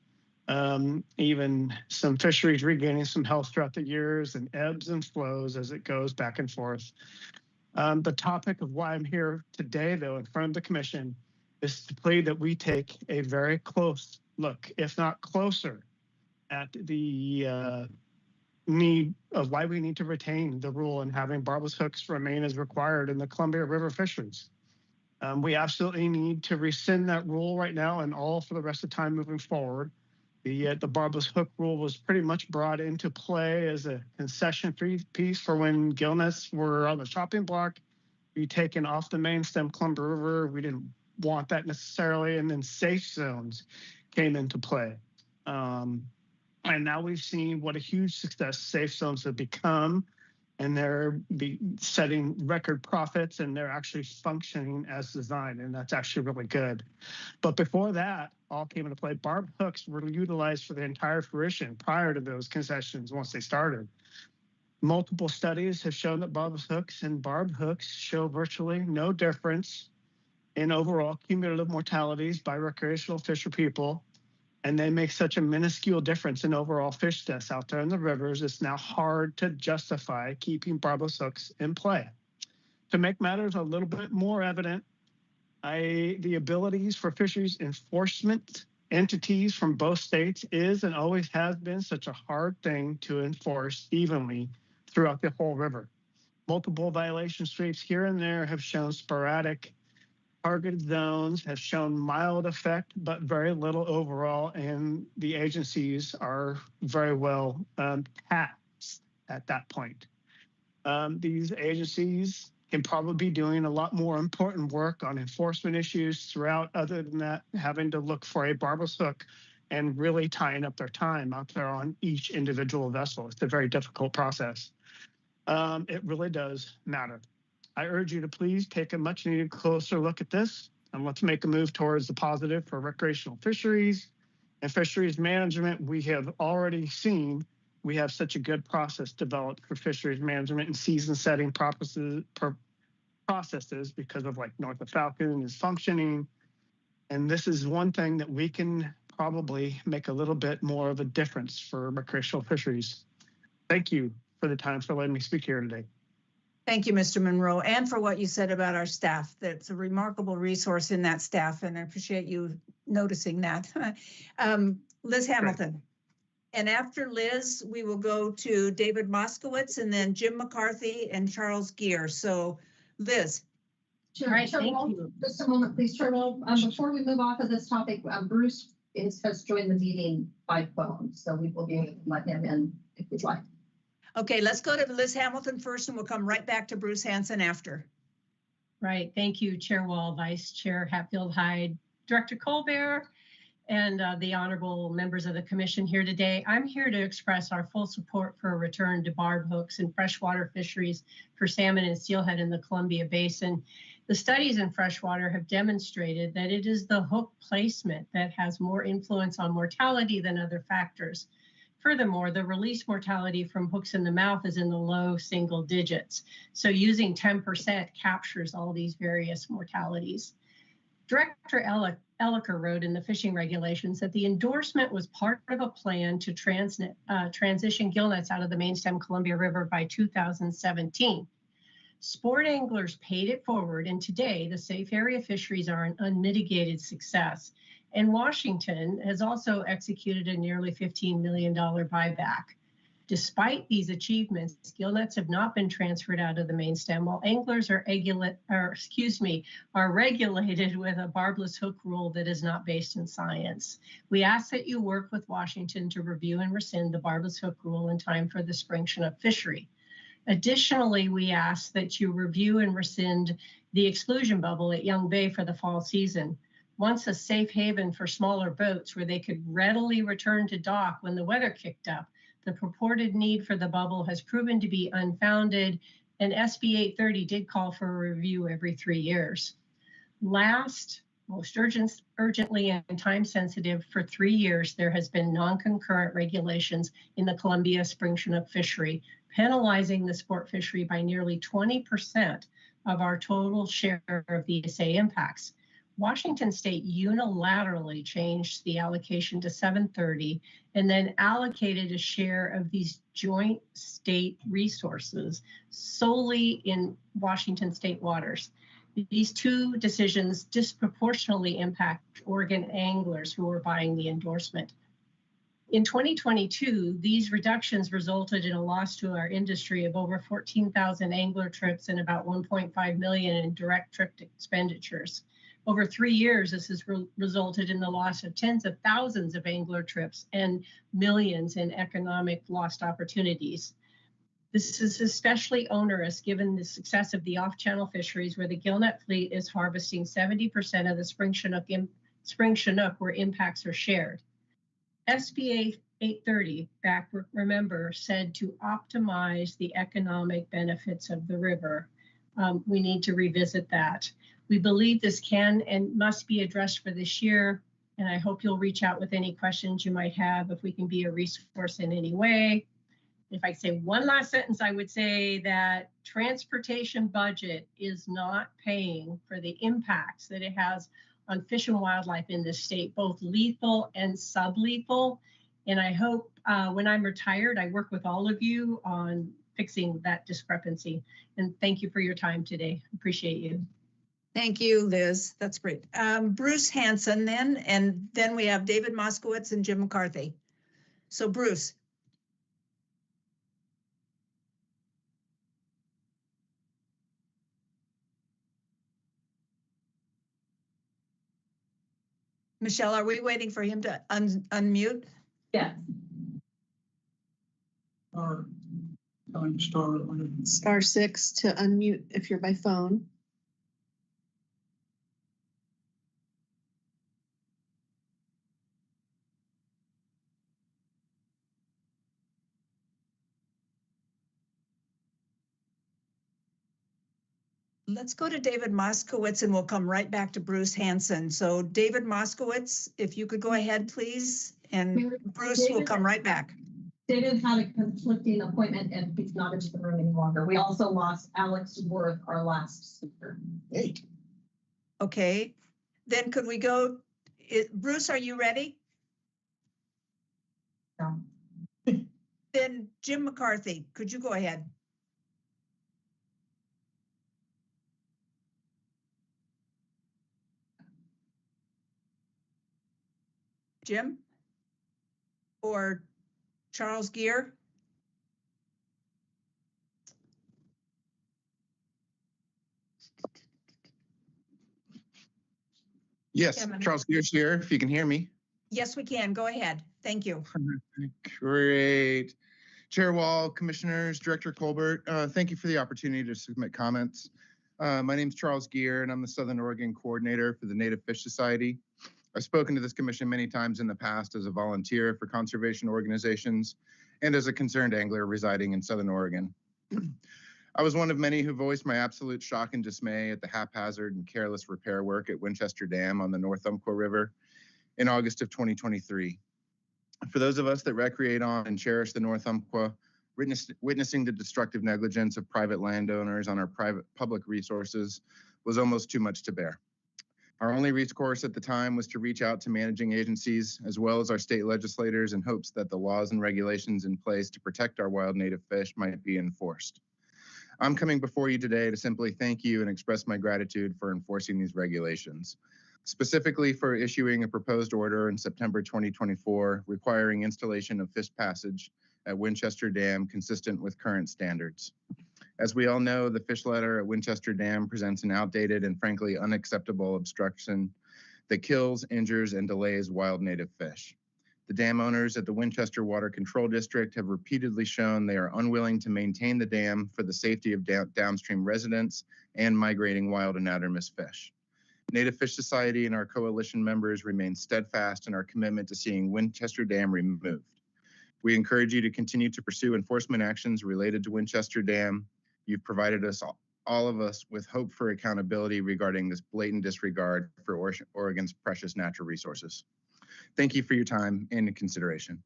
Even some fisheries regaining some health throughout the years, and ebbs and flows as it goes back and forth. The topic of why I'm here today, though, in front of the commission, is to plead that we take a very close look, if not closer, at the need of why we need to retain the rule and having barbless hooks remain as required in the Columbia River fisheries. We absolutely need to rescind that rule right now and all for the rest of the time moving forward. The barbless hook rule was pretty much brought into play as a concession piece for when gillnets were on the chopping block, be taken off the main stem Columbia River. We didn't want that necessarily, and then safe zones came into play. And now we've seen what a huge success safe zones have become, and they're setting record profits, and they're actually functioning as designed, and that's actually really good. But before that all came into play, barbed hooks were utilized for the entire fruition prior to those concessions once they started. Multiple studies have shown that barbless hooks and barbed hooks show virtually no difference in overall cumulative mortalities by recreational fisher people, and they make such a minuscule difference in overall fish deaths out there in the rivers. It's now hard to justify keeping barbless hooks in play. To make matters a little bit more evident, the abilities for fisheries enforcement entities from both states is and always has been such a hard thing to enforce evenly throughout the whole river. Multiple violation streaks here and there have shown sporadic. Targeted zones have shown mild effect, but very little overall, and the agencies are very well taxed at that point. These agencies can probably be doing a lot more important work on enforcement issues throughout, other than that, having to look for a barbless hook and really tying up their time out there on each individual vessel. It's a very difficult process. It really does matter. I urge you to please take a much needed closer look at this, and let's make a move towards the positive for recreational fisheries and fisheries management. We have already seen we have such a good process developed for fisheries management and season setting processes because of like North of Falcon is functioning. And this is one thing that we can probably make a little bit more of a difference for recreational fisheries. Thank you for the time for letting me speak here today. Thank you, Mr. Monroe, and for what you said about our staff. That's a remarkable resource in that staff, and I appreciate you noticing that. Liz Hamilton. And after Liz, we will go to David Moskowitz and then Jim McCarthy and Charles Gear. So Liz. Sure. Right, thank you. Just a moment, please, Chairwell. Before we move off of this topic, Bruce has joined the meeting by phone, so we will be able to let him in if you'd like. Okay, let's go to Liz Hamilton first, and we'll come right back to Bruce Hansen after. Right, thank you, Chair Wall, Vice Chair Hatfield-Hyde, Director Colbert, and the honorable members of the commission here today. I'm here to express our full support for a return to barb hooks and freshwater fisheries for salmon and steelhead in the Columbia Basin. The studies in freshwater have demonstrated that it is the hook placement that has more influence on mortality than other factors. Furthermore, the release mortality from hooks in the mouth is in the low single digits. So using 10% captures all these various mortalities. Director Elliker wrote in the fishing regulations that the endorsement was part of a plan to transition gillnets out of the main stem Columbia River by 2017. Sport anglers paid it forward, and today the safe area fisheries are an unmitigated success. And Washington has also executed a nearly $15 million buyback. Despite these achievements, gillnets have not been transferred out of the main stem, while anglers are regulated with a barbless hook rule that is not based in science. We ask that you work with Washington to review and rescind the barbless hook rule in time for the spring Chinook fishery. Additionally, we ask that you review and rescind the exclusion bubble at Young Bay for the fall season. Once a safe haven for smaller boats where they could readily return to dock when the weather kicked up, the purported need for the bubble has proven to be unfounded, and SB 830 did call for a review every 3 years. Last, most urgently and time sensitive, for 3 years, there has been non-concurrent regulations in the Columbia spring Chinook fishery, penalizing the sport fishery by nearly 20% of our total share of the ESA impacts. Washington State unilaterally changed the allocation to 730 and then allocated a share of these joint state resources solely in Washington State waters. These two decisions disproportionately impact Oregon anglers who are buying the endorsement. In 2022, these reductions resulted in a loss to our industry of over 14,000 angler trips and about 1.5 million in direct trip expenditures. Over 3 years, this has resulted in the loss of tens of thousands of angler trips and millions in economic lost opportunities. This is especially onerous given the success of the off-channel fisheries, where the gillnet fleet is harvesting 70% of the spring Chinook where impacts are shared. SBA 830, remember, said to optimize the economic benefits of the river. We need to revisit that. We believe this can and must be addressed for this year, and I hope you'll reach out with any questions you might have if we can be a resource in any way. If I say one last sentence, I would say that transportation budget is not paying for the impacts that it has on fish and wildlife in this state, both lethal and sublethal. And I hope when I'm retired, I work with all of you on fixing that discrepancy. And thank you for your time today. Appreciate you. Thank you, Liz. That's great. Bruce Hanson then, and then we have David Moskowitz and Jim McCarthy. So Bruce. Michelle, are we waiting for him to unmute? Yeah. Star 6 to unmute if you're by phone. Let's go to David Moskowitz and we'll come right back to Bruce Hanson. So David Moskowitz, if you could go ahead, please, and Bruce will come right back. David had a conflicting appointment and he's not in the room any longer. We also lost Alex Worth, our last speaker. Hey. Okay, then could we go, Bruce, are you ready? No. Then Jim McCarthy, could you go ahead? Jim? Or Charles Gear? Yes, Charles Gears here, if you can hear me. Yes, we can. Go ahead. Thank you. Great. Chair Wall, Commissioners, Director Colbert, thank you for the opportunity to submit comments. My name is Charles Gear, and I'm the Southern Oregon Coordinator for the Native Fish Society. I've spoken to this commission many times in the past as a volunteer for conservation organizations and as a concerned angler residing in Southern Oregon. I was one of many who voiced my absolute shock and dismay at the haphazard and careless repair work at Winchester Dam on the North Umpqua River in August of 2023. For those of us that recreate on and cherish the North Umpqua, witnessing the destructive negligence of private landowners on our public resources was almost too much to bear. Our only recourse at the time was to reach out to managing agencies as well as our state legislators in hopes that the laws and regulations in place to protect our wild native fish might be enforced. I'm coming before you today to simply thank you and express my gratitude for enforcing these regulations, specifically for issuing a proposed order in September 2024 requiring installation of fish passage at Winchester Dam consistent with current standards. As we all know, the fish ladder at Winchester Dam presents an outdated and frankly unacceptable obstruction that kills, injures, and delays wild native fish. The dam owners at the Winchester Water Control District have repeatedly shown they are unwilling to maintain the dam for the safety of downstream residents and migrating wild anadromous fish. Native Fish Society and our coalition members remain steadfast in our commitment to seeing Winchester Dam removed. We encourage you to continue to pursue enforcement actions related to Winchester Dam. You've provided us, all of us, with hope for accountability regarding this blatant disregard for Oregon's precious natural resources. Thank you for your time and consideration.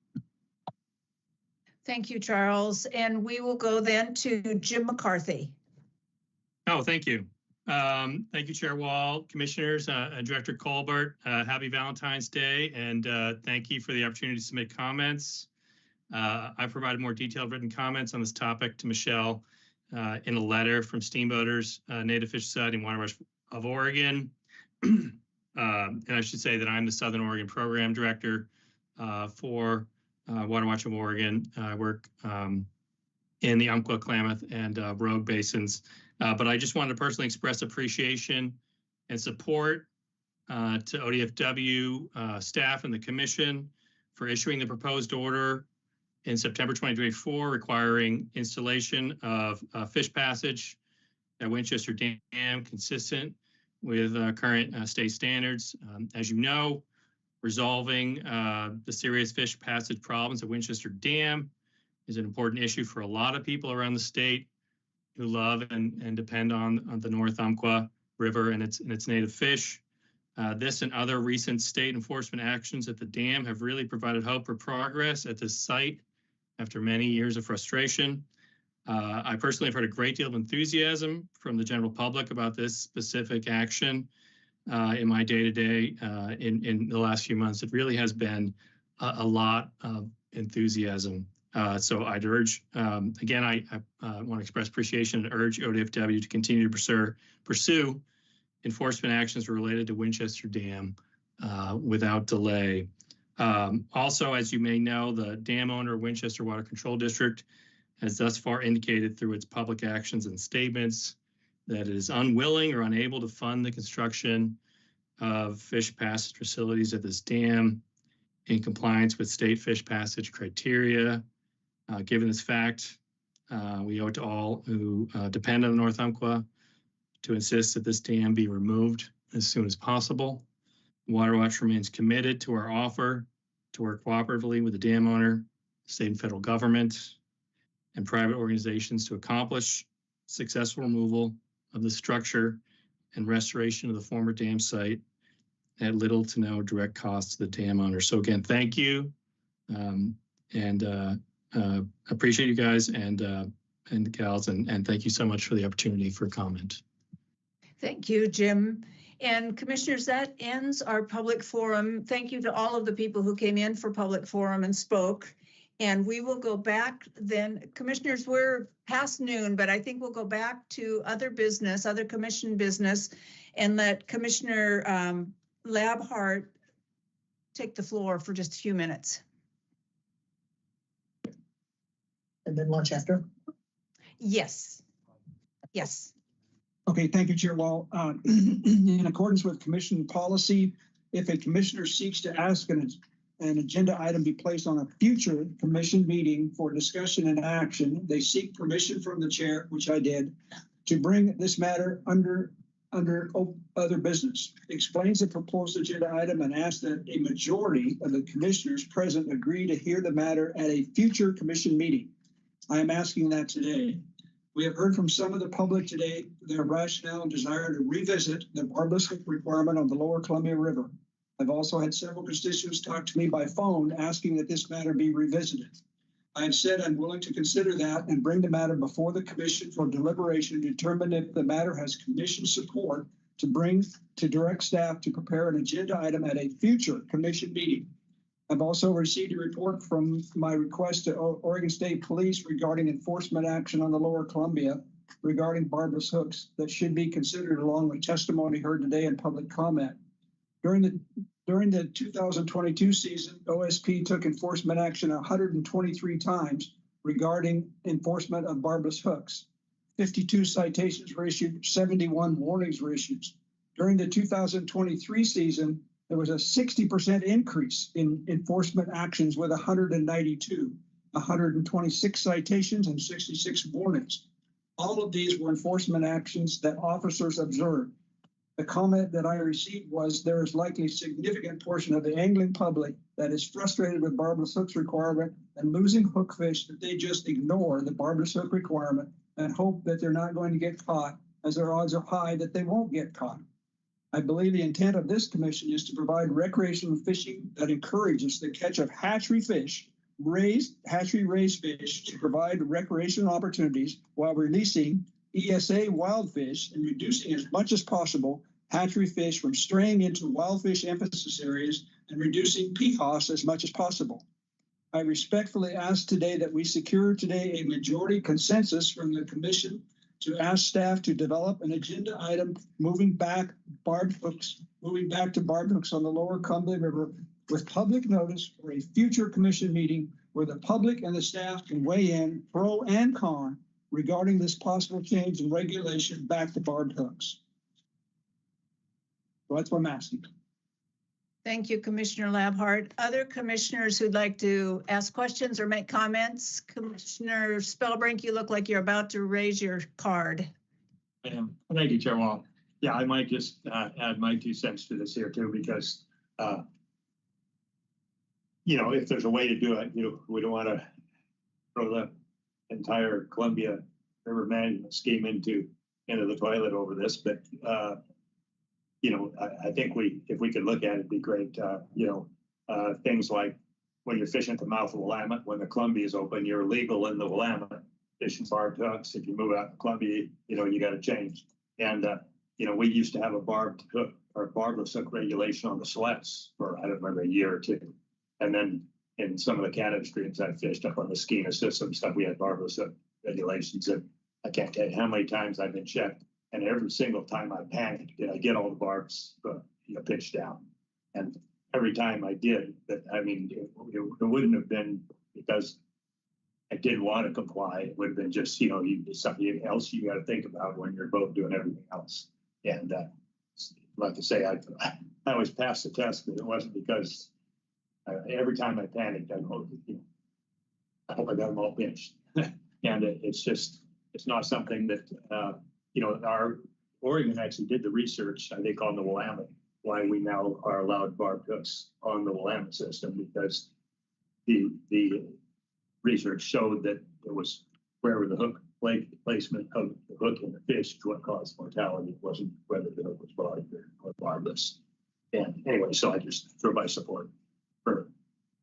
Thank you, Charles. And we will go then to Jim McCarthy. Oh, thank you. Thank you, Chair Wall, Commissioners, Director Colbert. Happy Valentine's Day, and thank you for the opportunity to submit comments. I provided more detailed written comments on this topic to Michelle in a letter from Steamboaters, Native Fish Society and Waterways of Oregon. And I should say that I'm the Southern Oregon Program Director for Water Watch of Oregon. I work in the Umpqua, Klamath, and Rogue basins. But I just wanted to personally express appreciation and support to ODFW staff and the commission for issuing the proposed order in September 2024 requiring installation of fish passage at Winchester Dam consistent with current state standards. As you know, resolving the serious fish passage problems at Winchester Dam is an important issue for a lot of people around the state who love and depend on the North Umpqua River and its native fish. This and other recent state enforcement actions at the dam have really provided hope for progress at this site after many years of frustration. I personally have heard a great deal of enthusiasm from the general public about this specific action in my day-to-day in the last few months. It really has been a lot of enthusiasm. So I'd urge, again, I want to express appreciation and urge ODFW to continue to pursue enforcement actions related to Winchester Dam without delay. Also, as you may know, the dam owner, Winchester Water Control District, has thus far indicated through its public actions and statements that it is unwilling or unable to fund the construction of fish passage facilities at this dam in compliance with state fish passage criteria. Given this fact, we owe it to all who depend on the North Umpqua to insist that this dam be removed as soon as possible. Water Watch remains committed to our offer to work cooperatively with the dam owner, state and federal government, and private organizations to accomplish successful removal of the structure and restoration of the former dam site at little to no direct cost to the dam owner. So again, thank you, and appreciate you guys and gals, and thank you so much for the opportunity for comment. Thank you, Jim. And commissioners, that ends our public forum. Thank you to all of the people who came in for public forum and spoke. And we will go back then. Commissioners, we're past noon, but I think we'll go back to other business, other commission business, and let Commissioner Labhart take the floor for just a few minutes. And then lunch after? Yes. Yes. Okay, thank you, Chair Wall. In accordance with commission policy, if a commissioner seeks to ask an agenda item be placed on a future commission meeting for discussion and action, they seek permission from the chair, which I did, to bring this matter under other business. Explains the proposed agenda item and asks that a majority of the commissioners present agree to hear the matter at a future commission meeting. I am asking that today. We have heard from some of the public today their rationale and desire to revisit the Barbless hook requirement on the lower Columbia River. I've also had several constituents talk to me by phone asking that this matter be revisited. I have said I'm willing to consider that and bring the matter before the commission for deliberation to determine if the matter has commission support to bring to direct staff to prepare an agenda item at a future commission meeting. I've also received a report from my request to Oregon State Police regarding enforcement action on the lower Columbia regarding barbless hooks that should be considered along with testimony heard today in public comment. During the 2022 season, OSP took enforcement action 123 times regarding enforcement of barbless hooks. 52 citations were issued, 71 warnings were issued. During the 2023 season, there was a 60% increase in enforcement actions with 192, 126 citations and 66 warnings. All of these were enforcement actions that officers observed. The comment that I received was there is likely a significant portion of the angling public that is frustrated with barbless hooks requirement and losing hook fish that they just ignore the barbless hook requirement and hope that they're not going to get caught, as their odds are high that they won't get caught. I believe the intent of this commission is to provide recreational fishing that encourages the catch of hatchery fish, hatchery raised fish to provide recreational opportunities while releasing ESA wild fish and reducing as much as possible hatchery fish from straying into wild fish emphasis areas and reducing PFAS as much as possible. I respectfully ask today that we secure today a majority consensus from the commission to ask staff to develop an agenda item moving back to barbed hooks on the lower Columbia River with public notice for a future commission meeting where the public and the staff can weigh in pro and con regarding this possible change in regulation back to barbed hooks. So that's what I'm asking. Thank you, Commissioner Labhart. Other commissioners who'd like to ask questions or make comments? Commissioner Spellbrink, you look like you're about to raise your card. Thank you, Chair Wall. Yeah, I might just add my 2 cents to this here too, because if there's a way to do it, we don't want to throw the entire Columbia River management scheme into the toilet over this, but I think if we could look at it, it'd be great. Things like when you're fishing at the mouth of the Willamette, when the Columbia is open, you're legal in the Willamette fishing barbed hooks. If you move out to Columbia, you got to change. And we used to have a barbed hook or barbless hook regulation on the Silex for I don't remember a year or 2, and then in some of the Canada streams I fished up on the Skeena system stuff, we had barbless hook regulations, and I can't tell you how many times I've been checked. And every single time I panicked, did I get all the barbs pitched down? And every time I did, it wouldn't have been because I did want to comply. It would have been just, something else you got to think about when you're both doing everything else. And like I say, I always passed the test, but it wasn't because every time I panicked, I hope I got them all pinched. And it's not something that, our Oregon actually did the research, I think, on the Willamette, why we now are allowed barbed hooks on the Willamette system, because the research showed that it was wherever the hook placement of the hook in the fish is what caused mortality. It wasn't whether the hook was barbed or barbless. And anyway, so I just throw my support for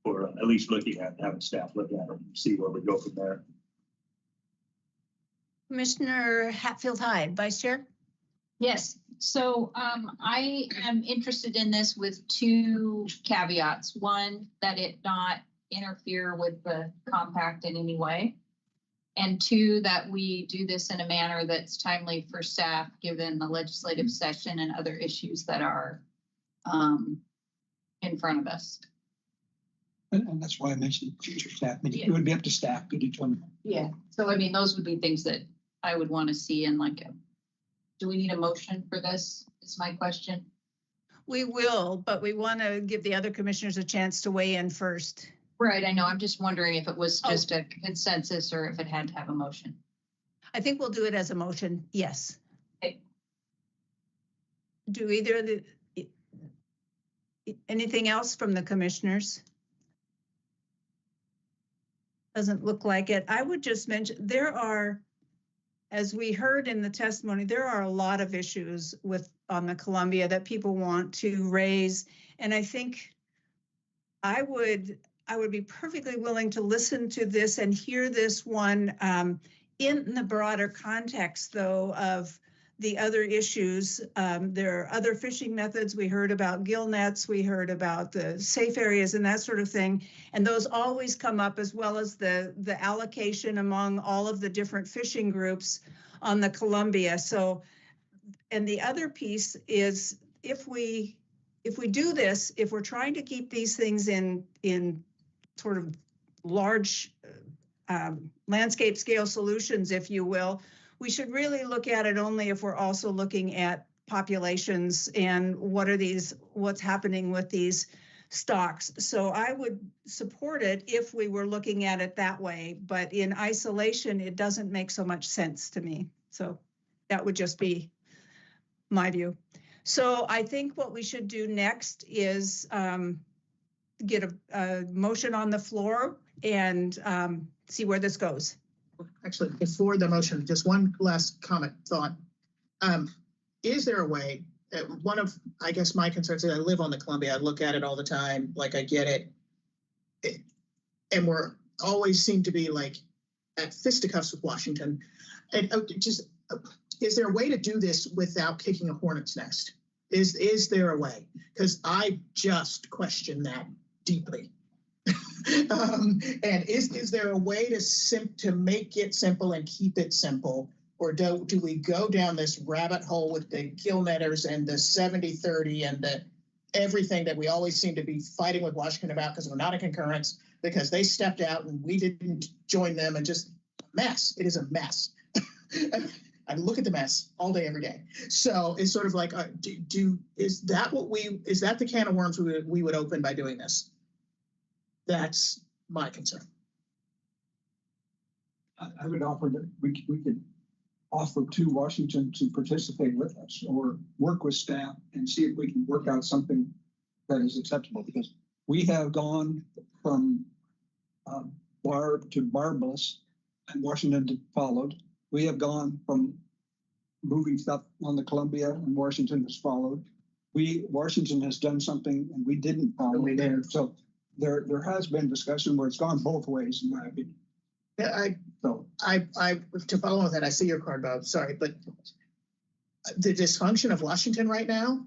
at least looking at, having staff look at it and see where we go from there. Commissioner Hatfield-Hyde, Vice Chair. Yes, so I am interested in this with 2 caveats. One, that it not interfere with the compact in any way. And 2, that we do this in a manner that's timely for staff, given the legislative session and other issues that are in front of us. And that's why I mentioned future staff meeting. It would be up to staff to determine. Yeah, so those would be things that I would want to see in do we need a motion for this is my question. We will, but we want to give the other commissioners a chance to weigh in first. Right, I know. I'm just wondering if it was just a consensus or if it had to have a motion. I think we'll do it as a motion, yes. Okay. Do either of the, anything else from the commissioners? Doesn't look like it. I would just mention there are, as we heard in the testimony, there are a lot of issues on the Columbia that people want to raise. And I think I would be perfectly willing to listen to this and hear this one in the broader context, though, of the other issues. There are other fishing methods. We heard about gill nets. We heard about the safe areas and that sort of thing. And those always come up, as well as the allocation among all of the different fishing groups on the Columbia. So, and the other piece is if we do this, if we're trying to keep these things in sort of large landscape scale solutions, if you will, we should really look at it only if we're also looking at populations and what's happening with these stocks. So I would support it if we were looking at it that way, but in isolation, it doesn't make so much sense to me. So that would just be my view. So I think what we should do next is get a motion on the floor and see where this goes. Actually, before the motion, just one last thought. Is there a way, one of, I guess my concerns is I live on the Columbia, I look at it all the time, like I get it. And we're always seem to be like at fisticuffs with Washington. And is there a way to do this without kicking a hornet's nest? Is there a way? Because I just question that deeply. And is there a way to make it simple and keep it simple? Or do we go down this rabbit hole with the gill netters and the 70-30 and the everything that we always seem to be fighting with Washington about because we're not in concurrence? because they stepped out and we didn't join them, and just mess. It is a mess. I look at the mess all day, every day. So it's sort of like, is that the can of worms we would open by doing this? That's my concern. I would offer that we could offer to Washington to participate with us or work with staff and see if we can work out something that is acceptable, because we have gone from Barb to Barbless, and Washington followed. We have gone from moving stuff on the Columbia, and Washington has followed. Washington has done something and we didn't follow. We did. So there has been discussion where it's gone both ways, in my opinion. Yeah, to follow on that, I see your card, Bob. Sorry, but the dysfunction of Washington right now,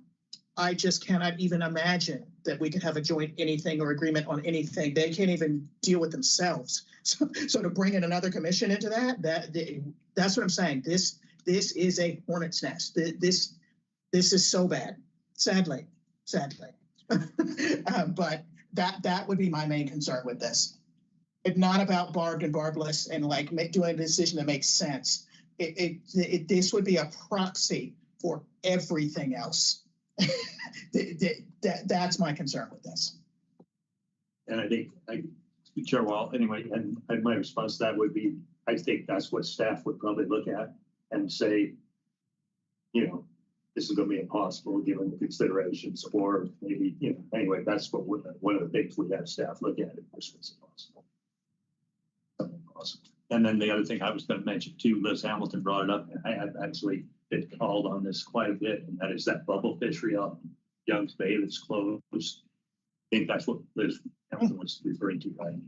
I just cannot even imagine that we could have a joint anything or agreement on anything. They can't even deal with themselves. So to bring in another commission into that's what I'm saying. This is a hornet's nest. This is so bad, sadly. But that would be my main concern with this. It's not about barbed and barbless and like doing a decision that makes sense. This would be a proxy for everything else. That's my concern with this. And I think, Chair Wall, anyway, and my response to that would be, I think that's what staff would probably look at and say, this is going to be impossible given the considerations, or maybe, anyway, that's what one of the things we have staff look at if this was impossible. And then the other thing I was going to mention too, Liz Hamilton brought it up, and I have actually been called on this quite a bit, and that is that bubble fishery on Young's Bay that's closed. I think that's what Liz Hamilton was referring to, right?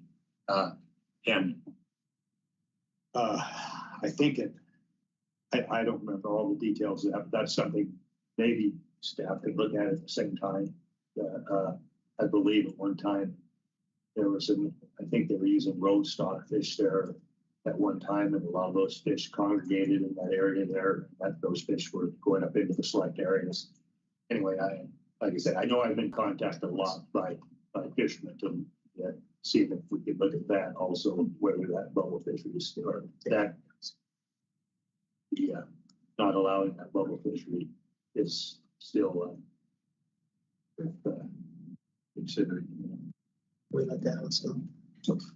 I think I don't remember all the details of that, but that's something maybe staff could look at the same time. I believe at one time there was I think they were using road stock fish there at one time, and a lot of those fish congregated in that area there. Those fish were going up into the select areas. Anyway, like I said, I know I've been contacted a lot by fishermen to see if we could look at that also, whether that bubble fishery is still, or that not allowing that bubble fishery is still considered. We let that also.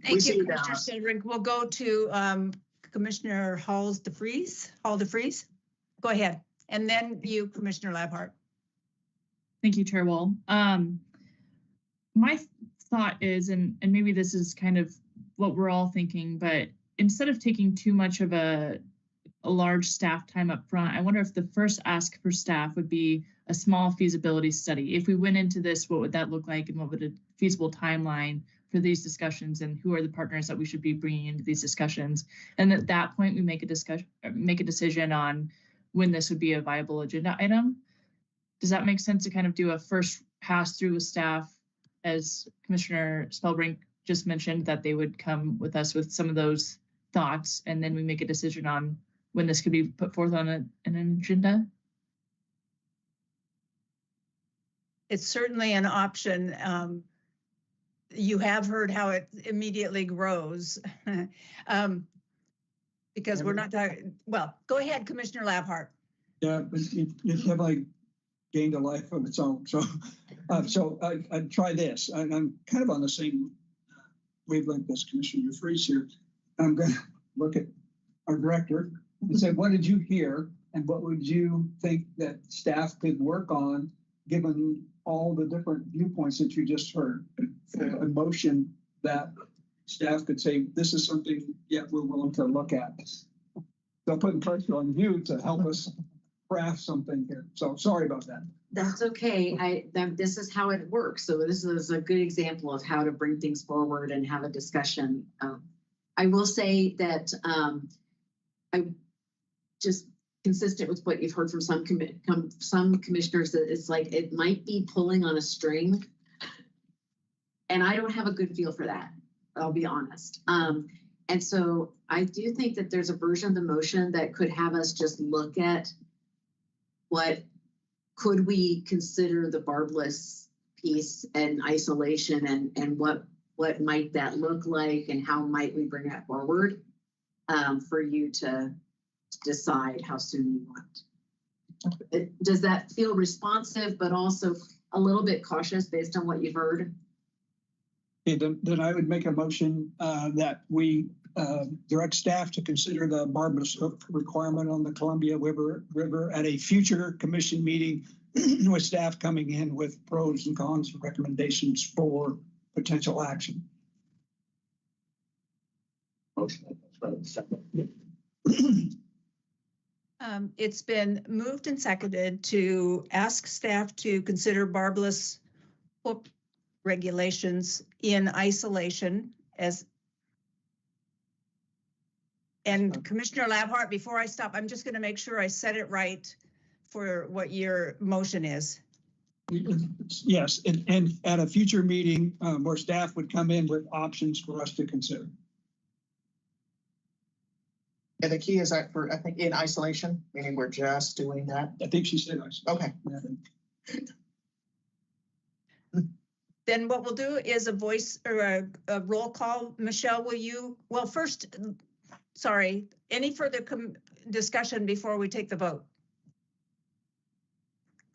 Thank you, Commissioner Cedric. We'll go to Commissioner Hall DeFries. Go ahead. And then you, Commissioner Labhart. Thank you, Chair Wall. My thought is, and maybe this is kind of what we're all thinking, but instead of taking too much of a large staff time up front, I wonder if the first ask for staff would be a small feasibility study. If we went into this, what would that look like, and what would a feasible timeline for these discussions, and who are the partners that we should be bringing into these discussions? And at that point, we make a decision on when this would be a viable agenda item. Does that make sense to kind of do a first pass through with staff, as Commissioner Spellbrink just mentioned, that they would come with us with some of those thoughts, and then we make a decision on when this could be put forth on an agenda? It's certainly an option. You have heard how it immediately grows. Because we're not talking, well, go ahead, Commissioner Labhart. Yeah, but it have like gained a life of its own. So I try this. I'm kind of on the same wavelength as Commissioner DeFries here. I'm going to look at our director and say, what did you hear? And what would you think that staff could work on, given all the different viewpoints that you just heard? A motion that staff could say, this is something, we're willing to look at. They'll put pressure on you to help us craft something here. So sorry about that. That's okay. This is how it works. So this is a good example of how to bring things forward and have a discussion. I will say that I just consistent with what you've heard from some commissioners, that it's like it might be pulling on a string, and I don't have a good feel for that. I'll be honest. And so I do think that there's a version of the motion that could have us just look at what could we consider the barbless piece and isolation, and what what might that look like and how might we bring that forward for you to decide how soon you want. Does that feel responsive, but also a little bit cautious based on what you've heard? Okay, then I would make a motion that we direct staff to consider the barbless hook requirement on the Columbia River at a future commission meeting with staff coming in with pros and cons and recommendations for potential action. Motion. Second. It's been moved and seconded to ask staff to consider barbless hook regulations in isolation and Commissioner Labhart, before I stop, I'm just going to make sure I said it right for what your motion is. Yes, and at a future meeting where staff would come in with options for us to consider. And the key is that for, I think, in isolation, meaning we're just doing that. I think she said isolation. Okay. Then what we'll do is a voice or a roll call. Michelle, will you, well, first, sorry, any further discussion before we take the vote?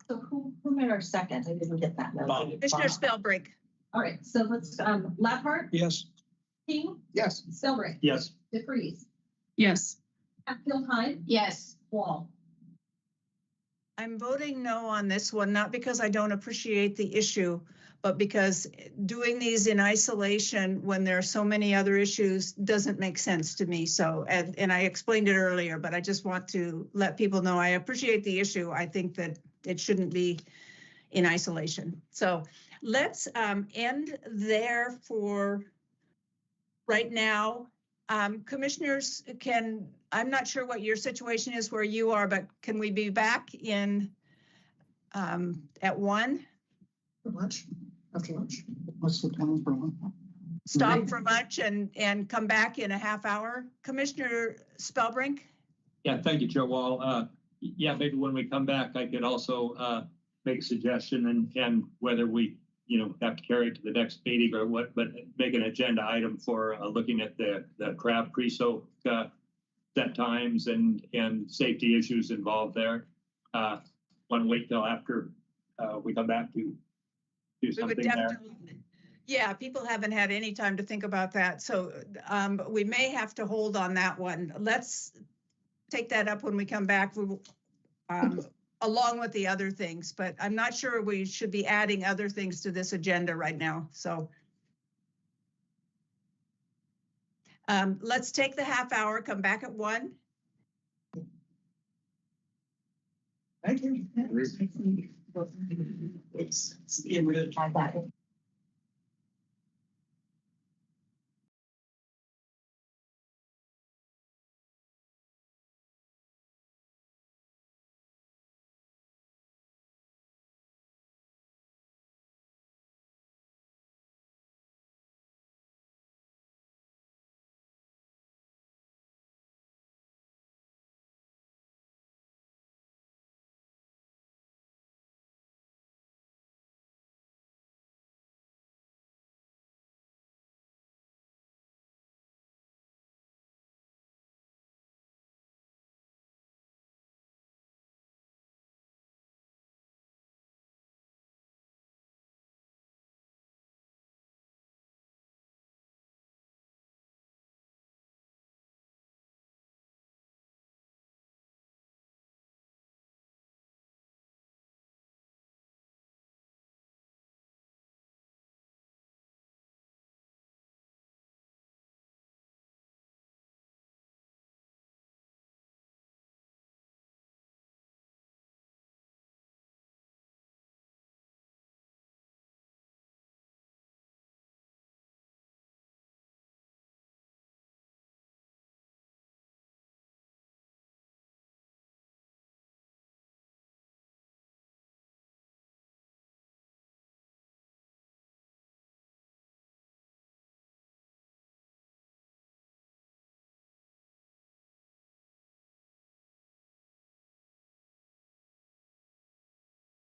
So who made our second? I didn't get that. Commissioner Spellbrink. All right, so let's, Labhart? Yes. King? Yes. Spellbrink? Yes. DeFreeze? Yes. Hatfield Hyde? Yes. Wall? I'm voting no on this one, not because I don't appreciate the issue, but because doing these in isolation when there are so many other issues doesn't make sense to me. So, and I explained it earlier, but I just want to let people know I appreciate the issue. I think that it shouldn't be in isolation. So let's end there for right now. Commissioners, I'm not sure what your situation is where you are, but can we be back in at 1? For lunch? After lunch? What's the time for lunch? Stop for lunch and come back in a half hour. Commissioner Spellbrink? Yeah, thank you, Chair Wall. Yeah, maybe when we come back, I could also make a suggestion and whether we, have to carry it to the next meeting or what, but make an agenda item for looking at the crab pre-soak set times and safety issues involved there. Want to wait till after we come back to do something there. Yeah, people haven't had any time to think about that. So we may have to hold on that one. Let's take that up when we come back. Along with the other things, but I'm not sure we should be adding other things to this agenda right now. So let's take the half hour, come back at 1. Thank you. It's